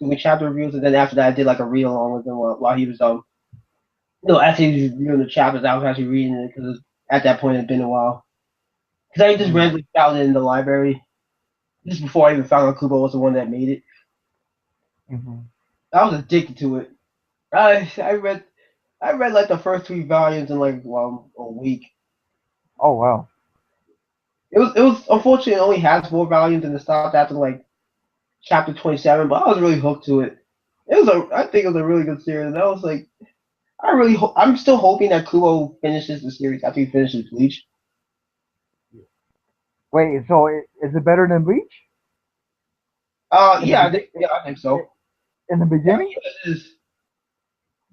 doing chapter reviews, and then after that I did like a read along with him while he was no actually he was reviewing the chapters. I was actually reading it because at that point it had been a while. Because I just Mm. randomly found it in the library just before I even found out Kubo was the one that made it. Hmm. I was addicted to it. I read like the first three volumes in like a week. Oh wow. It was unfortunately it only has 4 volumes and it stopped after like chapter 27, but I was really hooked to it. I think it was a really good series. And I was like I'm still hoping that Kubo finishes the series after he finishes Bleach. Wait, so is it better than Bleach in the Yeah, I think so. in the beginning? Yeah, it is.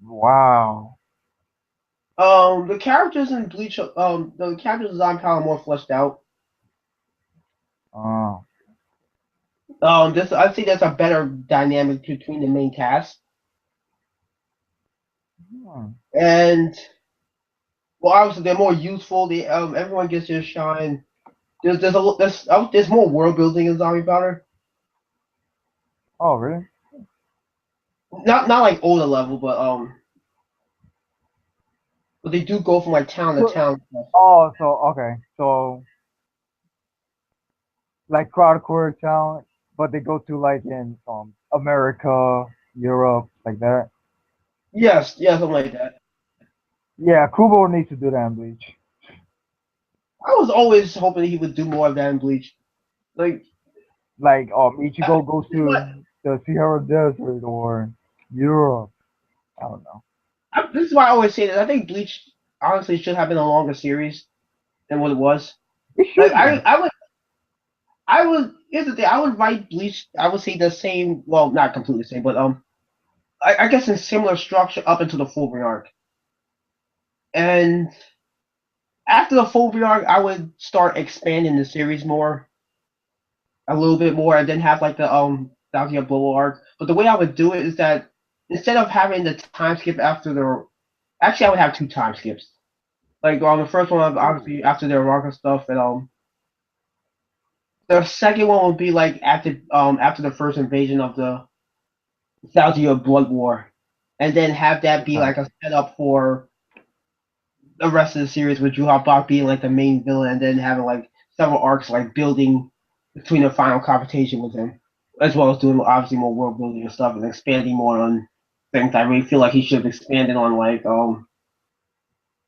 Wow. The characters in Bleach, the characters design kind of more fleshed out. Oh. This I think that's a better dynamic between the main cast, Hmm. and well, obviously they're more useful. They everyone gets their shine. There's more world building in Zombie Powder. Oh really? Not like older level, but they do go from like town to So, town. oh, so okay, so like crowdcore town, but they go to like in America, Europe, like that. Yes, yeah, something like that. Yeah, Kubo needs to do that in Bleach. I was always hoping he would do more of that in Bleach. Like, Like I, Ichigo goes what to the Sahara Desert or Europe. I don't know. this is why I always say that I think Bleach honestly should have been a longer series than what it was. It Like should be. I would here's the thing, I would write Bleach I would say the same well not completely the same, but I guess in similar structure up into the Fulbright arc. And after the Fulbright arc, I would start expanding the series more, a little bit more, and then have like the Bounty of Blow arc. But the way I would do it is that instead of having the time skip after the, actually I would have two time skips. Like the first one Ooh. obviously after the Aranka stuff, and the second one would be like after the first invasion of the Bounty of Blood War, and then have that be Okay. like a setup for the rest of the series with Juha Bach being like the main villain, and then having like several arcs like building between the final confrontation with him, as well as doing obviously more world building and stuff and expanding more on things. I really feel like he should have expanded on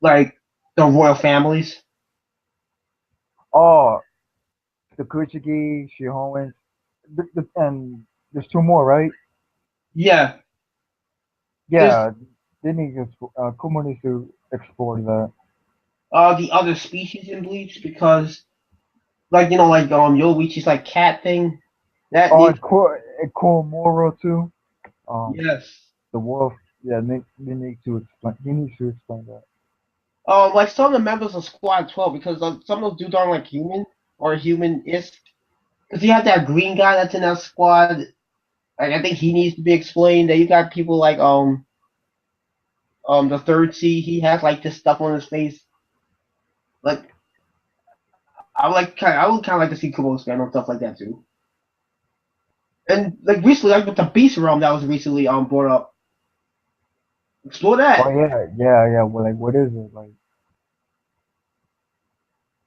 like the royal families. Oh, the Kuchiki, Shihowens, and there's two more, right? Yeah, there's Yeah, they need to, Kumo needs to explore that. the other species in Bleach because like like Yoichi's like cat thing that Oh, needs. and Koromoro too. Um, Yes. the wolf. Yeah, they need to explain. He needs to explain that. Like some of the members of Squad 12 because some of those dudes aren't like human or human-ish. Because you have that green guy that's in that squad. Like I think he needs to be explained. Then you got people like the third C. He has like this stuff on his face. Like I would kind of like to see Kubo expand on stuff like that too. And like recently, like with the Beast Realm that was recently brought up. Explore Oh that. yeah, yeah, yeah. Well, like, what is it? Like,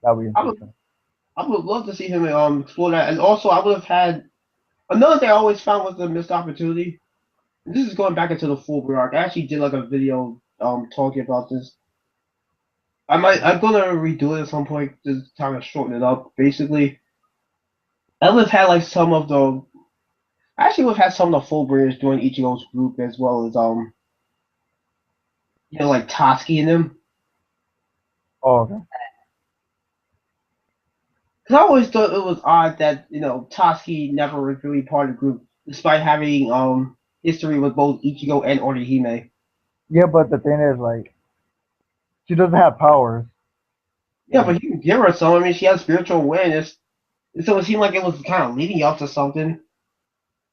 that'd be I would interesting. I would love to see him explore that. And also I would have had another thing I always found was the missed opportunity. This is going back into the full arc. I actually did like a video talking about this. I'm gonna redo it at some point to kind of shorten it up. Basically, I would have had like some of the I actually would have had some of the full bringers join Ichigo's group as well as like Toski and them. Oh, okay. Because I always thought it was odd that Toski never was really part of the group, despite having history with both Ichigo and Orihime. Yeah, but the thing is, like, she doesn't have powers. Yeah, Like, but you can give her some. I mean, she has spiritual awareness, so it seemed like it was kind of leading up to something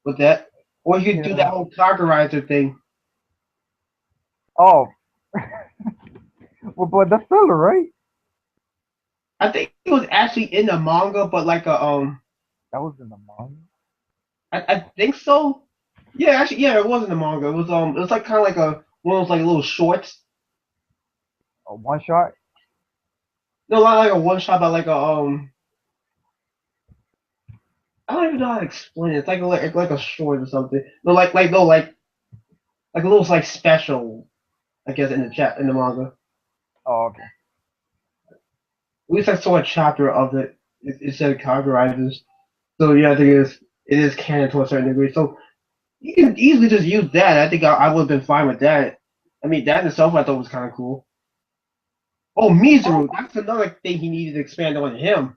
with that. Or you could do that yeah. whole Kagurizer thing. Oh, well, but that's filler, right? I think it was actually in the manga, but like a That was in the manga. I think so. Yeah, actually, yeah, it was in the manga. It was like kind of like a one of those like little shorts. A one shot. No, not like a one shot, but like a I don't even know how to explain it. It's like a short or something. No, like a little like special, I guess in the manga. Oh, okay. At least I saw a chapter of it. It said Kagurizers. So yeah, I think it is canon to a certain degree. So you can easily just use that. I think I would have been fine with that. I mean, that in itself I thought was kind of cool. Oh, Oh, Mizuru, that's another thing he needed to expand on him.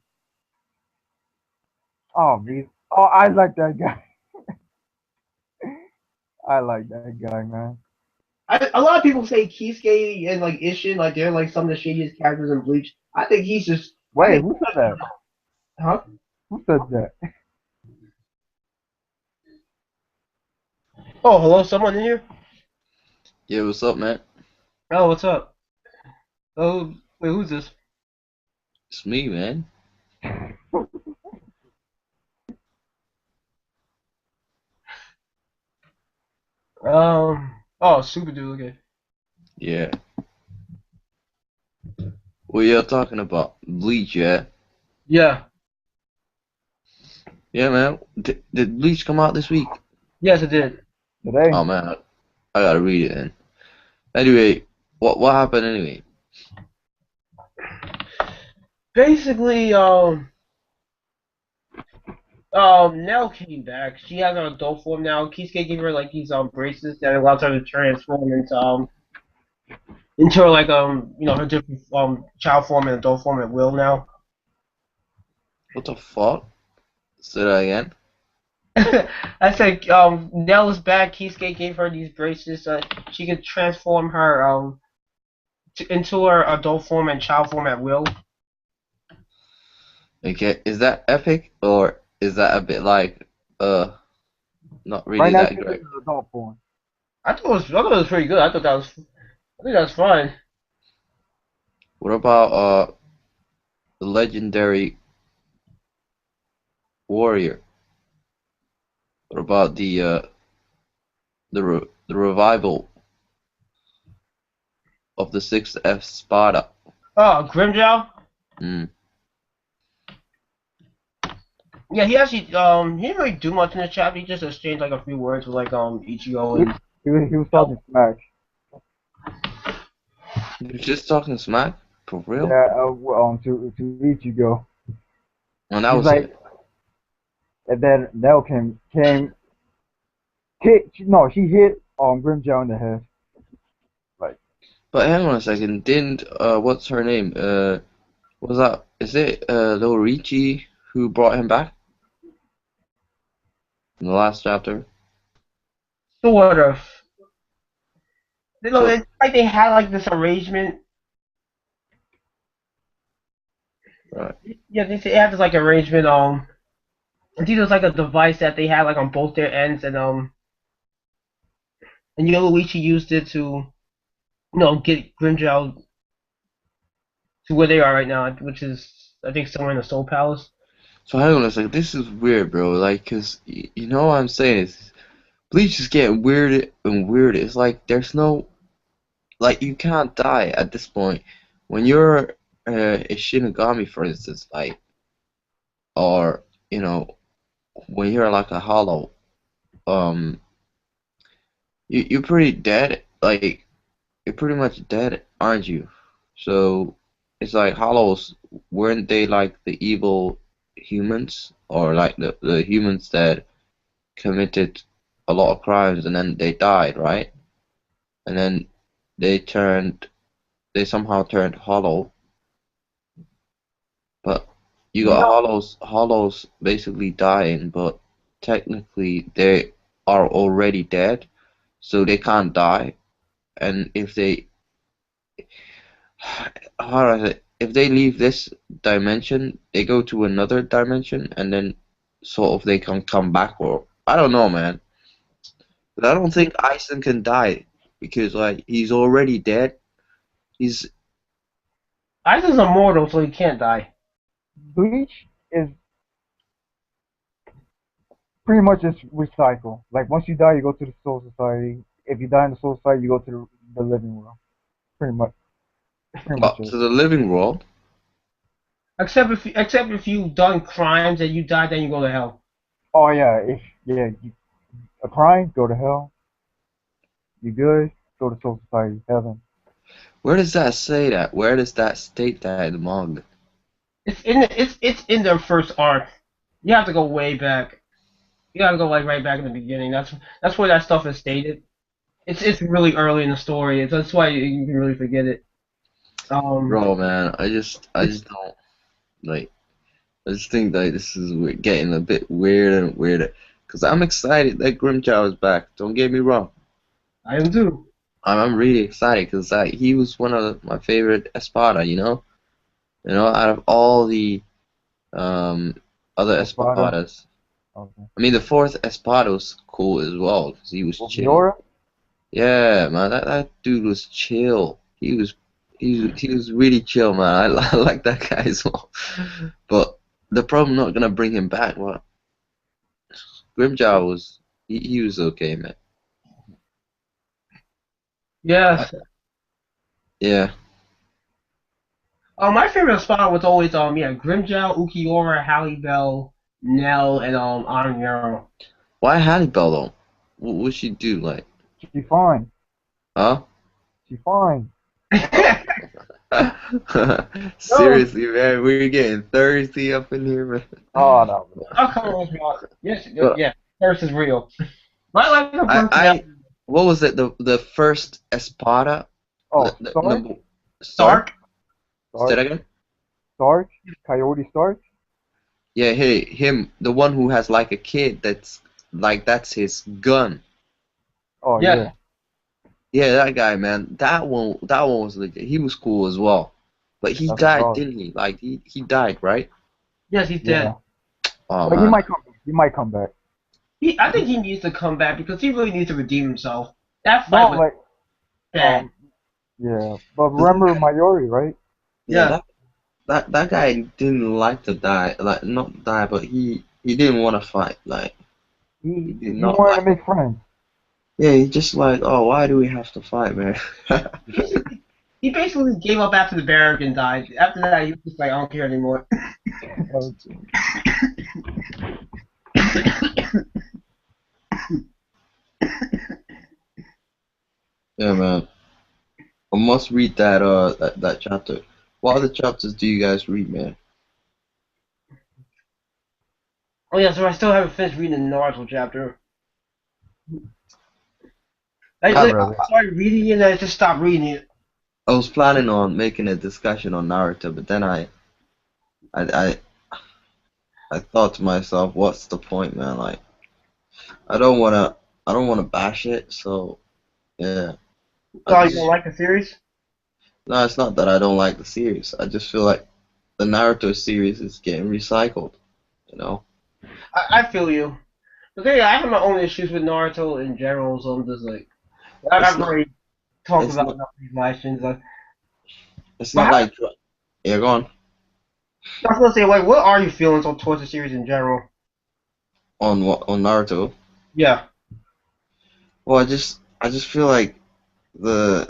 oh, me. Oh, I like that guy. I like that guy, man. A lot of people say Kisuke and like Ishin, like they're like some of the shadiest characters in Bleach. I think he's just, I Wait, think, who said that? huh? Who said that? Oh, hello, someone in here? Yeah, what's up, man? Oh, what's up? Oh, wait, who's this? It's me, man. Oh, Super Dude, okay. Yeah. What y'all talking about? Bleach, yeah? Yeah, Yeah, man. Did Bleach come out this week? yes, it did. Today? Oh, man. I gotta read it then. Anyway, what happened anyway? Basically, Nell came back. She has an adult form now. Kisuke gave her like these bracelets that allows her to transform into like her different child form and adult form at will now. What the fuck? Say that again? I said, Nell is back. Keisuke gave her these braces so she could transform her into her adult form and child form at will. Okay, is that epic or is that a bit like not Right really now, that she's in great? an adult form. I thought it was pretty good. I think that was fun. What about the legendary warrior? What about the revival of the sixth F Spada? Oh, Grimjow. Mm. Yeah, he actually he didn't really do much in the chapter. He just exchanged like a few words with like Ichigo He, and he was Nell. talking smack. You're just talking smack for real? Yeah, to Ichigo. And that He's was like, it. and then Nell no, she hit Grimjaw in the head. Like, But hang on a second, didn't what's her name? Was that is it Lil Richie who brought him back in the last chapter? Sort of. You know, So it's like they had like this arrangement. right. Yeah, they had this like arrangement. I think it was like a device that they had like on both their ends, and Luigi used it to get Grimjow to where they are right now, which is I think somewhere in the Soul Palace. So hang on a second, this is weird, bro. Like, cause you know what I'm saying is Bleach is getting weirder and weirder. It's like there's no like you can't die at this point. When you're a Shinigami, for instance, like or you know when you're like a Hollow, um, you're pretty dead. Like you're pretty much dead, aren't you? So it's like Hollows, weren't they like the evil humans or like the humans that committed a lot of crimes and then they died, right? And then they turned, they somehow turned hollow, but you you got know, hollows basically dying, but technically they are already dead, so they can't die. And if they, how do I say, if they leave this dimension, they go to another dimension, and then sort of they can come back, or I don't know, man. But I don't think Aizen can die because like he's already dead. He's Aizen's immortal, so he can't die. Bleach is pretty much just recycle. Like, once you die, you go to the Soul Society. If you die in the Soul Society, you go to the living world. Pretty much. That's pretty much it. to the living world. Except if you've done crimes and you die, then you go to hell. Oh yeah, if a crime, go to hell. You good? Go to Soul Society, heaven. Where does that say that? Where does that state that in the manga? It's in their first arc. You have to go way back. You gotta go like right back in the beginning. That's where that stuff is stated. It's really early in the story. That's why you can really forget it. Um, Bro, man, I just don't like. I just think that this is getting a bit weirder and weirder. Cause I'm excited that Grimchow is back. Don't get me wrong. I am too. I'm really excited because like he was one of my favorite Espada. Out of all the um other Espada. Espadas. Okay. I mean, the fourth Espada was cool as well because he was chill. Ulquiorra? Yeah, man, that dude was chill. He was really chill, man. I like that guy as well. But the problem not gonna bring him back. What Grimjaw was he was okay, man. Yes. Yeah. My favorite spot was always Grimjow, Ukiora, Halle Bell, Nell, and Iron Yarrow. Why Hannibal though? What she do like? She fine. Huh? She fine. No, Seriously, man, we're getting thirsty up in here, man. Oh no. I'll come on, yes, But yeah, Thirst is real. I like her I personality. what was it? The first Espada? Oh, Stark? Number Stark. Stark? Say that Stark? again? Stark? Coyote Stark? Yeah, hey, him, the one who has like a kid that's like that's his gun. Oh Yes, yeah, Yeah, that guy, man. That one was legit. He was cool as well. But he that's a died, dog. didn't he? Like he died, right? yes, he's Yeah, dead. Oh but he man. might come back. He might come back. I think he needs to come back because he really needs to redeem himself. That fight No, was like bad. yeah, but That remember guy, Mayori, right? yeah, Yeah, that guy didn't like to die, like not die, but he didn't want to fight. Like he did He not wanted like. to make friends. Yeah, he just like, oh, why do we have to fight, man? he basically gave up after the barrack and died. After that, he was just like, I don't care anymore. Yeah, man. I must read that chapter. What other chapters do you guys read, man? Oh yeah, so I still haven't finished reading the Naruto chapter. Not I really. started reading it and I just stopped reading it. I was planning on making a discussion on Naruto, but then I, I, I thought to myself, what's the point, man? Like, I don't wanna, I don't wanna bash it. So yeah, I Oh, you don't just, like the series? no, it's not that I don't like the series. I just feel like the Naruto series is getting recycled. You know, I feel you. But yeah, I have my own issues with Naruto in general, so I'm just like, it's I've not, already talked it's about not, enough of these live streams. it's But not how, I like, yeah, go on. was gonna say, like, what are your feelings on towards the series in general? On what, on Naruto? Yeah, Well, I just feel like the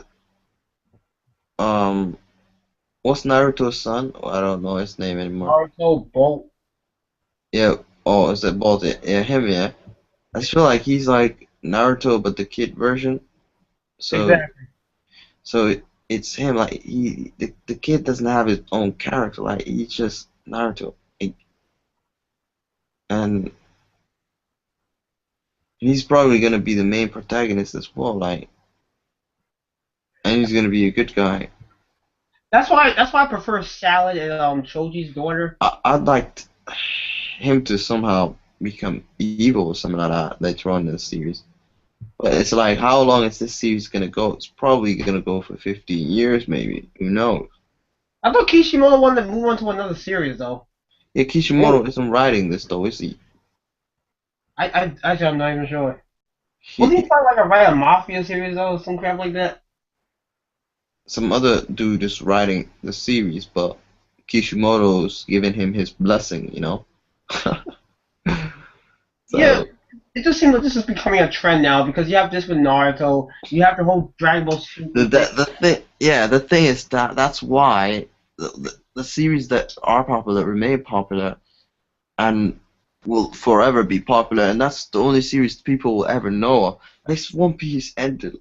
um, what's Naruto's son? Oh, I don't know his name anymore. Naruto, Bolt. Yeah. Oh, is it both? Yeah, him. Yeah. I just feel like he's like Naruto, but the kid version. So, Exactly. it's him. Like the kid doesn't have his own character. Like he's just Naruto, like, and he's probably gonna be the main protagonist as well. Like, and he's gonna be a good guy. That's why I prefer Salad and Choji's daughter. I'd like him to somehow become evil or something like that later on in the series. But it's like, how long is this series gonna go? It's probably gonna go for 15 years, maybe. Who knows? I thought Kishimoto wanted to move on to another series though. Yeah, Oh, Kishimoto isn't writing this though, is he? I actually I'm not even sure. Wasn't he He, trying like to write a mafia series though, or some crap like that? some other dude is writing the series, but Kishimoto's giving him his blessing, you know? Yeah, So it just seems like this is becoming a trend now because you have this with Naruto, you have the whole Dragon Ball Super thing. the thing, yeah, the thing is that that's why the series that are popular remain popular and will forever be popular, and that's the only series people will ever know of. This One Piece ended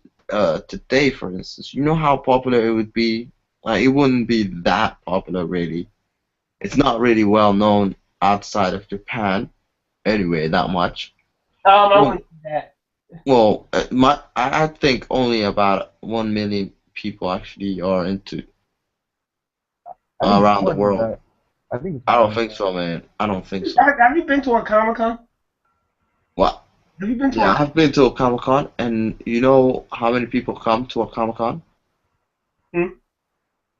today, for instance. You know how popular it would be? Like, it wouldn't be that popular, really. It's not really well known outside of Japan, anyway, that much. I Well, wouldn't do that. I think only about 1 million people actually are into I think it's around the more than world. that. I think it's I more don't than think that. so, man. I don't think so. Have you been to a Comic Con? What? Have you been to Yeah, a I've been to a Comic Con, and you know how many people come to a Comic Con? hmm?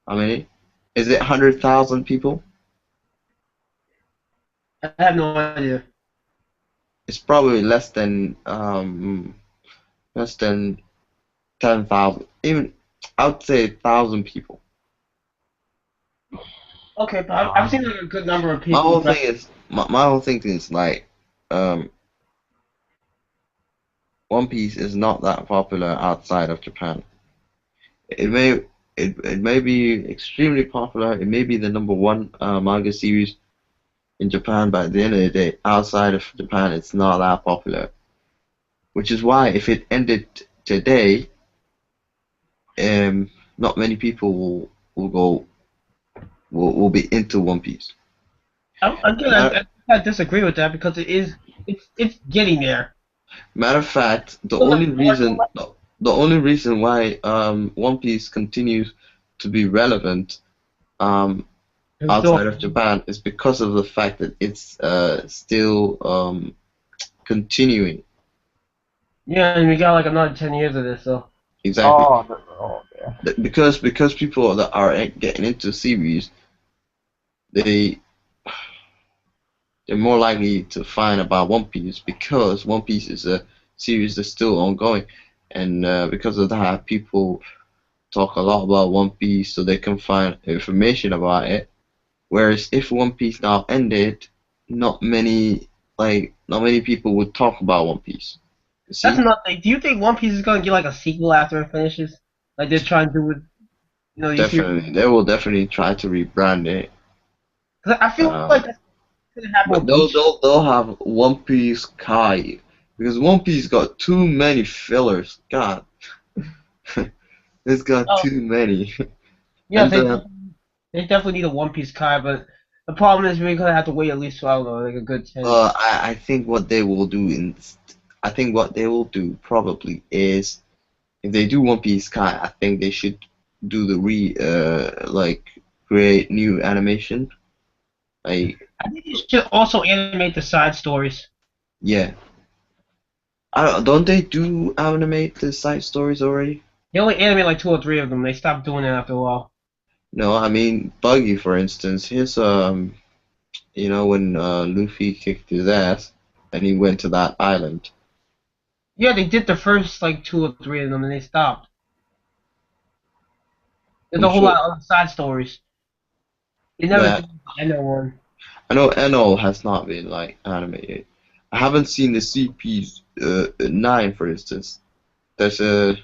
How many? Is it 100,000 people? I have no idea. It's probably less than 10,000. Even I would say 1,000 people. Okay, but I've seen like a good number of My people whole dress. thing is my whole thing is like um One Piece is not that popular outside of Japan. It may it may be extremely popular. It may be the number one manga series in Japan, but at the end of the day, outside of Japan, it's not that popular. Which is why if it ended today, not many people will go will be into One Piece. Again, Matter, I disagree with that because it's getting there. matter of fact, Still like Naruto, the only reason why One Piece continues to be relevant um it's still outside of Japan is because of the fact that it's still continuing. Yeah, and we got like another 10 years of this, so. Exactly. Oh, yeah. Because people that are getting into series, they they're more likely to find about One Piece because One Piece is a series that's still ongoing, and because of that, people talk a lot about One Piece so they can find information about it. Whereas if One Piece now ended, not many people would talk about One Piece. You That's see? another thing. Do you think One Piece is gonna get like a sequel after it finishes? Like they're trying to do with, these series? Definitely, they will definitely try to rebrand it. 'Cause I feel like Um, that's gonna happen but with Bleach. they'll have One Piece Kai because One Piece got too many fillers. God, it's got Oh, too many. yeah, And they definitely need a One Piece Kai, but the problem is we're gonna have to wait at least 12 or like a good 10. I think what they will do I think what they will do probably is if they do One Piece Kai, I think they should do the like create new animation. Like I think you should also animate the side stories. yeah, don't they do animate the side stories already? They only animate like two or three of them. They stopped doing it after a while. No, I mean Buggy for instance. His when Luffy kicked his ass and he went to that island. Yeah, they did the first like two or three of them and they stopped. There's I'm a whole sure lot of other side stories. They never that did the end of one. I know Enel has not been like animated. I haven't seen the CP's 9 for instance. There's a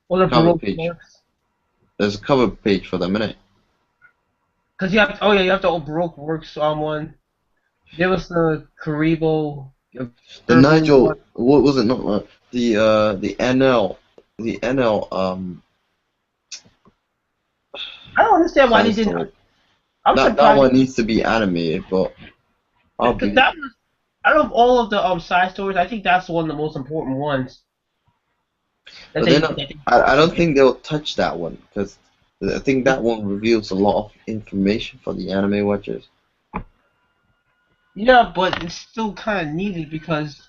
Or the cover Baroque page. works. There's a cover page for the minute. Because you have, oh yeah, you have the old Baroque works one. There was the Karibo, The verbal one. Nigel, what was it? Not the NL, the NL I don't understand why side they didn't. story. I'm That surprised one needs to be animated, but I'll because be. that was out of all of the side stories, I think that's one of the most important ones that But they then that they. I don't think they'll touch that one because I think that one reveals a lot of information for the anime watchers. Yeah, but it's still kind of needed because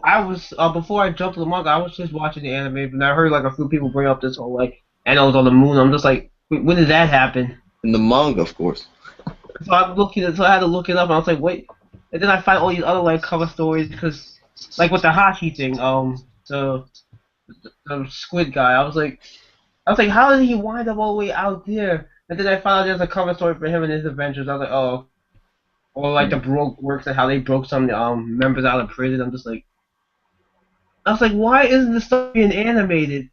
I was before I jumped to the manga, I was just watching the anime, and I heard like a few people bring up this whole like animals on the moon. I'm just like, wait, when did that happen? In the manga, of course. So I had to look it up, and I was like, wait, and then I find all these other like cover stories because like with the Hashi thing, the squid guy, I was like, how did he wind up all the way out there? And then I found out there's a cover story for him and his adventures. I was like, oh, or like the broke works and how they broke some members out of prison. I was like, why isn't this stuff being animated?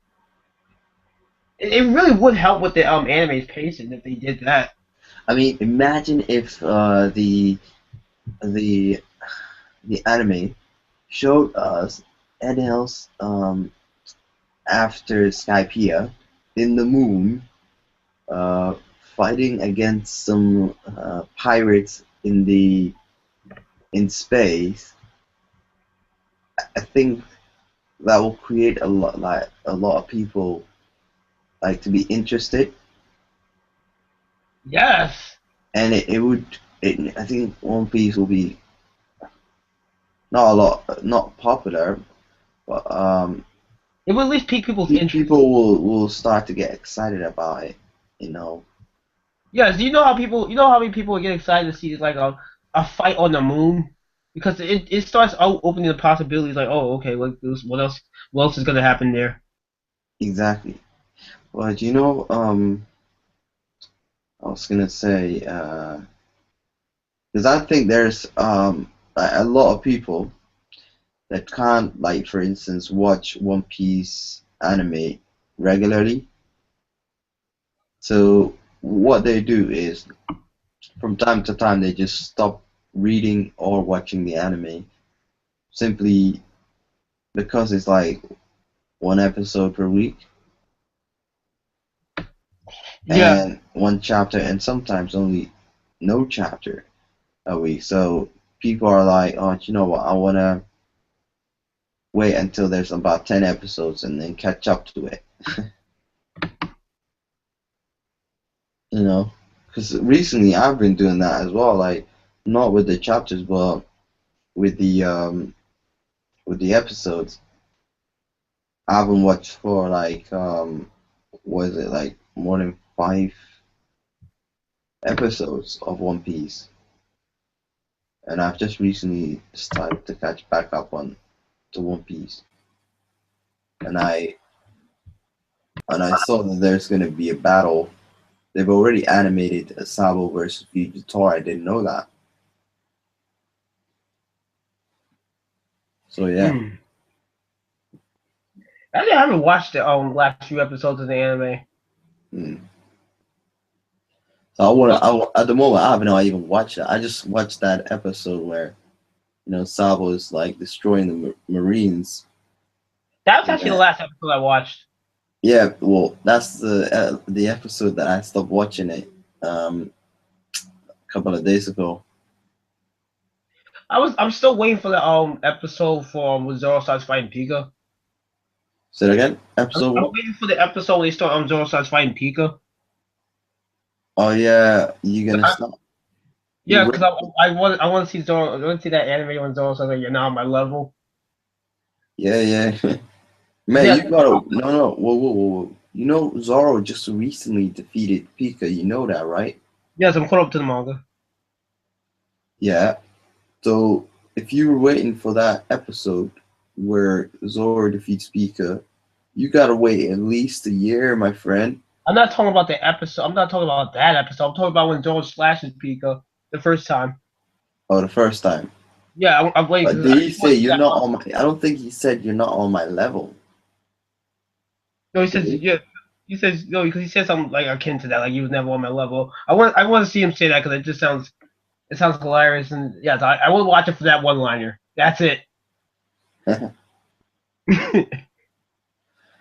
It really would help with the anime's pacing if they did that. I mean, imagine if the the anime showed us NL's after Skypiea in the moon uh, fighting against some pirates in space. I think that will create a lot of people like to be interested, Yes, and it would. I think One Piece will be not popular, but it would at least pique people's interest. people will start to get excited about it. You know, Yes, you know how many people get excited to see like a fight on the moon because it starts out opening the possibilities like, oh, okay, what else is gonna happen there? exactly. But I was gonna say, because I think there's a lot of people that can't, like, for instance, watch One Piece anime regularly. So what they do is, from time to time, they just stop reading or watching the anime simply because it's like one episode per week Yeah, and one chapter, and sometimes only no chapter a week. So people are like, oh, you know what? I wanna wait until there's about 10 episodes and then catch up to it. You know, because recently I've been doing that as well. Like, not with the chapters, but with the episodes. I haven't watched for like was it like more than 5 episodes of One Piece, and I've just recently started to catch back up on to One Piece, and I saw that there's gonna be a battle. They've already animated a Sabo versus Fujitora. I didn't know that. So yeah. Hmm. I haven't watched the last few episodes of the anime. Mm. So I wanna. At the moment, I haven't even watched it. I just watched that episode where Sabo is like destroying the Marines. That was And actually the last episode I watched. yeah, well, that's the episode that I stopped watching it a couple of days ago. I'm still waiting for the episode for when Zoro starts fighting Pika. Say it again. I'm, Episode I'm what? waiting for the episode when they start Zoro starts fighting Pika. Oh yeah, you gonna stop? You Yeah, wait? because I want to see Zoro. I want to see that anime when Zoro says like you're not on my level. Yeah, yeah. Man, Yeah, you gotta no. Whoa, whoa, whoa, whoa. You know Zoro just recently defeated Pika. You know that, right? yes, I'm caught up to the manga. Yeah. So if you were waiting for that episode where Zoro defeats Pika, you gotta wait at least a year, my friend. I'm not talking about the episode. I'm not talking about that episode. I'm talking about when Zoro slashes Pika the first time. Oh, the first time. Yeah, I'm waiting But because did I he just want say to see you're that. not on my? I don't think he said you're not on my level. No, he Did says he? yeah. He says no because he said something like akin to that, like he was never on my level. I want to see him say that because it sounds hilarious and yes, I will watch it for that one liner. That's it.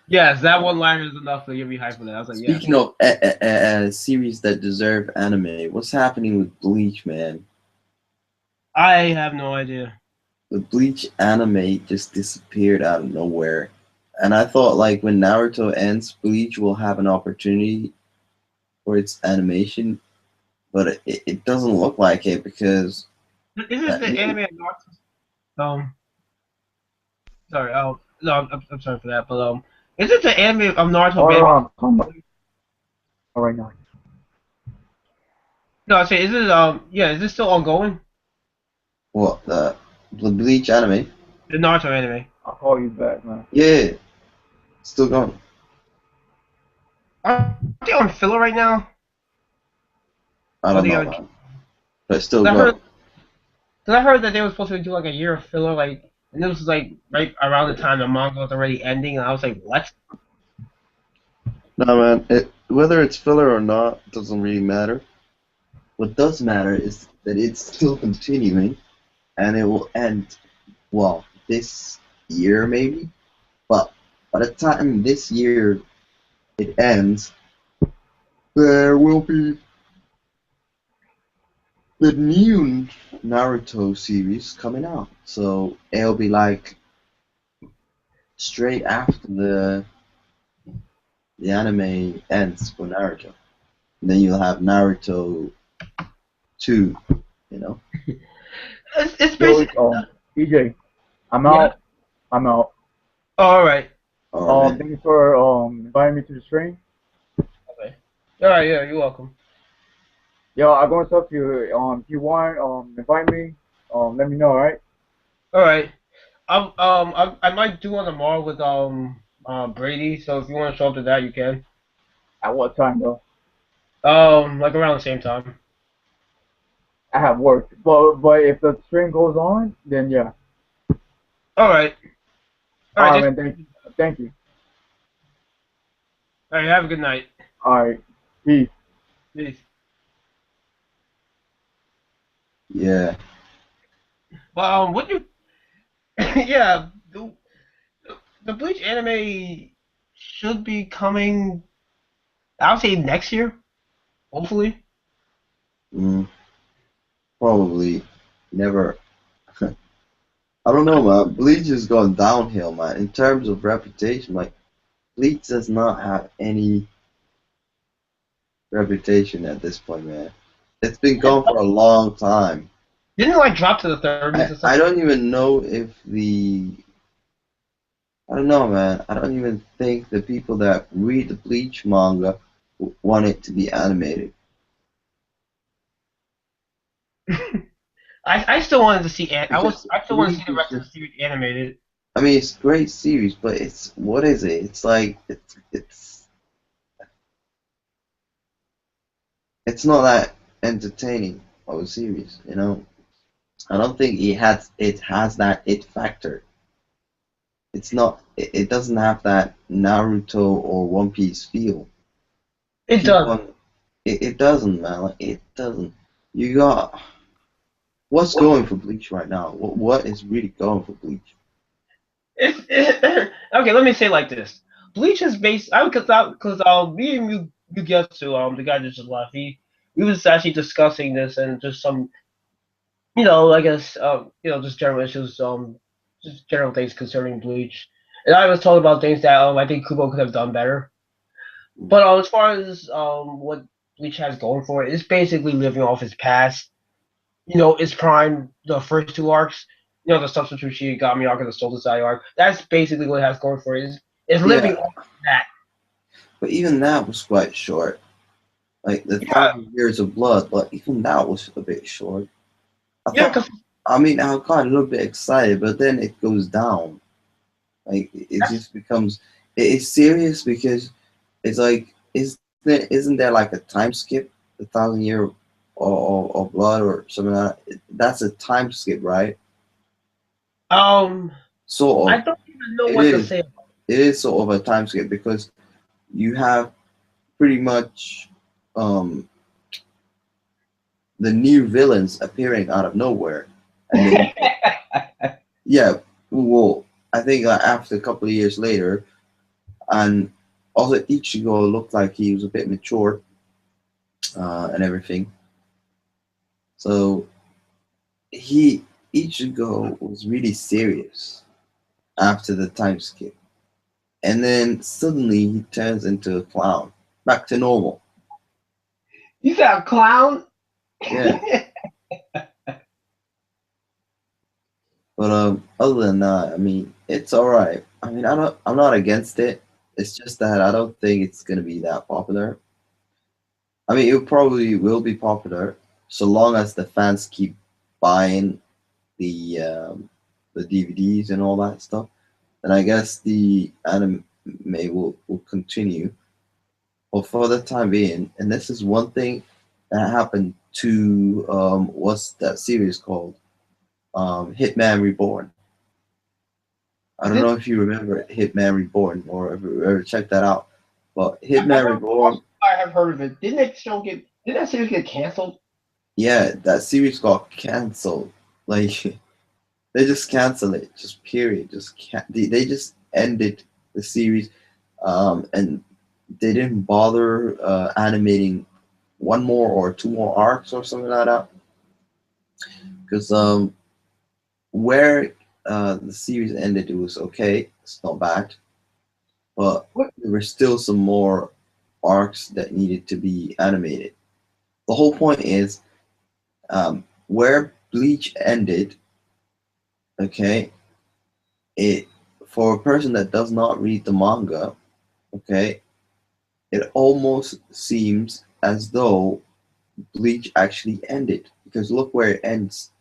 Yes, that one liner is enough to give me hype for that. I was like, yeah. Speaking of series that deserve anime, what's happening with Bleach, man? I have no idea. The Bleach anime just disappeared out of nowhere. And I thought like when Naruto ends, Bleach will have an opportunity for its animation, but it doesn't look like it because Isn't that the new anime of Naruto? Sorry. No, I'm sorry for that, but isn't the anime of Naruto Oh no, based? I'm talking about right now. No, I say, is it yeah, is this still ongoing? what the Bleach anime. The Naruto anime. I'll call you back, man. Yeah, still going. Are they on filler right now? I Or are don't they know, on? man, but it's still I heard, going. cause I heard that they were supposed to do like a year of filler, like, and this was like right around the time the manga was already ending, and I was like, what? No, man, whether it's filler or not doesn't really matter. What does matter is that it's still continuing, and it will end, well, this year maybe. But by the time this year it ends, there will be the new Naruto series coming out. So it'll be like straight after the anime ends for Naruto. And then you'll have Naruto 2, you know? It's Yo, basically EJ, I'm yeah. out. I'm out. All right. Alright, man. Thanks for inviting me to the stream. Okay. All right. Yeah, you're welcome. Yo, I'm gonna talk to you. If you want, invite me. Let me know, alright? All right. I might do one tomorrow with Brady. So if you want to show up to that, you can. At what time though? Like around the same time. I have work, but if the stream goes on, then yeah. All right. All right. Alright, Just man. Thank you. all right. Have a good night. Alright, peace. Peace. Yeah. Well, what you? Yeah, the Bleach anime should be coming. I'll say next year, hopefully. Mm, probably never. I don't know, man. Bleach has gone downhill, man. In terms of reputation, like, Bleach does not have any reputation at this point, man. It's been gone for a long time. Didn't it like drop to the 30s or I something? don't even know if I don't know, man. I don't even think the people that read the Bleach manga want it to be animated. I still wanted to see Because I still want to see Bleach the is rest of the just, series animated. I mean, it's a great series, but it's, what is it? It's like, it's not that entertaining of a series, you know? I don't think it has that it factor. It's not, it doesn't have that Naruto or One Piece feel. It Keep does. on, it doesn't, man. Like, it doesn't. You got, what's going for Bleach right now? What is really going for Bleach? Okay, let me say it like this. Bleach is based. I because me and you get to the guy that just left. We was actually discussing this and just some I guess just general issues just general things concerning Bleach. And I was told about things that I think Kubo could have done better. But as far as what Bleach has going for it, it's basically living off his past. Its prime, the first two arcs. The Substitute Shigami arc and the Soul Society arc. That's basically what it has going for it. It's living Yeah, off that. but even that was quite short. Like the Yeah, 1,000 Years of Blood, but even that was a bit short. I yeah, thought, because I mean, I got a little bit excited, but then it goes down. Like it that's just becomes, it's serious because it's like, isn't there like a time skip, the 1,000 Year of Blood or something like that? That's a time skip, right? Sort I of. don't even know It what to is. say. It is sort of a time skip because you have pretty much um, the new villains appearing out of nowhere, and then yeah, well, I think after a couple of years later, and also Ichigo looked like he was a bit mature and everything. So he Ichigo was really serious after the time skip, and then suddenly he turns into a clown, back to normal. You said a clown? Yeah, but other than that, I mean, it's all right. I mean, I'm not against it. It's just that I don't think it's gonna be that popular. I mean, it probably will be popular so long as the fans keep buying the DVDs and all that stuff. And I guess the anime will continue. But for the time being, and this is one thing that happened to what's that series called? Hitman Reborn. I don't Did know if you remember Hitman Reborn or ever checked that out. But I Hitman know Reborn, I have heard of it. Didn't that series get canceled? yeah, that series got canceled. Like they just cancel it, just period. Just can't. They just ended the series, and they didn't bother animating one more or two more arcs or something like that. Because where the series ended, it was okay. It's not bad, but What? there were still some more arcs that needed to be animated. The whole point is where Bleach ended. Okay, it for a person that does not read the manga. Okay, it almost seems as though Bleach actually ended because look where it ends.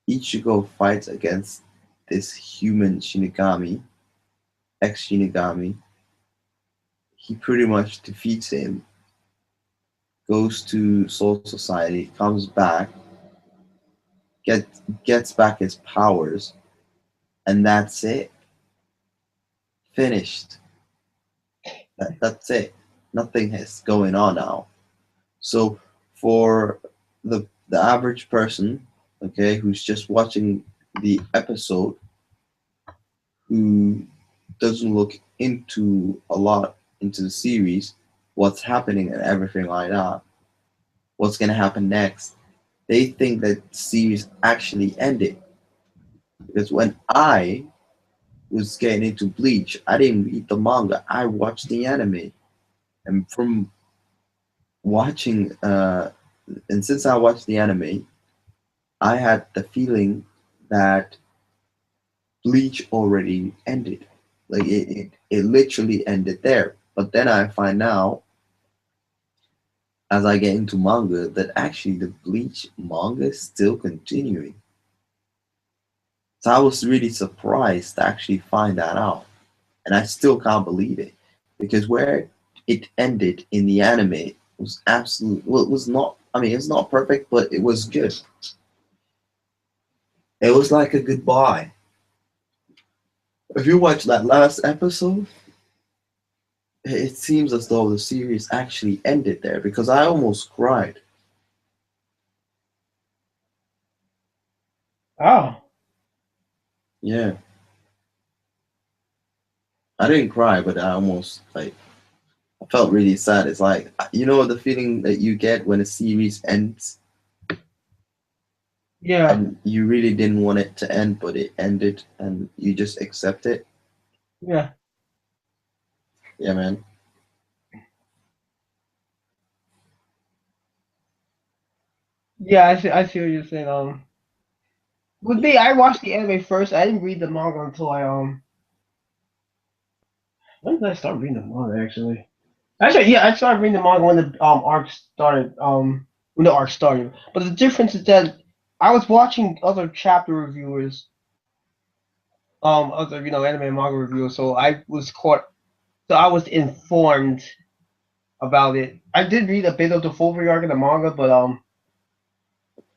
Ichigo fights against this human Shinigami, ex Shinigami. He pretty much defeats him, goes to Soul Society, comes back, get, gets back his powers, and that's it. Finished. That's it. Nothing is going on now. So for the average person, okay, who's just watching the episode, who doesn't look into a lot into the series, what's happening and everything like that, what's gonna happen next, they think that the series actually ended. Because when I was getting into Bleach, I didn't read the manga. I watched the anime, and from watching, and since I watched the anime, I had the feeling that Bleach already ended. Like it literally ended there. But then I find out as I get into manga that actually the Bleach manga is still continuing. So I was really surprised to actually find that out. And I still can't believe it. Because where it ended in the anime was absolute well it was not I mean it's not perfect, but it was good. It was like a goodbye. If you watch that last episode, it seems as though the series actually ended there because I almost cried. Oh. Yeah. I didn't cry, but I almost like I felt really sad. It's like you know the feeling that you get when a series ends Yeah. and you really didn't want it to end, but it ended and you just accept it. Yeah. Yeah, man. Yeah, I see what you're saying. With me, I watched the anime first. I didn't read the manga until I. When did I start reading the manga actually? Actually, yeah, I started reading the manga when the arc started. When the arc started. But the difference is that I was watching other chapter reviewers, other anime and manga reviewers, so I was caught. So I was informed about it. I did read a bit of the full arc in the manga, but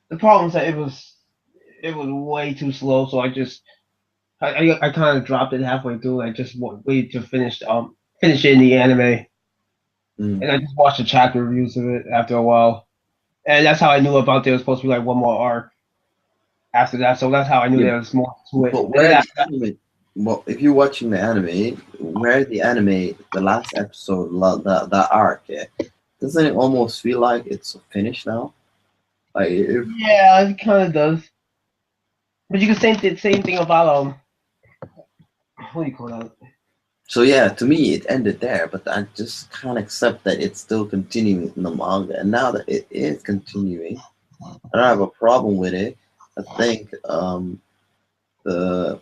the problem is that it was way too slow. So I kind of dropped it halfway through. I just waited to finish it in the anime, Mm. and I just watched the chapter reviews of it after a while. And that's how I knew about there was supposed to be like one more arc after that. So that's how I knew Yeah, there was more to it. but And then where the after that, anime? Well, if you're watching the anime, where the anime, the last episode, that arc, yeah, doesn't it almost feel like it's finished now? Like if yeah, it kind of does. But you can say the same thing about what do you call that? so, yeah, to me it ended there, but I just can't accept that it's still continuing in the manga. And now that it is continuing, I don't have a problem with it. I think the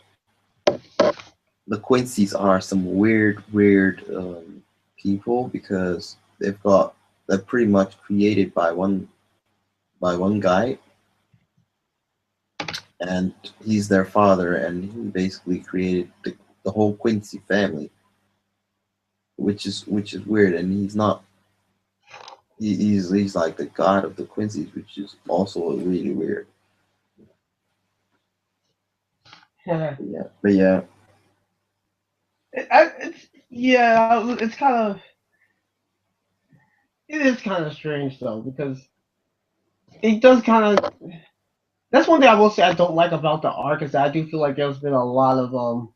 the Quincy's are some weird people because they're pretty much created by one guy, and he's their father, and he basically created the whole Quincy family, which is weird, and he's not. He's like the god of the Quincy's, which is also really weird. Yeah, But yeah, it's kind of it is kind of strange though because it does kind of. That's one thing I will say I don't like about the arc is that I do feel like there's been a lot of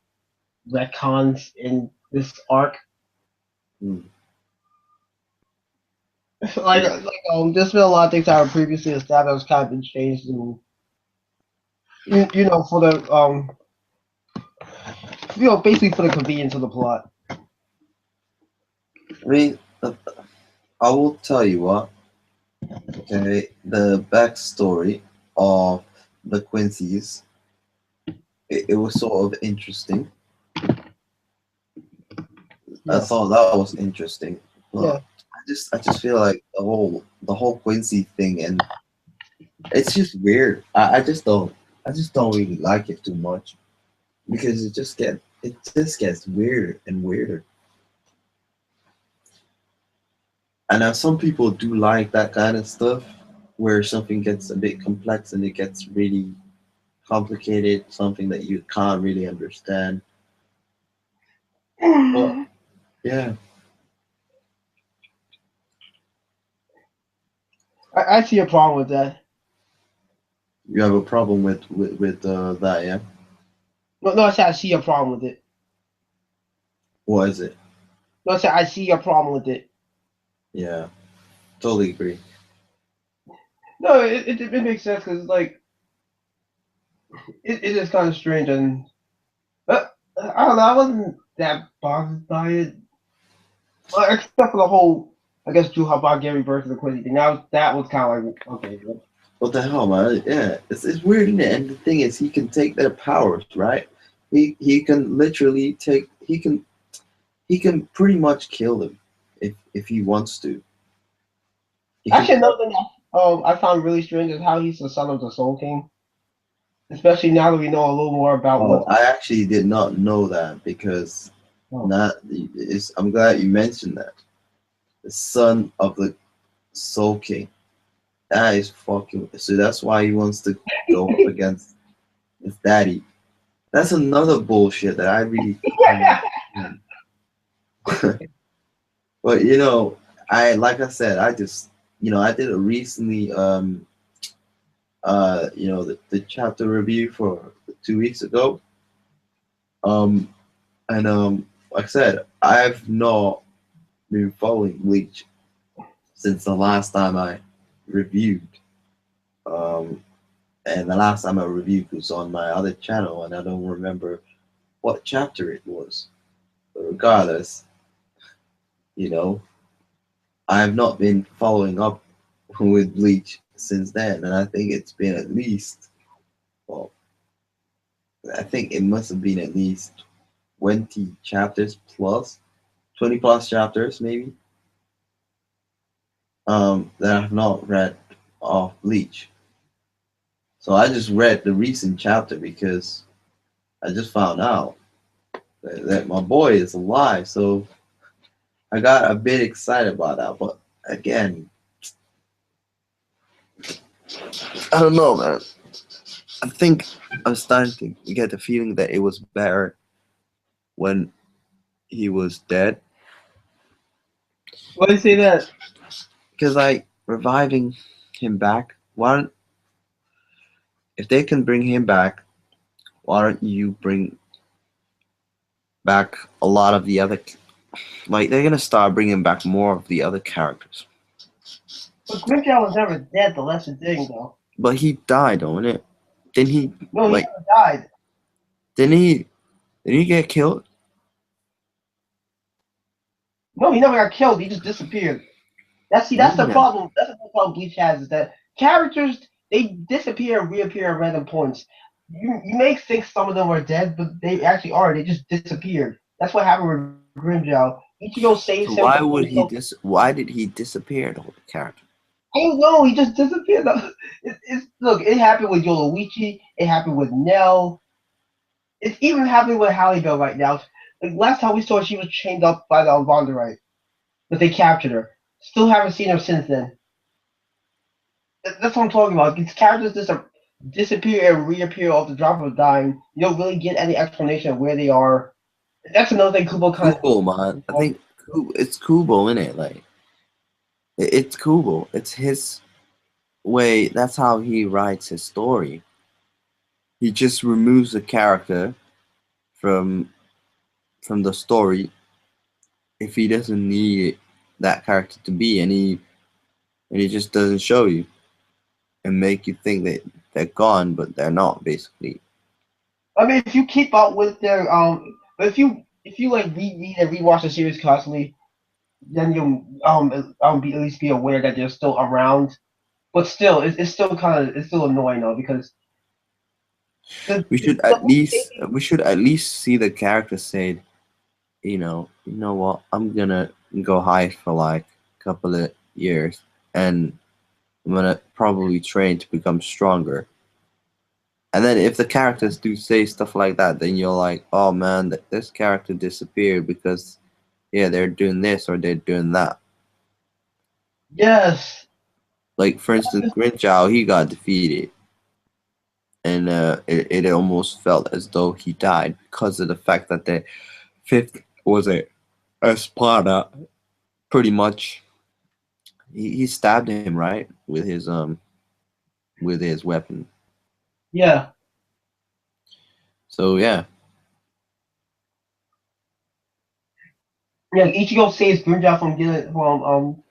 retcons in this arc. mm, yeah. There's been a lot of things that were previously established kind of been changed and for the basically for the convenience of the plot. I mean, I will tell you what. Okay, the backstory of the Quincy's, it was sort of interesting. I Yeah, thought that was interesting. But yeah. I just feel like the whole Quincy thing, and it's just weird. I just don't really like it too much because it just gets weirder and weirder. And now some people do like that kind of stuff where something gets a bit complex and it gets really complicated, something that you can't really understand. But yeah, I see a problem with that. you have a problem with that, yeah. No, no, I said I see a problem with it. What is it? No, I said I see a problem with it. Yeah, totally agree. No, it makes sense because like it is kind of strange and I don't know. I wasn't that bothered by it, except for the whole I guess Drew Habagiri versus the Quincy thing. That was kind of like okay. What the hell, man? Yeah, it's weird, isn't it? And the thing is, he can take their powers, right? He can literally take. He can pretty much kill them if he wants to. He can. Actually, another thing I found really strange is how he's the son of the Soul King. Especially now that we know a little more about Oh, what. I actually did not know that because Oh. not. I'm glad you mentioned that. The son of the Soul King. That is fucking. So that's why he wants to go up against his daddy. That's another bullshit that I really can't understand. But I like I said, I just I did a recently the chapter review for 2 weeks ago. And like I said, I've not been following Bleach since the last time I reviewed. Um, and the last time I reviewed was on my other channel, and I don't remember what chapter it was. But regardless, you know, I have not been following up with Bleach since then, and I think it's been at least, well, I think it must have been at least 20 chapters plus, 20 plus chapters maybe, that I have not read of Bleach. So I just read the recent chapter because I just found out that my boy is alive. So I got a bit excited about that. But again, I don't know, man. I think I'm starting to get the feeling that it was better when he was dead. Why do you say that? Because like reviving him back, why don't if they can bring him back, why don't you bring back a lot of the other like they're gonna start bringing back more of the other characters. But Grimjaw was never dead. The lesser thing, though. But he died, don't it? Didn't he No, he like never died. didn't he didn't he get killed? No, he never got killed. He just disappeared. That's the Yeah. problem. That's the problem Bleach has is that characters they disappear and reappear at random points. You may think some of them are dead, but they actually are. They just disappeared. That's what happened with Grimjaw. Ichigo saves So him why from would being he so. dis why did he disappear the whole character? I don't know. He just disappeared. Look. It happened with Yoloichi. It happened with Nell. It's even happening with Halle Bell right now. Like last time we saw her, she was chained up by the Alvandrite, but they captured her. Still haven't seen her since then. That's what I'm talking about. These characters just disappear and reappear off the drop of a dime. You don't really get any explanation of where they are. That's another thing Kubo kind of. Kubo, man. I think it's Kubo in it. Like it's Kubo. It's his way. That's how he writes his story. He just removes the character from the story if he doesn't need that character to be, and he just doesn't show you and make you think that they're gone, but they're not basically. I mean, if you keep up with their but if you like reread and rewatch the series constantly, then you'll be at least be aware that they're still around. But still, it's still it's still annoying though because the, We should the at least see the character say, you know what, I'm gonna go hide for like a couple of years, and I'm gonna probably train to become stronger. And then if the characters do say stuff like that, then you're like, oh man, this character disappeared because yeah, they're doing this or they're doing that. yes. Like for instance, Grinchow, he got defeated, and it almost felt as though he died because of the fact that the fifth was a Sparta. Pretty much, he stabbed him right with his weapon. Yeah. So yeah, Yeah, Ichigo saves Grimjaw from getting from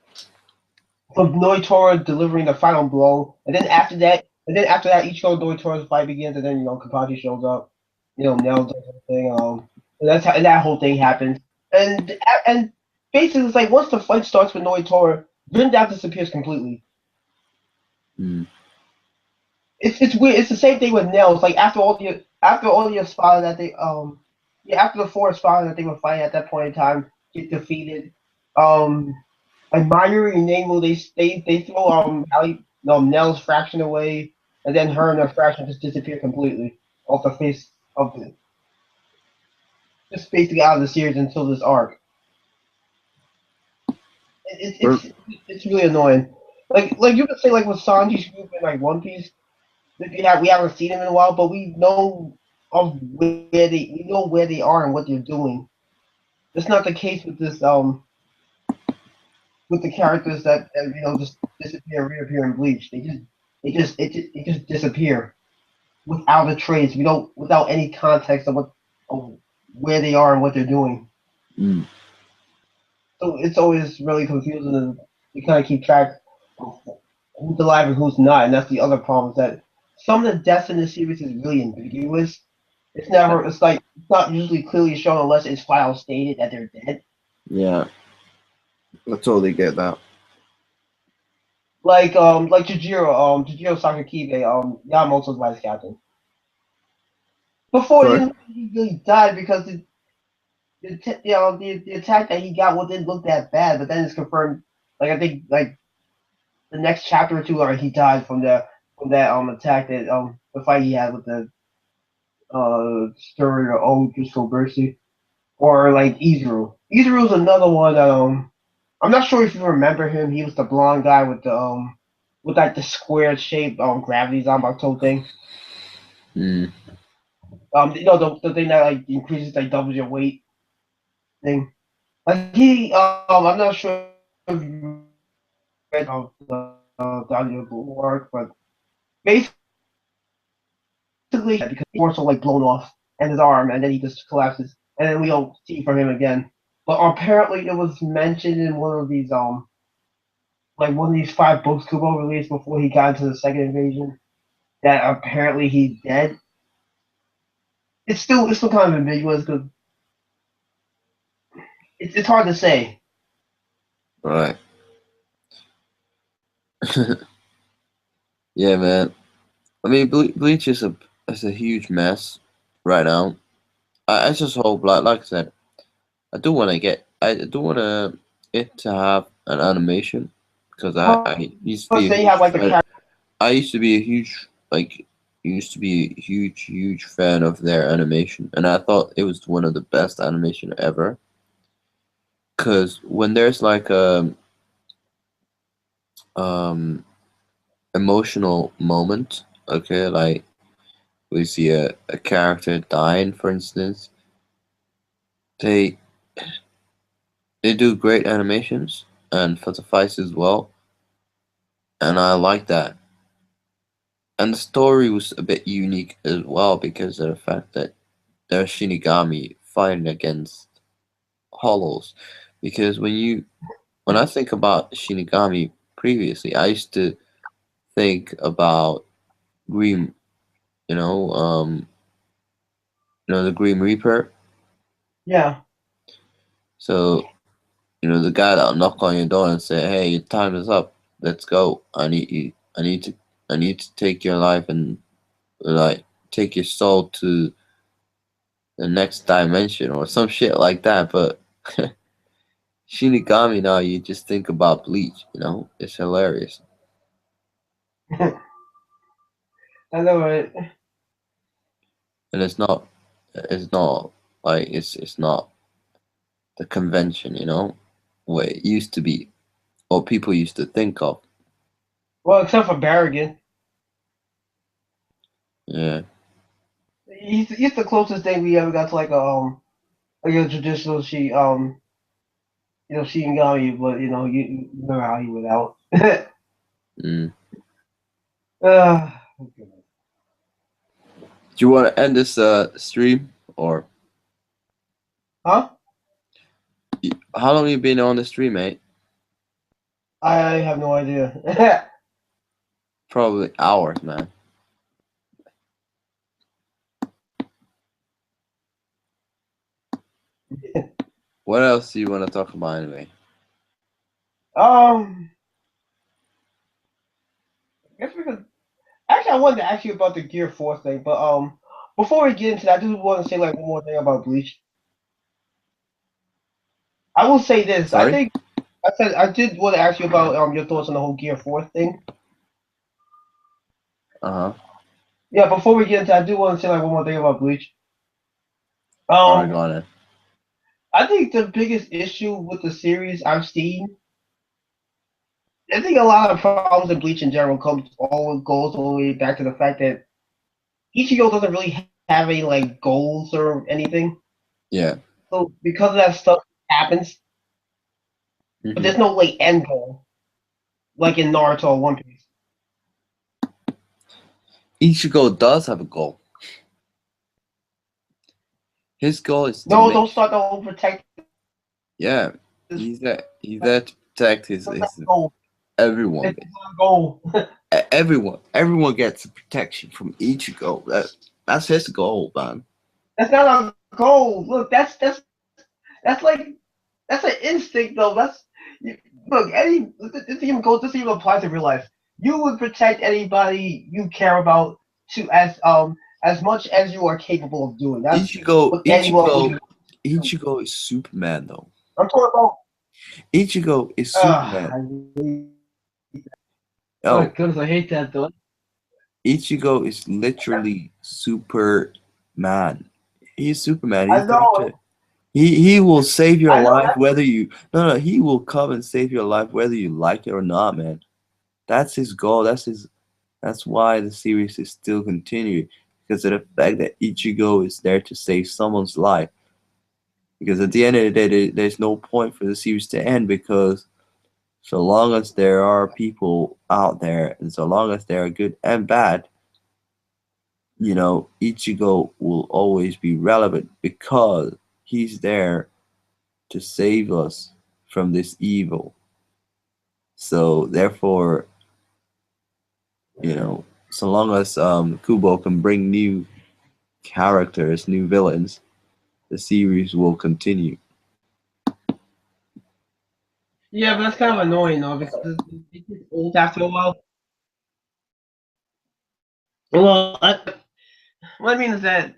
Noitora delivering the final blow, and then after that, Ichigo and Noitora's fight begins, and then Kakashi shows up, Nell does everything, and that's how and that whole thing happens, and basically it's like once the fight starts with Noitora, Grimjaw disappears completely. mm. it's weird. It's the same thing with Nails. Like after all the Espada that they yeah, after the four Espada that they were fighting at that point in time get defeated, um like Mayuri and Nemu they throw Nell's fraction away, and then her and her fraction just disappear completely off the face of the just basically out of the series until this arc. It, Bro, it's really annoying. Like you could say like with Sanji's group in like One Piece, we haven't seen him in a while, but we know of where they are and what they're doing. That's not the case with this with the characters that just disappear, reappear in Bleach. They just disappear without a trace. We don't without any context of where they are and what they're doing. mm, So it's always really confusing and you kind of keep track of who's alive and who's not, and that's the other problem is that some of the deaths in the series is really ambiguous. It's like it's not usually clearly shown unless it's file stated that they're dead. yeah, I totally get that. Like Jujiro Sakakibe, Yamamoto's vice captain. Before Sorry? he really died because the attack that he got didn't look that bad, but then it's confirmed. Like I think like the next chapter or two, he died from that attack that the fight he had with the story or old Jusco Bercy or like Izuru. Izuru's another one that I'm not sure if you remember him. He was the blonde guy with like the square shaped gravity Zanbakuto thing. Mm. The thing that like increases like doubles your weight thing. Like I'm not sure if you read the audiobook work, but basically because he's also like blown off and his arm, and then he just collapses, and then we don't see from him again. But apparently, it was mentioned in one of these like one of these 5 books Kubo released before he got into the second invasion that apparently he's dead. It's still kind of ambiguous because it's hard to say. Right. Yeah, man. I mean, Bleach is a huge mess right now. I just hope, like I said, I do want to it to have an animation because I used to be a Plus, then you have huge like the fan. character. I used to be a huge fan of their animation, and I thought it was one of the best animation ever. Cause when there's like a um emotional moment, okay, like we see a character dying, for instance, they they do great animations and for the fights as well, and I like that. And the story was a bit unique as well because of the fact that there's Shinigami fighting against Hollows. Because when I think about Shinigami previously, I used to think about Grim, you know, the Grim Reaper. Yeah. So, the guy that'll knock on your door and say, "Hey, your time is up. Let's go. I need you. I need to take your life and like take your soul to the next dimension or some shit like that." But Shinigami now, you just think about Bleach. It's hilarious, I know it. and it's not like it's not the convention. What it used to be, or people used to think of. Well, except for Barrigan. Yeah. He's the closest thing we ever got to like a traditional Shinigami, but you know how he went out. Mm. uh, Do you want to end this stream or huh? how long you been on the stream, mate? I have no idea. Probably hours, man. What else do you want to talk about anyway? I guess we could. Actually, I wanted to ask you about the Gear 4 thing, but before we get into that, I just want to say like one more thing about Bleach. I will say this. I Sorry? think I said I did want to ask you about your thoughts on the whole Gear 4 thing. Uh-huh. Yeah, before we get into that, I do want to say like one more thing about Bleach. Alright, go Um, on then. I think the biggest issue with the series I've seen, I think a lot of problems in Bleach in general goes all the way back to the fact that Ichigo doesn't really have any like goals or anything. Yeah. So because of that stuff happens, but Hmm. there's no like end goal like in Naruto or One Piece. Ichigo does have a goal. His goal is to No, make don't start the whole protect yeah, this. he's there to protect That's his goal. everyone. It's one goal. Everyone gets protection from Ichigo. That's his goal, man. That's not a goal. Look, that's like that's an instinct though. You, look. This even applies to real life. You would protect anybody you care about to as much as you are capable of doing. That's Ichigo what anyone would Ichigo do. Ichigo is Superman though. I'm talking about. Ichigo is Superman. I oh Oh, goodness, I hate that though. Ichigo is literally Superman. He's Superman. I He's there know. to he will save your I know life that. whether you no he will come and save your life whether you like it or not, man. That's his goal. That's why the series is still continuing because of the fact that Ichigo is there to save someone's life. Because at the end of the day, there's no point for the series to end because so long as there are people out there and so long as they are good and bad, Ichigo will always be relevant because he's there to save us from this evil. So therefore, so long as Kubo can bring new characters, new villains, the series will continue. Yeah, but that's kind of annoying though because it gets old after a while. Well, what I mean is that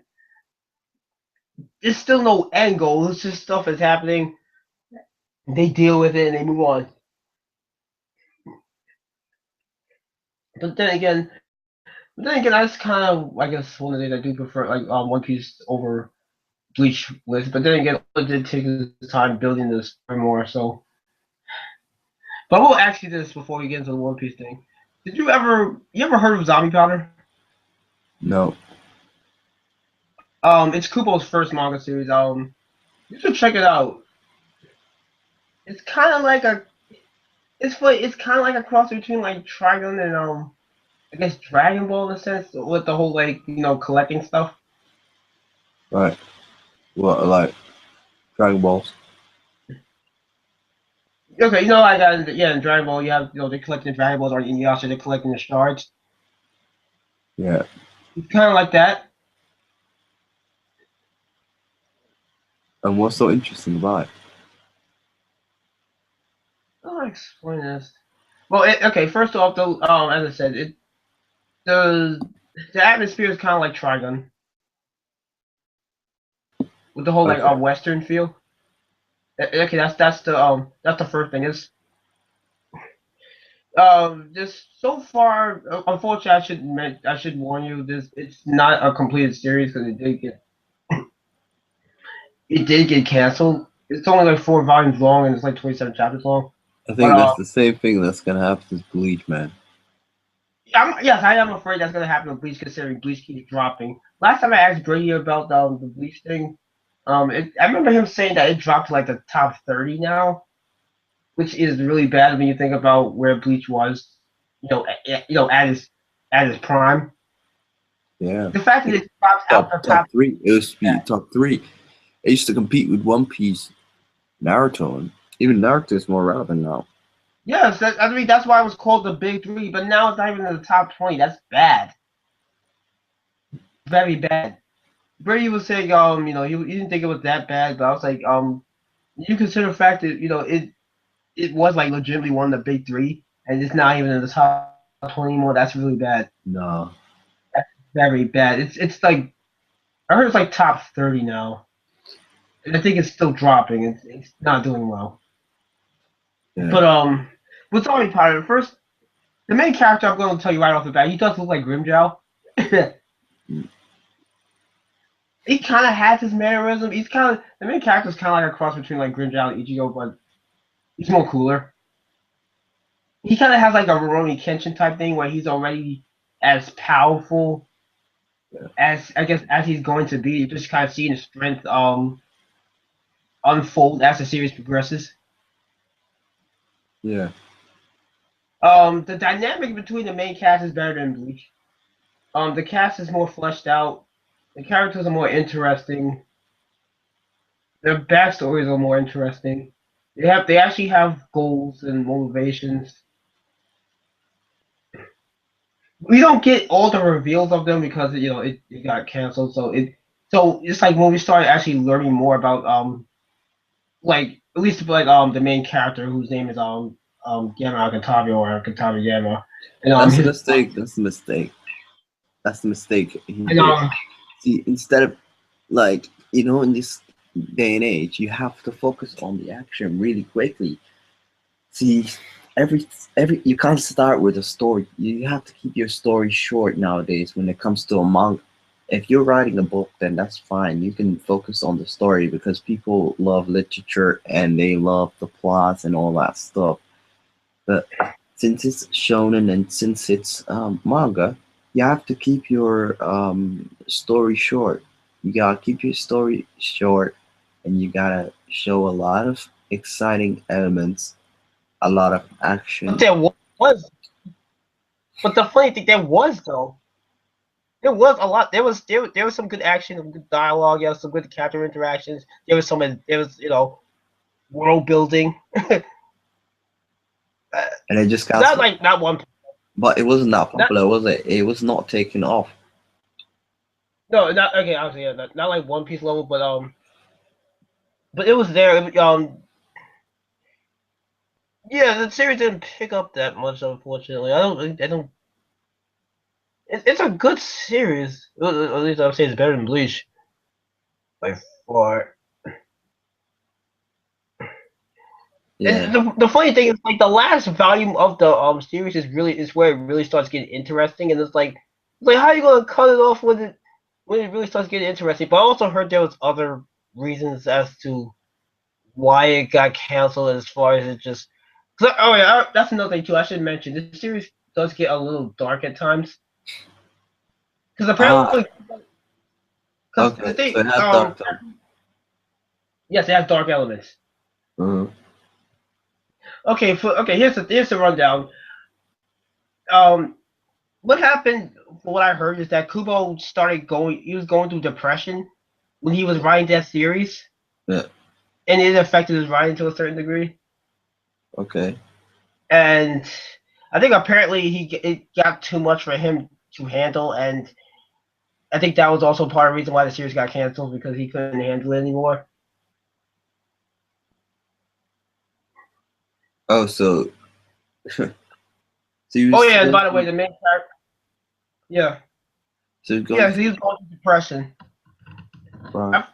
there's still no end goal. It's just stuff is happening. They deal with it and they move on. But then again, that's kind of I guess one of the things I do prefer like One Piece over Bleach with. But then again, it did take his time building the story more. So, but I will ask you this before we get into the One Piece thing. Did you ever heard of Zombie Powder? No. It's Kubo's first manga series. You should check it out. It's kind of like a it's kind of like a cross between like Trigun and I guess Dragon Ball in a sense with the whole like collecting stuff. Right. Well, like Dragon Balls. Okay, like in Dragon Ball you have they're collecting Dragon Balls or in Yasha they're collecting the shards. Yeah. It's kind of like that. And what's so interesting about it? How do I explain this? Well, okay. First off, though, as I said, the the atmosphere is kind of like Trigun with the whole like Okay. Western feel. Okay, that's the first thing. Is just so far, unfortunately, I should warn you. This it's not a completed series because it did get canceled. It's only like 4 volumes long and it's like 27 chapters long. I But think that's the same thing that's gonna happen with Bleach, man. yes, I am afraid that's gonna happen with Bleach considering Bleach keeps dropping. Last time I asked Brady about the Bleach thing, I remember him saying that it dropped to like the top 30 now, which is really bad when you think about where Bleach was, at his prime. Yeah. The fact that it dropped out the Top top, three. It used to be top three. It used to compete with One Piece, Naruto, and even Naruto is more relevant now. yes, I mean that's why it was called the Big Three, but now it's not even in the top 20. That's bad, very bad. Brady was saying, he didn't think it was that bad, but I was like, you consider the fact that it was like legitimately one of the big three, and it's not even in the top 20 anymore. That's really bad. No. very bad. It's like I heard it's like top 30 now, and I think it's still dropping. It's not doing well. Yeah. But what's already part first, the main character I'm going to tell you right off the bat, he does look like Grimjow. Mm. He kind of has his mannerism. He's kind of the main character's kind of like a cross between like Grimjow and Ichigo, but he's more cooler. He kind of has like a Rurouni Kenshin type thing where he's already as powerful Yeah. as I guess as he's going to be. You just kind of seeing his strength unfold as the series progresses. Yeah. The dynamic between the main cast is better than Bleach. The cast is more fleshed out. The characters are more interesting. Their backstories are more interesting. They actually have goals and motivations. We don't get all the reveals of them because it got canceled. So it's like when we started actually learning more about like at least like the main character whose name is Gamma Alcantara or Alcantara Gamma, and That's a his mistake. That's a mistake. That's the mistake he and did. See, instead of like in this day and age, you have to focus on the action really quickly. See, every you can't start with a story. You have to keep your story short nowadays when it comes to a manga. If you're writing a book, then that's fine. You can focus on the story because people love literature and they love the plots and all that stuff. But since it's shonen and since it's manga, you have to keep your story short. You gotta keep your story short, and you gotta show a lot of exciting elements, a lot of but action. there was, but the funny thing there was though. There was a lot. There was some good action, some good dialogue. There was some good character interactions. There was world building. And it just got, Not like not one. but it wasn't that Not popular, was it? It was not taking off. no, not okay. Obviously, yeah, not like One Piece level, but it was there. Yeah, the series didn't pick up that much, unfortunately. I don't. It's a good series. At least I would say it's better than Bleach by far. Yeah. And the funny thing is, like the last volume of the series is where it really starts getting interesting, and it's like how are you gonna cut it off when it really starts getting interesting? But I also heard there was other reasons as to why it got canceled, as far as it just. Oh yeah, that's another thing too. I should mention this series does get a little dark at times because Ah, apparently because okay. So they it had Dark Tone. yes, they have dark elements. Uh-huh. Okay, here's the rundown. Um, what happened? From what I heard is that Kubo started going. He was going through depression when he was writing that series, Yeah. and it affected his writing to a certain degree. Okay. And I think apparently it got too much for him to handle, and I think that was also part of the reason why the series got canceled because he couldn't handle it anymore. Oh, so so you Oh was yeah, and going by the way, through, the main character, yeah, so you're going yeah, he through, was going through depression. right.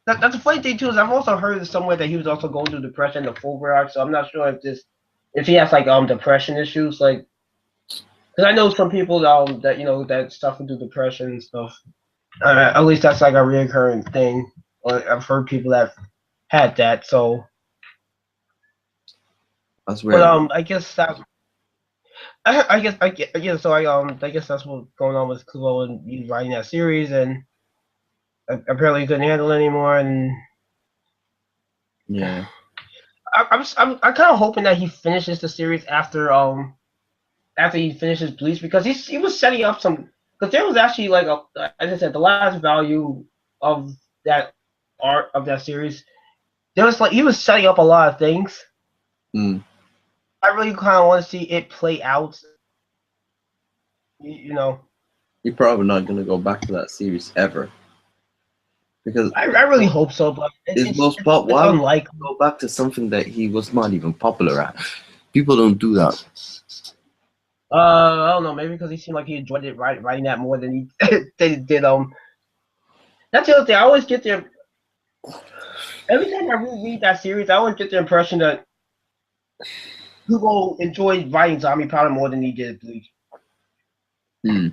That's a funny thing too. Is I've also heard somewhere that he was also going through depression in the Fulbright arc. So I'm not sure if he has like depression issues, like because I know some people that that suffer through depression and stuff. At least that's like a reoccurring thing. Or I've heard people that had that. So, That's but weird. I guess that I guess so. I guess that's what's going on with Kubo and he's writing that series and apparently he couldn't handle it anymore and. Yeah. I'm kind of hoping that he finishes the series after he finishes Bleach because he was setting up some because there was actually like as I said the last value of that art of that series there was like he was setting up a lot of things. Mm. I really kind of want to see it play out. You know, You're probably not gonna go back to that series ever because I really hope so, but it's most pop. it's Why would unlikely. you go back to something that he was not even popular at? People don't do that. I don't know. Maybe because he seemed like he enjoyed it writing that more than he they did. That's the other thing. I always get the every time I reread that series, I always get the impression that Hugo enjoyed writing Zombie Powder more than he did Bleach. Hmm.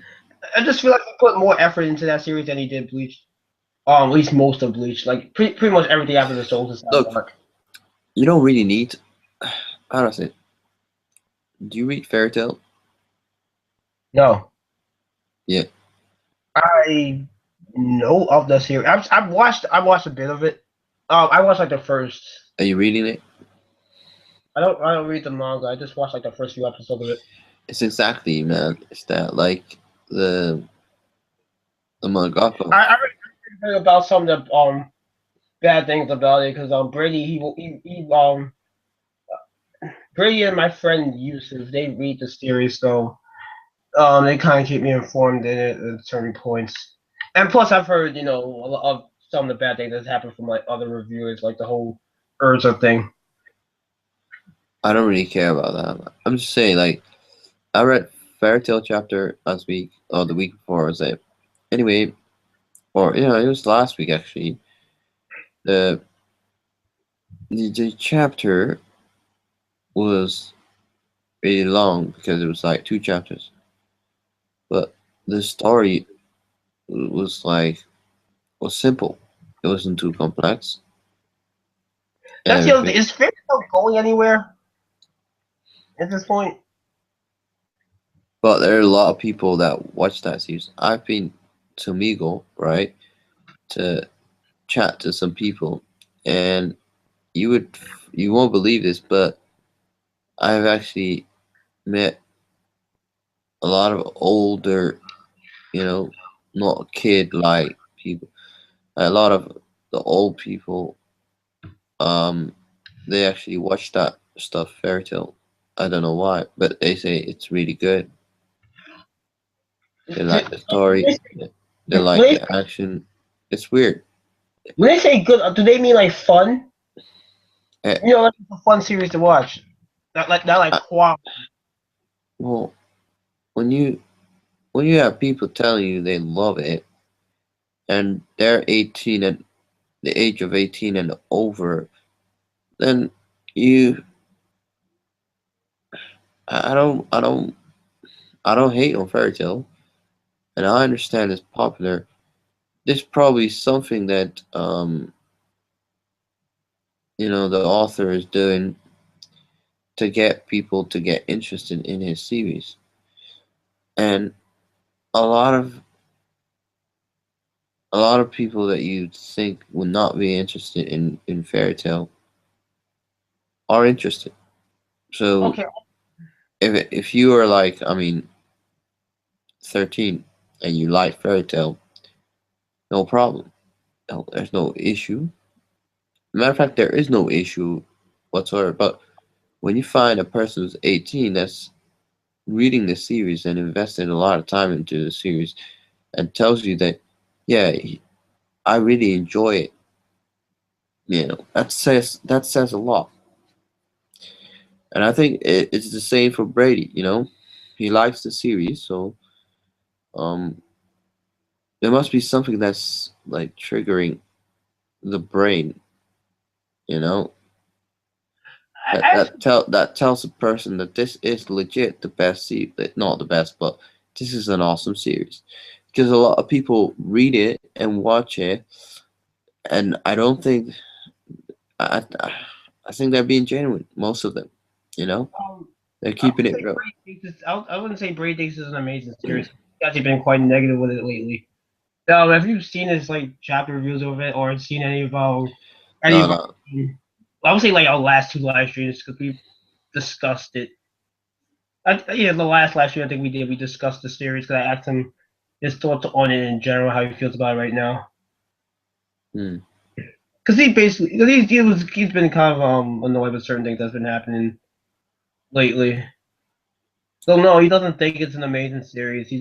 I just feel like he put more effort into that series than he did Bleach. At least most of Bleach, like pretty much everything after the Soul Society Look, arc. you don't really need. How do I say? Do you read Fairy Tail? No, Yeah. I know of the series. I've watched a bit of it. I watched like the first. Are you reading it? I don't read the manga. I just watched like the first few episodes of it. It's exactly, man. It's that like the the mangaka. I heard about some of the bad things about it because Brady Brady and my friend Yusuf they read the series so they kind of keep me informed in it at certain points. And plus I've heard a lot of some of the bad things that's happened from like other reviewers like the whole Urza thing. I don't really care about that. I'm just saying, like, I read Fairy Tail chapter last week or the week before. I was like, anyway, or it was last week actually. The the chapter was really long because it was like two chapters, but the story was was simple. It wasn't too complex and That's the other thing. everything. Is Fairy Tail going anywhere at this point? But there are a lot of people that watch that series. I've been to Migo, right, to chat to some people, and you would you won't believe this, but I've actually met a lot of older, you know, not kid like people. A lot of the old people, um, they actually watch that stuff, Fairy Tale. I don't know why, but they say it's really good. They like the story. They When like they, the action. It's weird. when they say good, do they mean like fun? Eh, Like it's a fun series to watch. Not like I, quality. well, when you have people telling you they love it and they're 18 and the age of 18 and over, then you I don't I don't I don't hate on Fairy Tail, and I understand it's popular. There's probably something that the author is doing to get people to get interested in his series. And a lot of a lot of people that you think would not be interested in Fairy Tail are interested. So Okay, if you are like, I mean, 13 and you like Fairy Tail, no problem. No, there's no issue. Matter of fact, there is no issue whatsoever. But when you find a person who's 18 that's reading the series and invested a lot of time into the series and tells you that, yeah, I really enjoy it, that says a lot. And I think it's the same for Brady. He likes the series, so um, there must be something that's like triggering the brain, you know, that I, that tell that tells a person that this is legit the best series, not the best, but this is an awesome series. Because a lot of people read it and watch it, and I don't think I think they're being genuine. Most of them, you know, um, they're I keeping wouldn't it say real. Brady thinks I wouldn't say Brady thinks is an amazing series. He's actually been quite negative with it lately. Have you seen his like chapter reviews of it, or seen any No, of our? no, I would say like our last two live streams because we discussed it. Yeah, the last live stream I think we did, we discussed the series because I asked him his thoughts on it in general, how he feels about it right now. hmm. Because he's been kind of annoyed with certain things that's been happening lately. So no, he doesn't think it's an amazing series.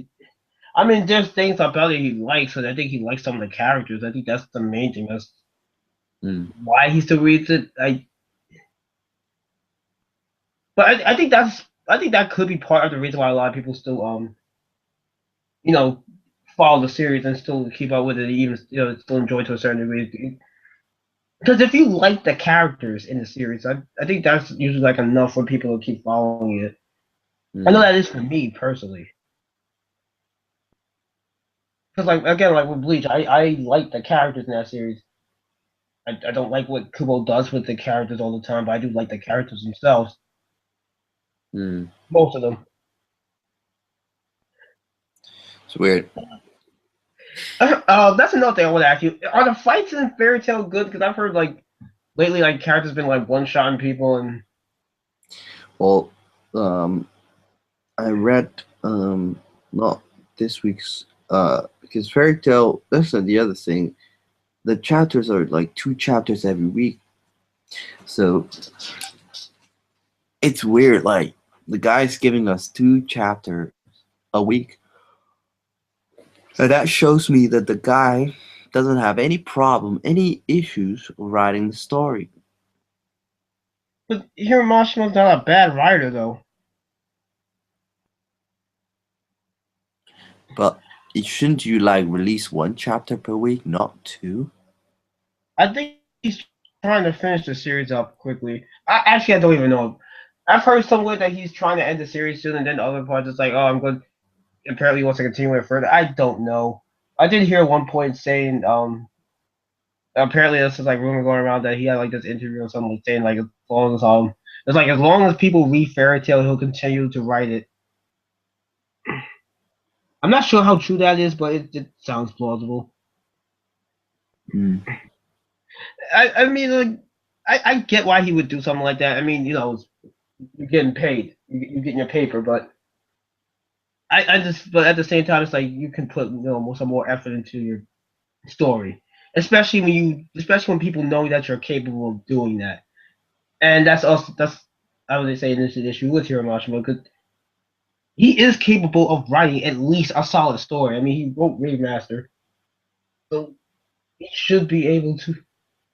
I mean, there's things about it he likes, and I think he likes some of the characters. I think that's the main thing. That's Hmm. why he still reads it. But I think that's I think that could be part of the reason why a lot of people still you know follow the series and still keep up with it, even still enjoy it to a certain degree. Because if you like the characters in the series, I think that's usually like enough for people to keep following it. I know Mm. that is for me personally. Because like again, like with Bleach, I like the characters in that series. I don't like what Kubo does with the characters all the time, but I do like the characters themselves. Mm. Most of them. It's weird. That's another thing I want to ask you. Are the fights in Fairy Tail good? Because I've heard like lately, like characters been like one shotting people, and Well, um, I read not this week's because Fairy Tail. That's the other thing. The chapters are like 2 chapters every week, so it's weird. Like the guy's giving us 2 chapters a week, and that shows me that the guy doesn't have any problem, any issues writing the story. but Hiromashima's not a bad writer though. But shouldn't you like release 1 chapter per week, not 2? I think he's trying to finish the series up quickly. I don't even know. I've heard somewhere that he's trying to end the series soon, and then other parts it's like, oh, I'm good. Apparently, he wants to continue it further. I don't know. I did hear at one point saying, apparently this is like rumor going around that he had like this interview or something like, saying like as long as it's like as long as people read Fairy Tail, he'll continue to write it. I'm not sure how true that is, but it sounds plausible. Mm. I mean, like, I get why he would do something like that. I mean, you're getting paid, you're getting your paper, but but at the same time, it's like you can put some more effort into your story, especially when people know that you're capable of doing that, and that's I would say this is an issue with Hiroshima because he is capable of writing at least a solid story. I mean, he wrote Remaster, so he should be able to.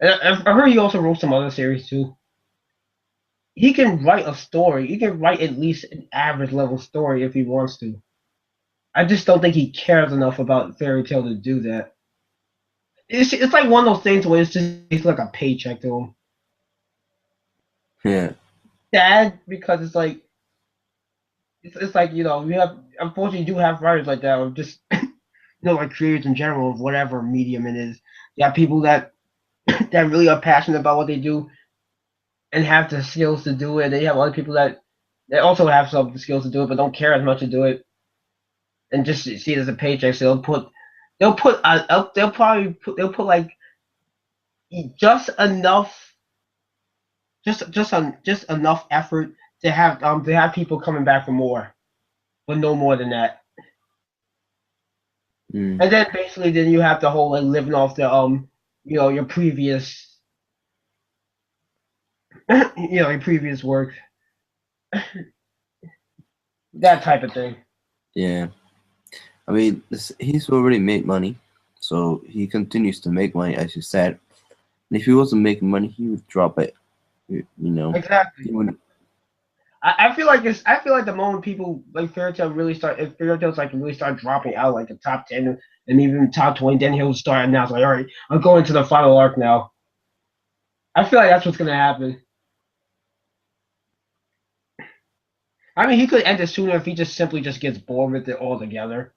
And I heard he also wrote some other series too. He can write a story. He can write at least an average level story if he wants to. I just don't think he cares enough about Fairy Tail to do that. It's like one of those things where it's like a paycheck to him. Yeah. Sad because it's like it's like we have unfortunately you do have writers like that or just like creators in general of whatever medium it is. You have people that that really are passionate about what they do and have the skills to do it. They have other people that also have some skills to do it but don't care as much to do it and just see it as a paycheck. So they'll put like just enough just enough effort to have people coming back for more, but no more than that. Mm. And then basically then you have the whole like living off the your previous your previous work, that type of thing. Yeah. I mean, he's already made money, so he continues to make money, as you said. And if he wasn't making money, he would drop it. He Exactly. wouldn't. I feel like the moment people like Fairy Tail really start if Fairy Tail's like really start dropping out like the top 10 and even top 20, then he'll start announcing like, all right, I'm going to the final arc now. I feel like that's what's gonna happen. I mean, he could end it sooner if he just simply just gets bored with it altogether.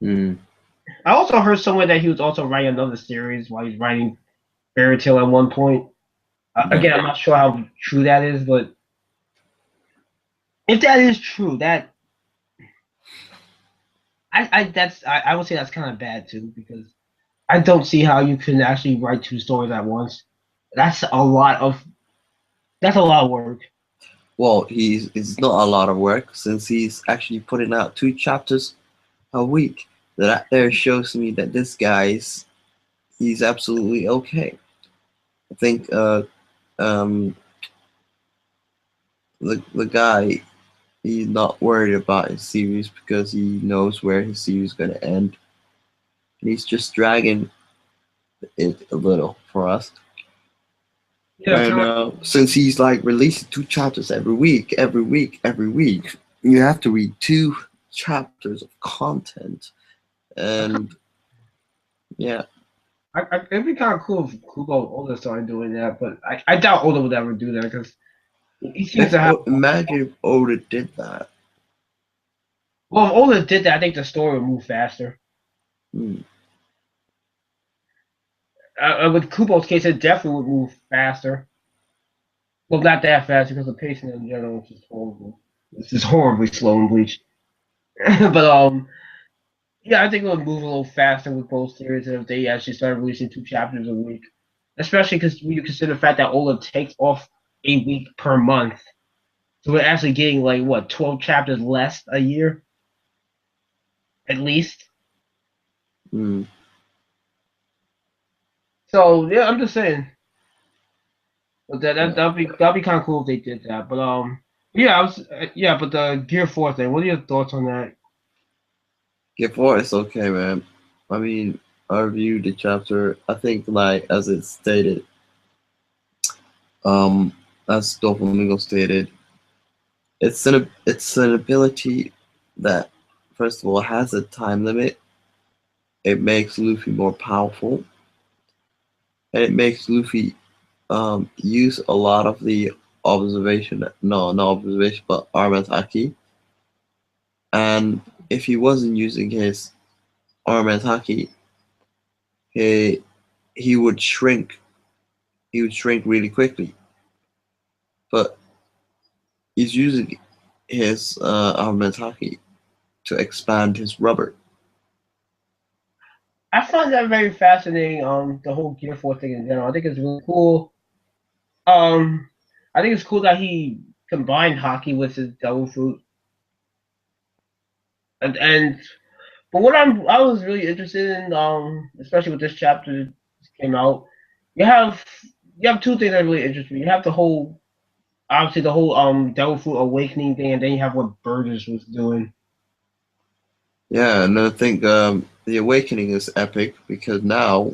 Mm. I also heard somewhere that he was also writing another series while he's writing Fairy Tail at one point. Yeah. Again, I'm not sure how true that is, but if that is true, that I would say that's kind of bad too because I don't see how you can actually write two stories at once. That's a lot of that's a lot of work. Well, it's not a lot of work since he's actually putting out 2 chapters a week. That there shows me that this guy's he's absolutely okay. I think um the guy he's not worried about his series because he knows where his series is gonna end. And he's just dragging it a little for us. Yeah, And kind of. since he's like releasing 2 chapters every week, you have to read 2 chapters of content. And yeah, It'd be kind of cool if Kubo Oda started doing that, but I doubt Oda would ever do that because he seems if to have. imagine if Oda did that. Well, if Oda did that, I think the story would move faster. Hmm. With Kubo's case, it definitely would move faster. Well, not that fast because the pacing in general is just horrible. It's just horribly slow in Bleach. But yeah, I think it would move a little faster with both series if they actually started releasing 2 chapters a week. Especially because when you consider the fact that Ola takes off a week per month, so we're actually getting like what 12 chapters less a year at least. Hmm. So yeah, I'm just saying. But Yeah. that'd be kind of cool if they did that. But yeah, yeah, but the Gear 4 thing. What are your thoughts on that? Get for it's okay, man. I mean, I reviewed the chapter. I think, like as it stated, um, as Doflamingo stated, it's an ability that, first of all, has a time limit. It makes Luffy more powerful, and it makes Luffy use a lot of the observation. No, not observation, but armor haki. And if he wasn't using his armor haki, he he would shrink. He would shrink really quickly. But he's using his armor haki to expand his rubber. I find that very fascinating. The whole Gear 4 thing in general. I think it's really cool. Um, I think it's cool that he combined hockey with his devil fruit. And but what I was really interested in, especially with this chapter that came out, you have you have two things that really interest me. You have the whole obviously the whole devil fruit awakening thing, and then you have what Burgess was doing. Yeah, and I think the awakening is epic because now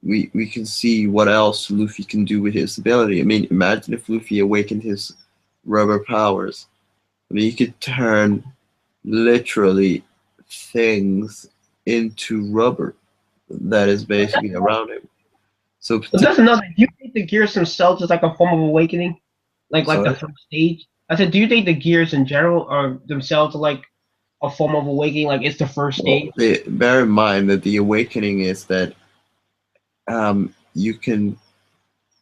we can see what else Luffy can do with his ability. I mean, imagine if Luffy awakened his rubber powers. I mean, he could turn literally things into rubber that is basically around him. So, But that's another. Do you think the gears themselves is like a form of awakening, like the sorry. first stage? I said, do you think the gears in general are themselves like a form of awakening, like it's the first Well, stage? bear in mind that the awakening is that you can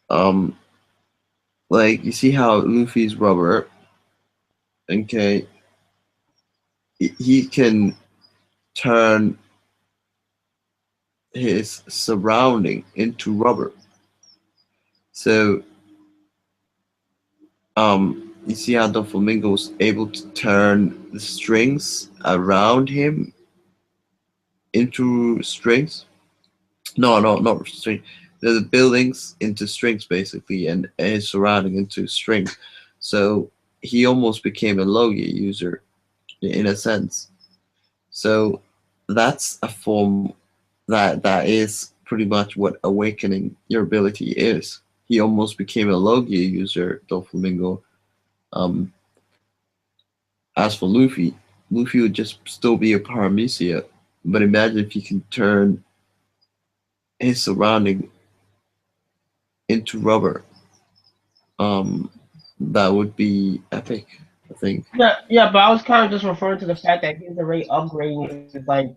um like you see how Luffy's rubber, okay, he can turn his surrounding into rubber. So you see how the flamingo was able to turn the strings around him into strings. No, no, not string. The buildings into strings basically, and his surrounding into strings. So he almost became a Logia user in a sense. So that's a form that is pretty much what awakening your ability is. He almost became a Logia user, Doflamingo. Um, as for Luffy, Luffy would just still be a Paramecia. But imagine if he can turn his surrounding into rubber. Um, that would be epic, I think. Yeah, yeah, but I was kind of just referring to the fact that he's already upgrading his like,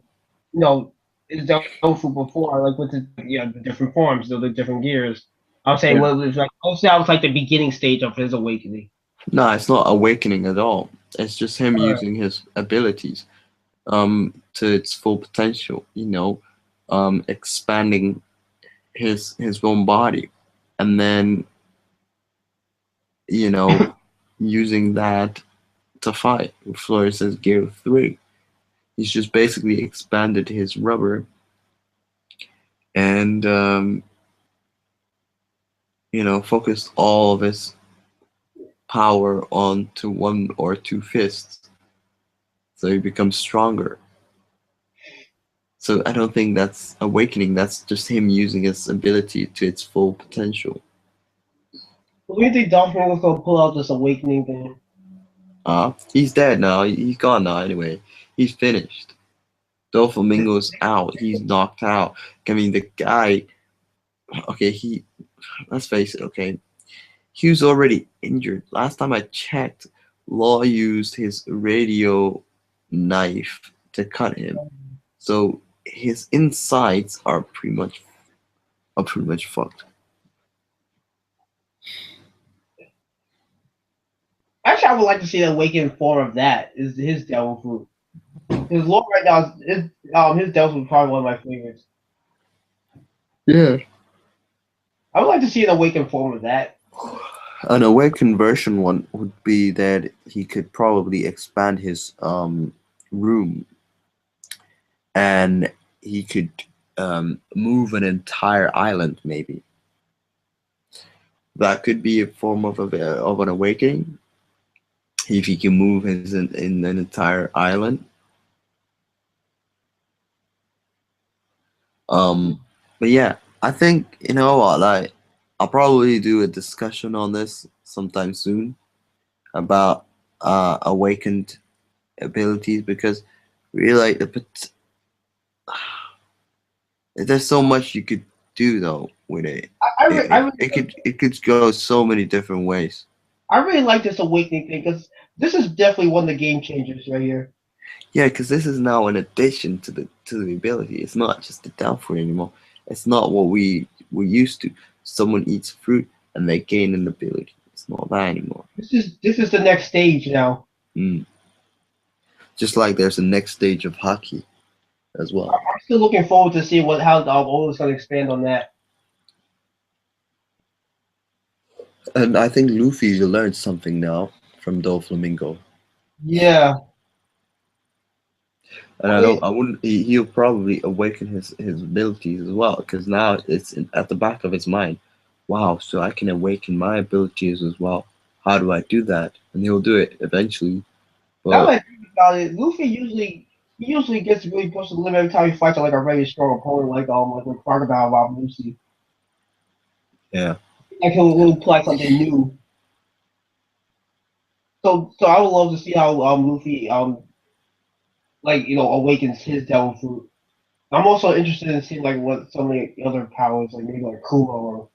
you know, his Dofu before, like with the the different forms, the different gears. I was saying Yeah. what was like, obviously, that was like the beginning stage of his awakening. No, it's not awakening at all. It's just him All right. using his abilities to its full potential, expanding his own body, and then you know using that to fight. Flores says Gear 3. He's just basically expanded his rubber and focused all of his power onto one or two fists, so he becomes stronger. So I don't think that's awakening. That's just him using his ability to its full potential. What do you think Dolphin was gonna pull out this awakening thing? He's dead now. He's gone now. Anyway, he's finished. Doflamingo's out. He's knocked out. I mean, the guy. Okay, he. Let's face it. Okay, he was already injured. Last time I checked, Law used his radio knife to cut him. So his insides are pretty much fucked. Actually, I would like to see the awakened form of that. Is his devil fruit? His Lord right now his devil fruit is probably one of my favorites. Yeah. I would like to see an awakened form of that. An awakened version one would be that he could probably expand his room, and he could move an entire island maybe. That could be a form of an awakening if he can move in an entire island. But yeah, I think you know what, like I'll probably do a discussion on this sometime soon about awakened abilities because really like there's so much you could do though with it. It could go so many different ways. I really like this awakening thing because this is definitely one of the game changers right here. Yeah, because this is now an addition to the ability. It's not just a downfall anymore. It's not what we used to. Someone eats fruit and they gain an ability. It's not that anymore. This is the next stage now. Mm. Just like there's a next stage of hockey as well. I'm still looking forward to seeing how Old is going to expand on that. And I think Luffy learned something now from Doflamingo. Yeah. And I wouldn't. He'll probably awaken his abilities as well, because now it's at the back of his mind. Wow, so I can awaken my abilities as well. How do I do that? And he'll do it eventually. Now But that I think about it, Luffy usually gets really pushed to the limit every time he fights like a very strong opponent, like a Crocodile Rob Lucy. yeah, Like he'll apply something new. So I would love to see how Luffy awakens his devil fruit. I'm also interested in seeing like what some of the other powers, like maybe like Kuma or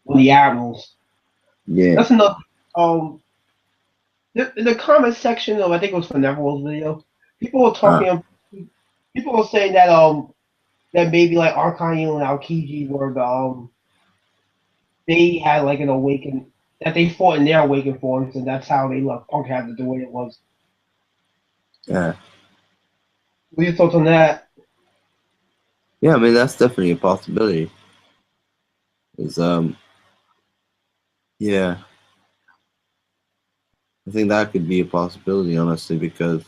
one of the admirals. yeah. That's enough. In the comment section of I think it was for Neverworld's video, people were Uh, talking. People were saying that maybe like Arcanine and Aokiji were they had like an awakened that they fought in their awakened forms, and that's how they left Punk had it the way it was. yeah, What are your thoughts on that? yeah. I mean, that's definitely a possibility. Is yeah. I think that could be a possibility, honestly, because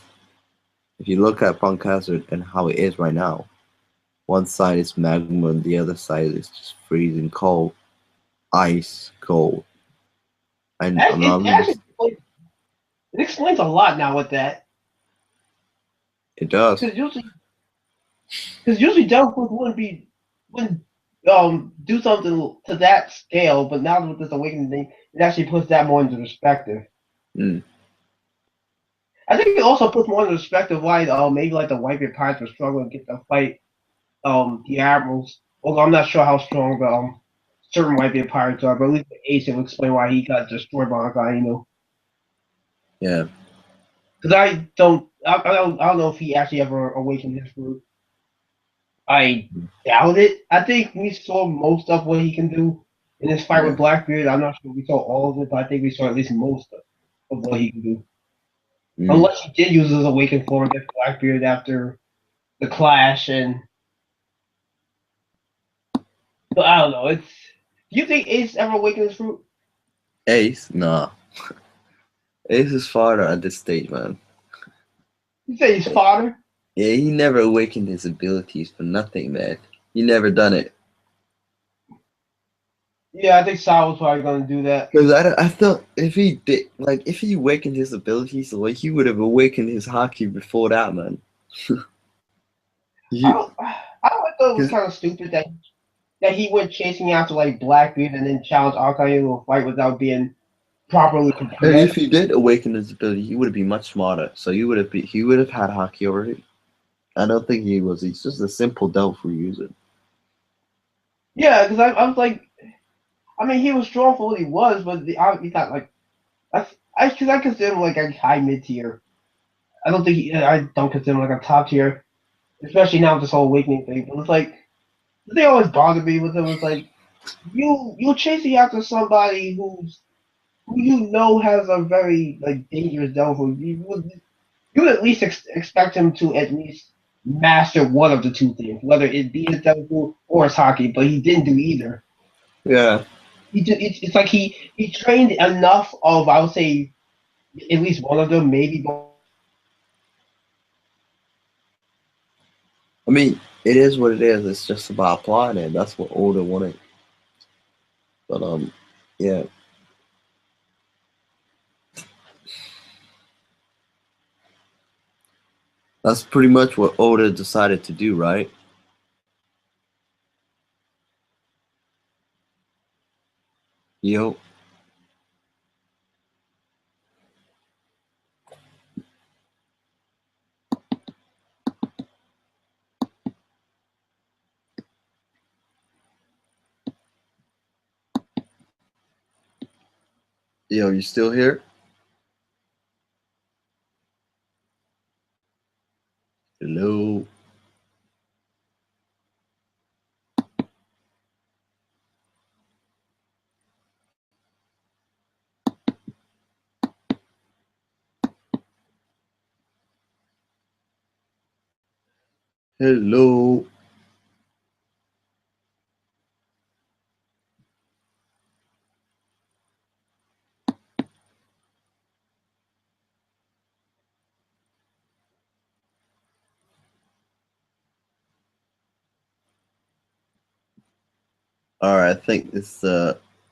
if you look at Punk Hazard and how it is right now, one side is magma and the other side is just freezing cold, ice cold. And I'm not It really. actually it explains a lot now with that It does. because usually Devil wouldn't do something to that scale, but now with this awakening thing, it actually puts that more into perspective. Mm. I think it also puts more into perspective why maybe like the Whitebeard Pirates were struggling to get to fight the Admirals. Although I'm not sure how strong certain Whitebeard Pirates are, but at least the Ace will explain why he got destroyed by Akainu. Yeah. Because I don't know if he actually ever awakened his fruit. I doubt it. I think we saw most of what he can do in his fight Yeah. with Blackbeard. I'm not sure we saw all of it, but I think we saw at least most of what he can do. Mm. Unless he did use his awakened form against Blackbeard after the clash, and but I don't know. Do you think Ace ever awakened his fruit? Ace? Nah. Ace is farther at this stage, man. You say he's fodder? Yeah, he never awakened his abilities for nothing, man. He never done it. Yeah, I think Sal was probably going to do that. Because I thought if he did, like, if he awakened his abilities, like, he would have awakened his hockey before that, man. I thought it was kind of stupid that that he went chasing after like Blackbeard and then challenged Arcane to a fight without being properly And prepared. if he did awaken his ability, he would have been much smarter. So he would have had hockey already. I don't think he was. He's just a simple doubtful user. Yeah, because I was like, I mean, he was strong for what he was, but he got like because I consider him like a high mid tier. I don't consider him like a top tier, especially now with this whole awakening thing. But it's like the thing always bothered me with him was like you're chasing after somebody who you know has a very like dangerous devil. You would at least expect him to at least master one of the two things, whether it be his devil or his hockey. But he didn't do either. Yeah. It's like he trained enough of I would say at least one of them, maybe both, I mean, it is what it is. It's just about applying it. That's what Oda wanted. But yeah. That's pretty much what Oda decided to do, right? Yo. Yo, you still here? Hello. Hello. Alright, I think this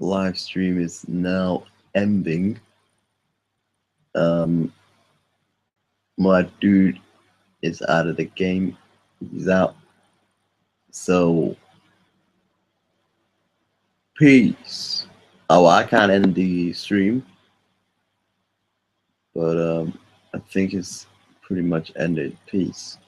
live stream is now ending. Um, my dude is out of the game. He's out. So, peace. Oh, I can't end the stream, but I think it's pretty much ended. Peace.